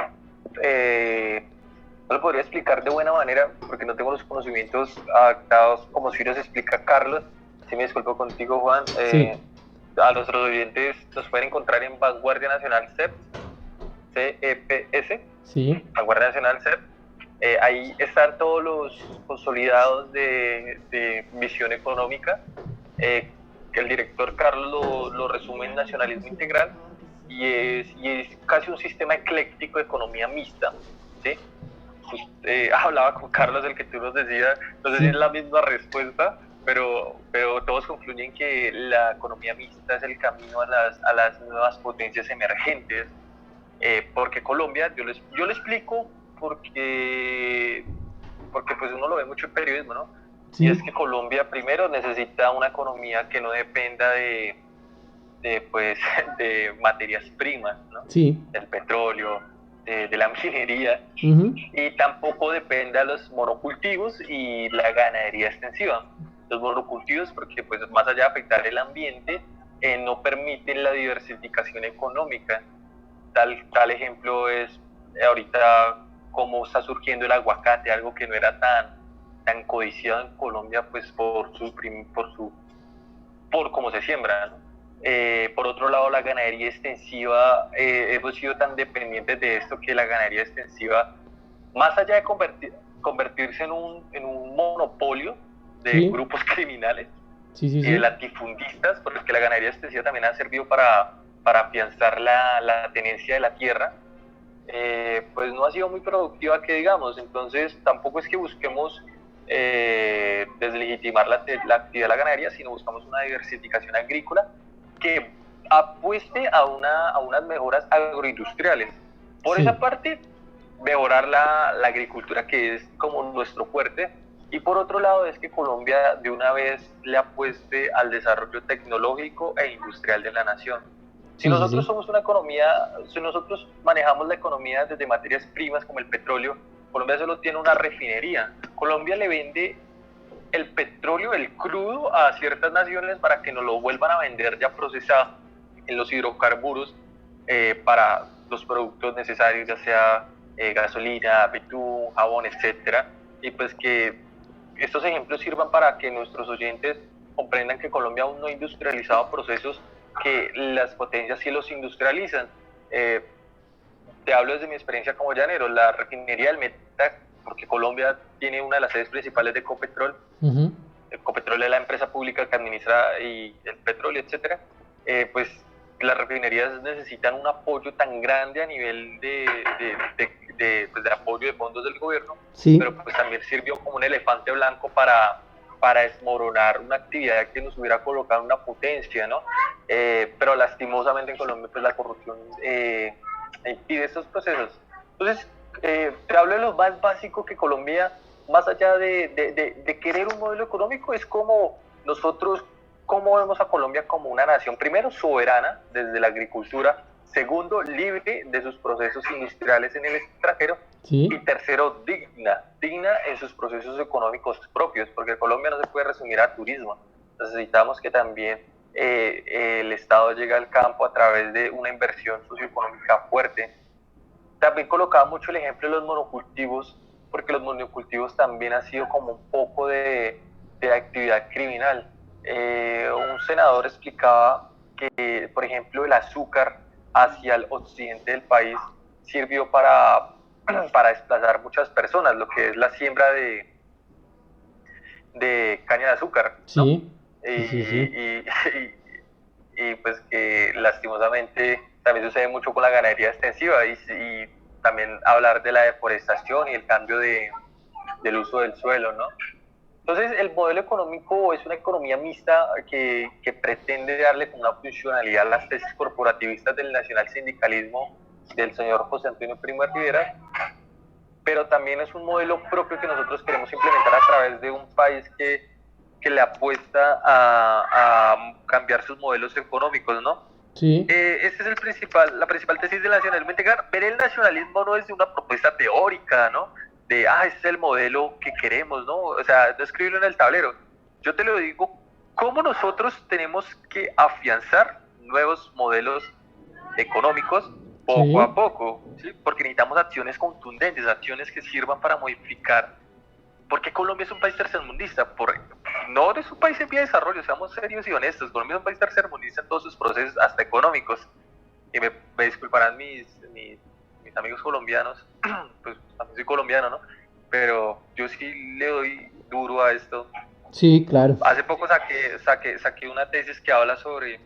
no lo podría explicar de buena manera porque no tengo los conocimientos adaptados como si los explica Carlos. Si me disculpo contigo, Juan. Sí. A nuestros oyentes nos pueden encontrar en Vanguardia Nacional CEP, CEPS, sí. Vanguardia Nacional CEP. Ahí están todos los consolidados de visión económica, que el director Carlos lo resume en nacionalismo integral, y es casi un sistema ecléctico de economía mixta, ¿sí? Hablaba con Carlos, el que tú nos decías, no sé si es la misma respuesta, pero todos concluyen que la economía mixta es el camino a las nuevas potencias emergentes, porque Colombia, yo le explico porque pues uno lo ve mucho en periodismo, ¿no? Sí. Y es que Colombia primero necesita una economía que no dependa de materias primas, ¿no? Sí. Del petróleo, de la minería, y tampoco dependa de los monocultivos y la ganadería extensiva. Los monocultivos, porque pues más allá de afectar el ambiente, no permiten la diversificación económica. Tal ejemplo es ahorita cómo está surgiendo el aguacate, algo que no era tan codiciado en Colombia, pues por cómo se siembra, ¿no? Por otro lado, la ganadería extensiva, hemos sido tan dependientes de esto que la ganadería extensiva, más allá de convertirse en un monopolio de grupos criminales, latifundistas, porque la ganadería extensiva también ha servido para para afianzar la tenencia de la tierra, pues no ha sido muy productiva, que digamos. Entonces tampoco es que busquemos deslegitimar la actividad de la ganadería, sino buscamos una diversificación agrícola que apueste a unas mejoras agroindustriales. Por Sí. esa parte, mejorar la agricultura, que es como nuestro fuerte, y por otro lado es que Colombia de una vez le apueste al desarrollo tecnológico e industrial de la nación. Si Sí, sí, nosotros sí. somos una economía, si nosotros manejamos la economía desde materias primas como el petróleo, Colombia solo tiene una refinería. Colombia le vende el petróleo, el crudo, a ciertas naciones para que nos lo vuelvan a vender ya procesado en los hidrocarburos, para los productos necesarios, ya sea gasolina, betún, jabón, etcétera. Y pues que estos ejemplos sirvan para que nuestros oyentes comprendan que Colombia aún no ha industrializado procesos que las potencias sí los industrializan. Eh, Te hablo desde mi experiencia como llanero, la refinería del Meta, porque Colombia tiene una de las sedes principales de Ecopetrol. Ujú. Ecopetrol es la empresa pública que administra y el petróleo, etcétera. Pues las refinerías necesitan un apoyo tan grande a nivel pues, de apoyo de fondos del gobierno, Sí. pero pues también sirvió como un elefante blanco para desmoronar una actividad que nos hubiera colocado una potencia, ¿no? Pero lastimosamente en Colombia pues la corrupción impide estos procesos. Entonces, te hablo de lo más básico que Colombia, más allá de querer un modelo económico, es como nosotros, cómo vemos a Colombia como una nación, primero, soberana desde la agricultura, segundo, libre de sus procesos industriales en el extranjero, Sí. y tercero, digna en sus procesos económicos propios, porque Colombia no se puede resumir a turismo. Necesitamos que también el Estado llegue al campo a través de una inversión socioeconómica fuerte. También colocaba mucho el ejemplo de los monocultivos, porque los monocultivos también ha sido como un poco de actividad criminal. Un senador explicaba que, por ejemplo, el azúcar hacia el occidente del país sirvió para desplazar muchas personas, lo que es la siembra de caña de azúcar, ¿no? Sí. Sí, sí, sí. Y pues que lastimosamente también sucede mucho con la ganadería extensiva, y también hablar de la deforestación y el cambio del uso del suelo, ¿no? Entonces, el modelo económico es una economía mixta que pretende darle una funcionalidad a las tesis corporativistas del nacional sindicalismo del señor José Antonio Primo de Rivera, pero también es un modelo propio que nosotros queremos implementar a través de un país que le apuesta a cambiar sus modelos económicos, ¿no? Sí. Esta es la principal tesis del nacionalismo integral, ver el nacionalismo no desde una propuesta teórica, ¿no? De, este es el modelo que queremos, ¿no? O sea, no escribirlo en el tablero. Yo te lo digo, cómo nosotros tenemos que afianzar nuevos modelos económicos poco Sí. a poco, ¿sí? Porque necesitamos acciones contundentes, acciones que sirvan para modificar. Porque Colombia es un país tercermundista, no es un país en vía de desarrollo, seamos serios y honestos. Colombia es un país tercermundista en todos sus procesos, hasta económicos. Y me disculparán mis amigos colombianos, pues también soy colombiano, ¿no? Pero yo sí le doy duro a esto. Sí, claro. Hace poco saqué una tesis que habla sobre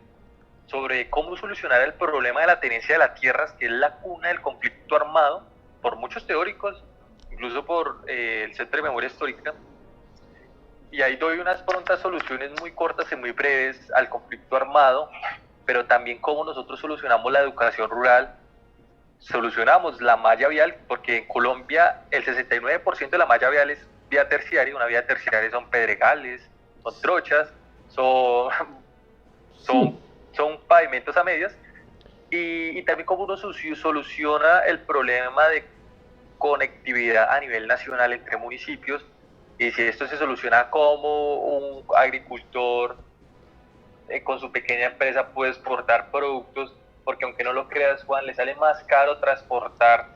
cómo solucionar el problema de la tenencia de las tierras, que es la cuna del conflicto armado, por muchos teóricos, incluso por el Centro de Memoria Histórica. Y ahí doy unas prontas soluciones muy cortas y muy breves al conflicto armado, pero también cómo nosotros solucionamos la educación rural, solucionamos la malla vial, porque en Colombia el 69% de la malla vial es vía terciaria. Una vía terciaria son pedregales, son trochas, son Sí. pavimentos a medias, y también cómo uno soluciona el problema de conectividad a nivel nacional entre municipios, y si esto se soluciona, como un agricultor con su pequeña empresa puede exportar productos, porque aunque no lo creas, Juan, le sale más caro transportar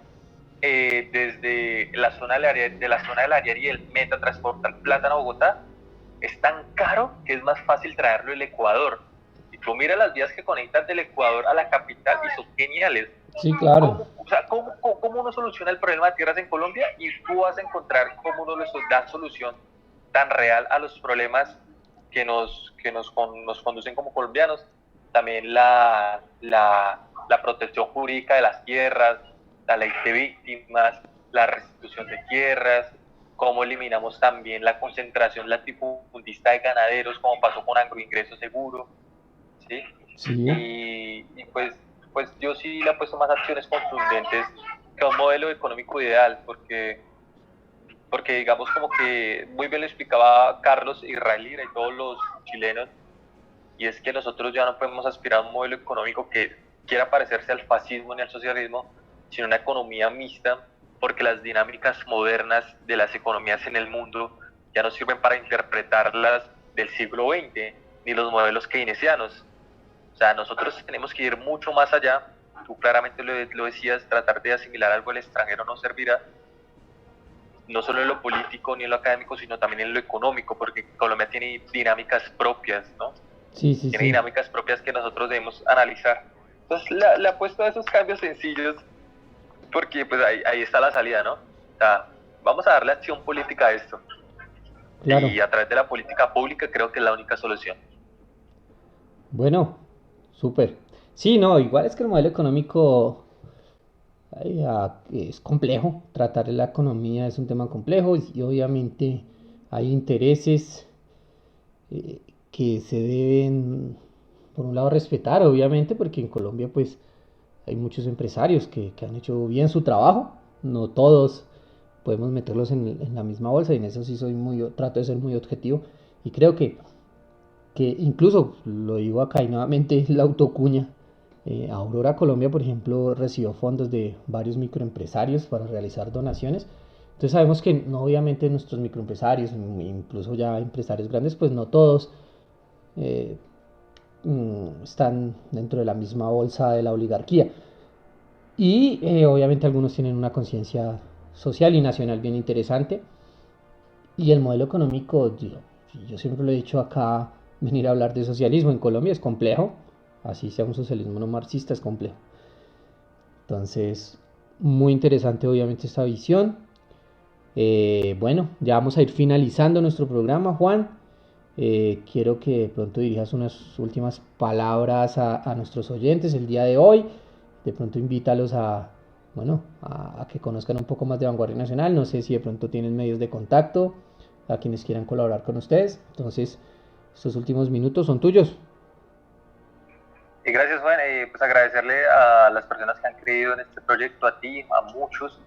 desde la zona del Ariari y el Meta, transportar plátano a Bogotá. Es tan caro que es más fácil traerlo del Ecuador. Y tú mira las vías que conectan del Ecuador a la capital y son geniales. Sí, claro. ¿Cómo uno soluciona el problema de tierras en Colombia? Y tú vas a encontrar cómo uno les da solución tan real a los problemas que nos conducen como colombianos. también la protección jurídica de las tierras, la ley de víctimas, la restitución de tierras, cómo eliminamos también la concentración latifundista de ganaderos, como pasó con Agroingreso Seguro, ¿sí? Sí, Y pues yo sí le he puesto más acciones contundentes que un modelo económico ideal, porque digamos como que muy bien lo explicaba Carlos Israelí y todos los chilenos, y es que nosotros ya no podemos aspirar a un modelo económico que quiera parecerse al fascismo ni al socialismo, sino una economía mixta, porque las dinámicas modernas de las economías en el mundo ya no sirven para interpretarlas del siglo XX, ni los modelos keynesianos. O sea, nosotros tenemos que ir mucho más allá. Tú claramente lo decías, tratar de asimilar algo al extranjero no servirá, no solo en lo político ni en lo académico, sino también en lo económico, porque Colombia tiene dinámicas propias, ¿no? sí, sí, Tiene sí. dinámicas propias que nosotros debemos analizar. Entonces, le apuesto a esos cambios sencillos, porque pues ahí está la salida, ¿no? O sea, vamos a darle acción política a esto. Claro. Y a través de la política pública creo que es la única solución. Bueno, súper. Sí, no, igual es que el modelo económico es complejo. Tratar de la economía es un tema complejo y obviamente hay intereses eh, que se deben, por un lado, respetar, obviamente, porque en Colombia pues hay muchos empresarios que han hecho bien su trabajo. No todos podemos meterlos en la misma bolsa y en eso sí trato de ser muy objetivo. Y creo que incluso, lo digo acá y nuevamente la autocuña, Aurora Colombia, por ejemplo, recibió fondos de varios microempresarios para realizar donaciones. Entonces sabemos que no, obviamente nuestros microempresarios, incluso ya empresarios grandes, pues no todos eh, están dentro de la misma bolsa de la oligarquía. Y obviamente algunos tienen una conciencia social y nacional bien interesante. Y el modelo económico, yo siempre lo he dicho acá, venir a hablar de socialismo en Colombia es complejo, así sea un socialismo no marxista, es complejo. Entonces, muy interesante obviamente esta visión. Bueno, ya vamos a ir finalizando nuestro programa, Juan. Quiero que de pronto dirijas unas últimas palabras a nuestros oyentes el día de hoy. De pronto invítalos bueno, a que conozcan un poco más de Vanguardia Nacional. No sé si de pronto tienen medios de contacto a quienes quieran colaborar con ustedes. Entonces, estos últimos minutos son tuyos. Y gracias, Juan. Pues agradecerle a las personas que han creído en este proyecto, a ti, a muchos.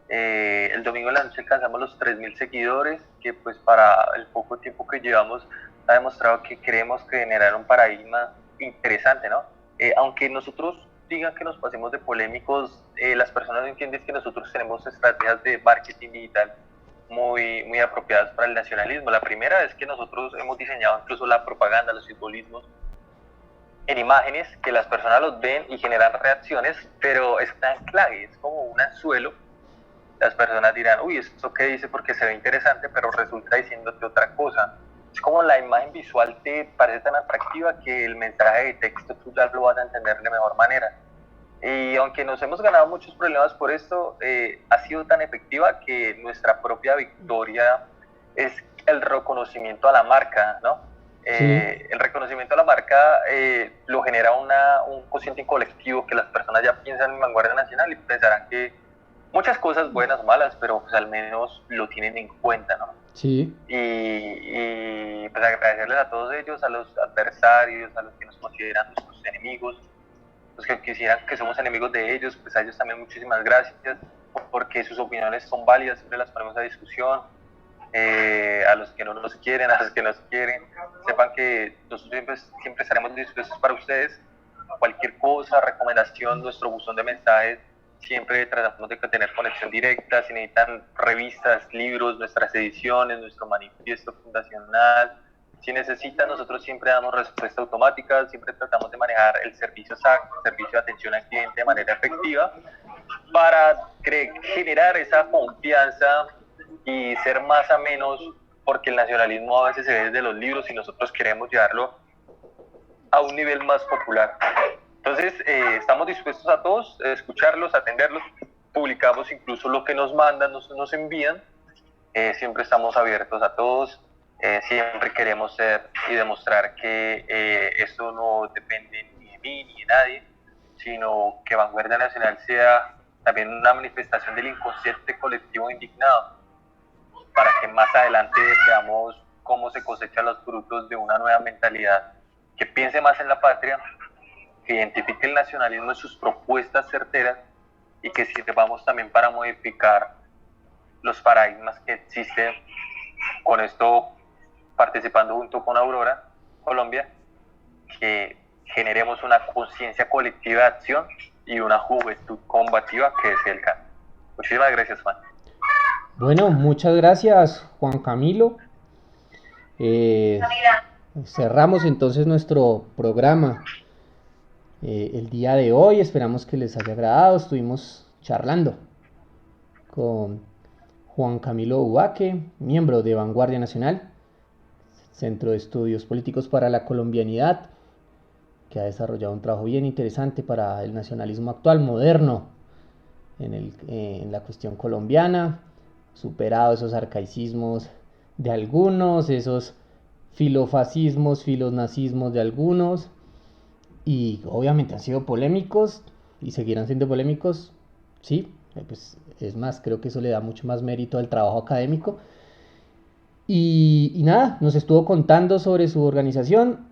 El domingo en la noche alcanzamos los 3.000 seguidores, que pues para el poco tiempo que llevamos ha demostrado que queremos generar un paradigma interesante, ¿no? Aunque nosotros digan que nos pasemos de polémicos, las personas no entienden que nosotros tenemos estrategias de marketing digital muy apropiadas para el nacionalismo. La primera es que nosotros hemos diseñado incluso la propaganda, los simbolismos en imágenes que las personas los ven y generan reacciones, pero es un anclaje, es como un anzuelo. Las personas dirán, uy, ¿esto qué dice? Porque se ve interesante, pero resulta diciéndote otra cosa. Es como la imagen visual te parece tan atractiva que el mensaje de texto tú ya lo vas a entender de mejor manera. Y aunque nos hemos ganado muchos problemas por esto, ha sido tan efectiva que nuestra propia victoria es el reconocimiento a la marca, ¿no? Sí, El reconocimiento a la marca lo genera un cociente colectivo que las personas ya piensan en Vanguardia Nacional y pensarán que muchas cosas buenas o malas, pero pues al menos lo tienen en cuenta, ¿no? sí, Y pues agradecerles a todos ellos, a los adversarios, a los que nos consideran nuestros enemigos, los que quisieran que somos enemigos de ellos, pues a ellos también muchísimas gracias, porque sus opiniones son válidas, siempre las ponemos a discusión. A los que no nos quieren, a los que nos quieren, sepan que nosotros siempre estaremos dispuestos para ustedes. Cualquier cosa, recomendación, nuestro buzón de mensajes, siempre tratamos de tener conexión directa. Si necesitan revistas, libros, nuestras ediciones, nuestro manifiesto fundacional, si necesitan, nosotros siempre damos respuesta automática, siempre tratamos de manejar el servicio SAC, servicio de atención al cliente, de manera efectiva, para generar esa confianza y ser más a menos, porque el nacionalismo a veces se ve desde los libros y nosotros queremos llevarlo a un nivel más popular. Entonces, estamos dispuestos a todos, a escucharlos, a atenderlos, publicamos incluso lo que nos mandan, nos envían, siempre estamos abiertos a todos, siempre queremos ser y demostrar que esto no depende mí ni de nadie, sino que Vanguardia Nacional sea también una manifestación del inconsciente colectivo indignado, para que más adelante veamos cómo se cosechan los frutos de una nueva mentalidad que piense más en la patria, que identifique el nacionalismo en sus propuestas certeras y que sirvamos también para modificar los paradigmas que existen. Con esto, participando junto con Aurora Colombia, que generemos una conciencia colectiva de acción y una juventud combativa que es el CAN. Muchísimas gracias, Juan. Bueno, muchas gracias, Juan Camilo. Cerramos entonces nuestro programa el día de hoy. Esperamos que les haya agradado. Estuvimos charlando con Juan Camilo Ubaque, miembro de Vanguardia Nacional, Centro de Estudios Políticos para la Colombianidad, que ha desarrollado un trabajo bien interesante para el nacionalismo actual, moderno, en la cuestión colombiana, superado esos arcaicismos de algunos, esos filofascismos, filonazismos de algunos, y obviamente han sido polémicos y seguirán siendo polémicos, sí, pues es más, creo que eso le da mucho más mérito al trabajo académico. Y nada, nos estuvo contando sobre su organización.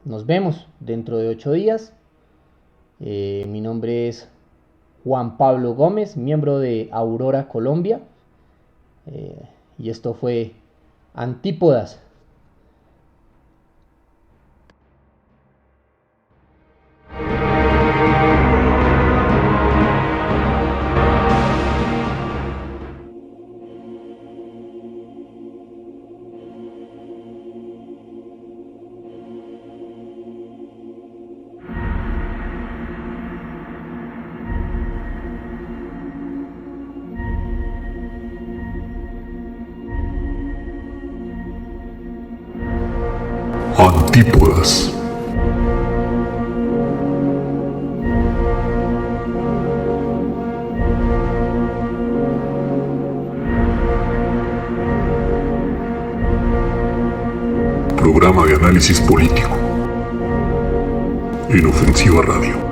Nos vemos dentro de 8 días. Mi nombre es Juan Pablo Gómez, miembro de Aurora Colombia. Y esto fue Antípodas. Antípodas. Programa de análisis político en Ofensiva Radio.